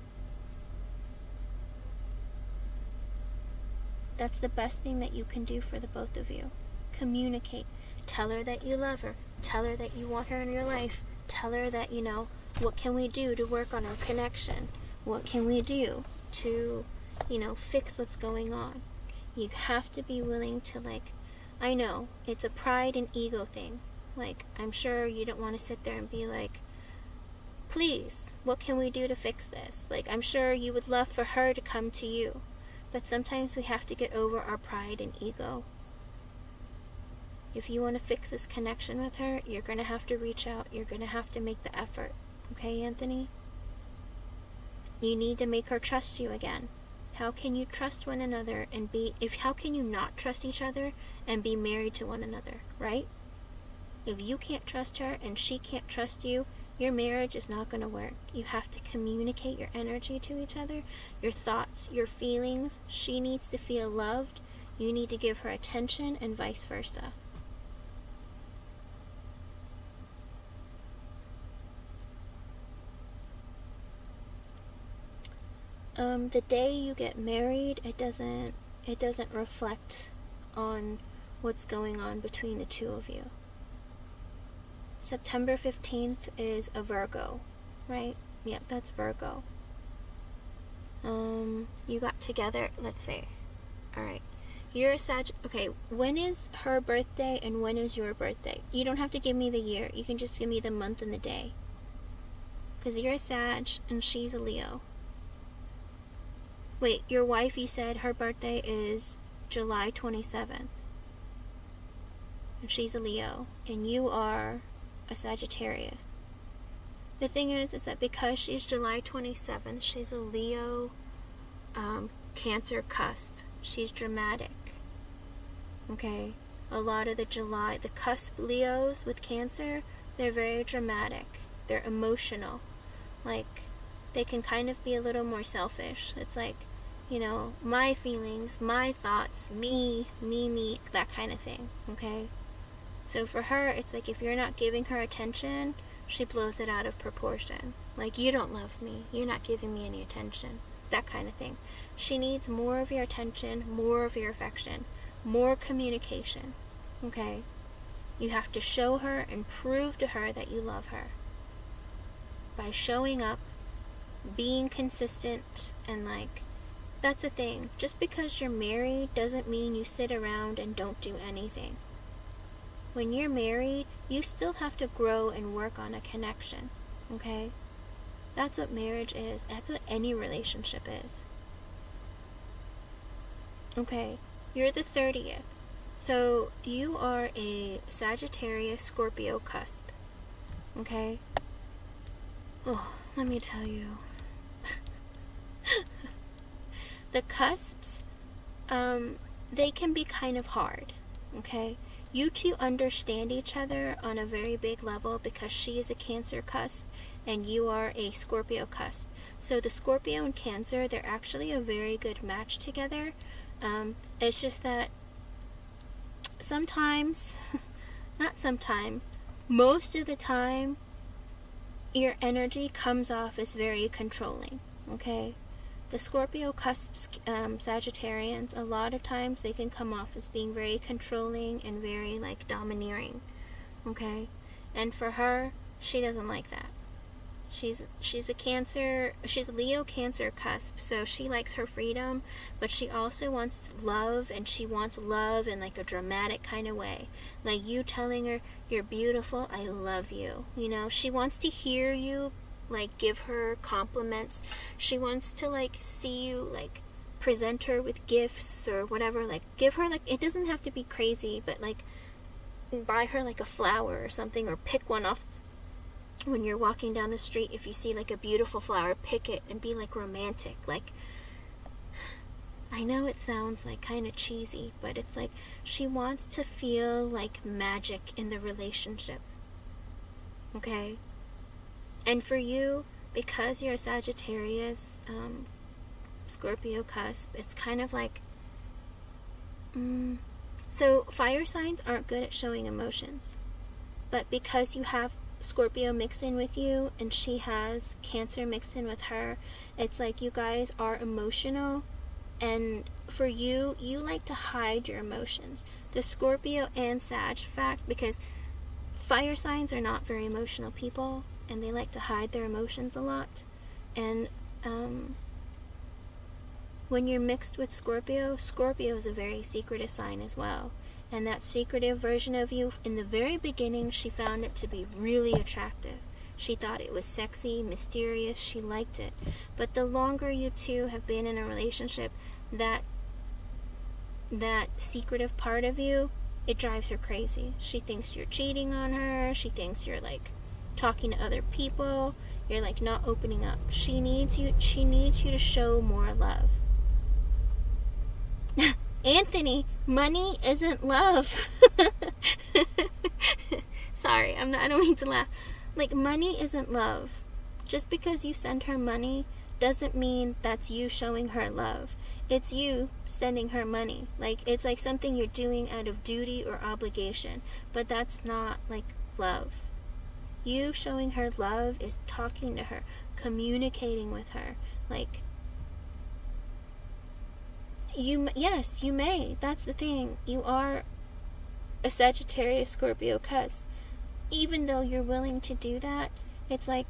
Speaker 1: That's the best thing that you can do for the both of you. Communicate. Tell her that you love her. Tell her that you want her in your life. Tell her that, you know, what can we do to work on our connection? What can we do to, you know, fix what's going on? You have to be willing to, like, I know, it's a pride and ego thing. Like, I'm sure you don't want to sit there and be like, please, what can we do to fix this? Like, I'm sure you would love for her to come to you. But sometimes we have to get over our pride and ego. If you want to fix this connection with her, you're going to have to reach out. You're going to have to make the effort. Okay, Anthony? You need to make her trust you again. How can you trust one another and how can you not trust each other and be married to one another, right? If you can't trust her and she can't trust you, your marriage is not going to work. You have to communicate your energy to each other, your thoughts, your feelings. She needs to feel loved. You need to give her attention and vice versa. The day you get married, it doesn't reflect on what's going on between the two of you. September 15th is a Virgo, right? Yep, that's Virgo. You got together, let's see. Alright. You're a Sag. Okay, when is her birthday and when is your birthday? You don't have to give me the year. You can just give me the month and the day. Because you're a Sag and she's a Leo. Wait, your wife, you said her birthday is July 27th. And she's a Leo. And you are a Sagittarius. The thing is that because she's July 27th, she's a Leo, Cancer cusp. She's dramatic. Okay? A lot of the cusp Leos with Cancer, they're very dramatic. They're emotional. Like, they can kind of be a little more selfish. It's like, you know, my feelings, my thoughts, me, that kind of thing. Okay? So for her, it's like if you're not giving her attention, she blows it out of proportion. Like, you don't love me. You're not giving me any attention. That kind of thing. She needs more of your attention, more of your affection, more communication. Okay? You have to show her and prove to her that you love her. By showing up, being consistent, and like, that's the thing. Just because you're married doesn't mean you sit around and don't do anything. When you're married, you still have to grow and work on a connection. Okay? That's what marriage is. That's what any relationship is. Okay, you're the 30th. So you are a Sagittarius Scorpio cusp. Okay? Oh, let me tell you. The cusps, they can be kind of hard. Okay? You two understand each other on a very big level because she is a Cancer cusp and you are a Scorpio cusp. So the Scorpio and Cancer, they're actually a very good match together. It's just that sometimes, not sometimes, most of the time, your energy comes off as very controlling. Okay? The Scorpio cusps, Sagittarians, a lot of times they can come off as being very controlling and very, like, domineering. Okay? And for her, she doesn't like that. She's a Cancer, she's a Leo Cancer cusp, so she likes her freedom, but she also wants love, and she wants love in, like, a dramatic kind of way. Like, you telling her, you're beautiful, I love you. You know, she wants to hear you, like, give her compliments. She wants to, like, see you, like, present her with gifts or whatever. Like, give her, like, it doesn't have to be crazy, but, like, buy her, like, a flower or something, or pick one off when you're walking down the street. If you see, like, a beautiful flower, pick it and be, like, romantic. Like, I know it sounds, like, kind of cheesy, but it's like she wants to feel like magic in the relationship. Okay? And for you, because you're a Sagittarius, Scorpio cusp, it's kind of like, so fire signs aren't good at showing emotions. But because you have Scorpio mixed in with you, and she has Cancer mixed in with her, it's like you guys are emotional, and for you, you like to hide your emotions. The Scorpio and Sag fact, because fire signs are not very emotional people, and they like to hide their emotions a lot. And when you're mixed with Scorpio, Scorpio is a very secretive sign as well. And that secretive version of you, in the very beginning, she found it to be really attractive. She thought it was sexy, mysterious, she liked it. But the longer you two have been in a relationship, that secretive part of you, it drives her crazy. She thinks you're cheating on her, she thinks you're, like, talking to other people, you're, like, not opening up. She needs you to show more love. Anthony, money isn't love. Sorry, I don't mean to laugh. Like, money isn't love. Just because you send her money doesn't mean that's you showing her love. It's you sending her money. Like, it's like something you're doing out of duty or obligation. But that's not, like, love. You showing her love is talking to her, communicating with her. Like, yes, you may. That's the thing. You are a Sagittarius Scorpio cusp. Even though you're willing to do that, it's like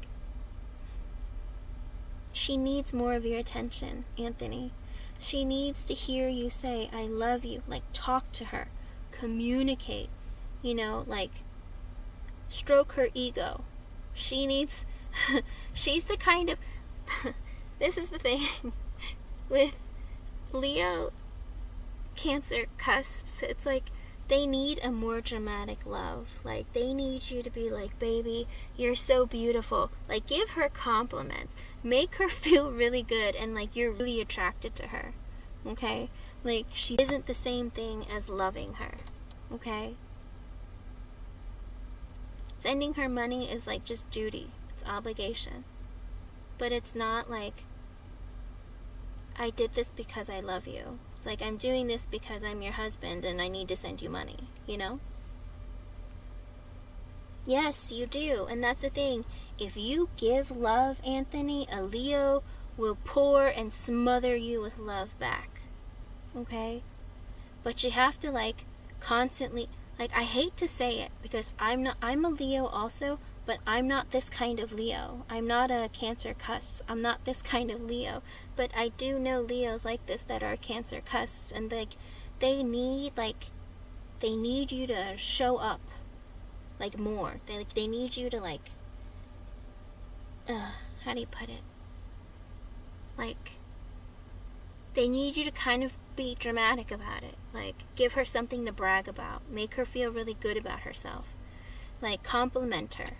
Speaker 1: she needs more of your attention, Anthony. She needs to hear you say, I love you. Like, talk to her. Communicate. You know, like, stroke her ego. She needs... she's the kind of... this is the thing. With Leo Cancer cusps, it's like they need a more dramatic love. Like, they need you to be like, baby, you're so beautiful. Like, give her compliments. Make her feel really good and like you're really attracted to her. Okay? Like, she isn't the same thing as loving her. Okay? Sending her money is like just duty. It's obligation. But it's not like, I did this because I love you. It's like, I'm doing this because I'm your husband and I need to send you money, you know? Yes, you do. And that's the thing. If you give love, Anthony, a Leo will pour and smother you with love back. Okay? But you have to like constantly, like, I hate to say it because I'm a Leo also, but I'm not this kind of Leo. I'm not a Cancer cusp. I'm not this kind of Leo. But I do know Leos like this that are Cancer cusps, and like they need you to show up like more. They need you to like how do you put it? Like, they need you to kind of be dramatic about it. Like, give her something to brag about. Make her feel really good about herself. Like, compliment her.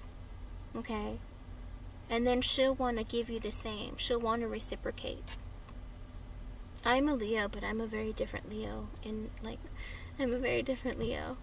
Speaker 1: Okay? And then she'll want to give you the same. She'll want to reciprocate. I'm a Leo, but I'm a very different Leo. I'm a very different Leo.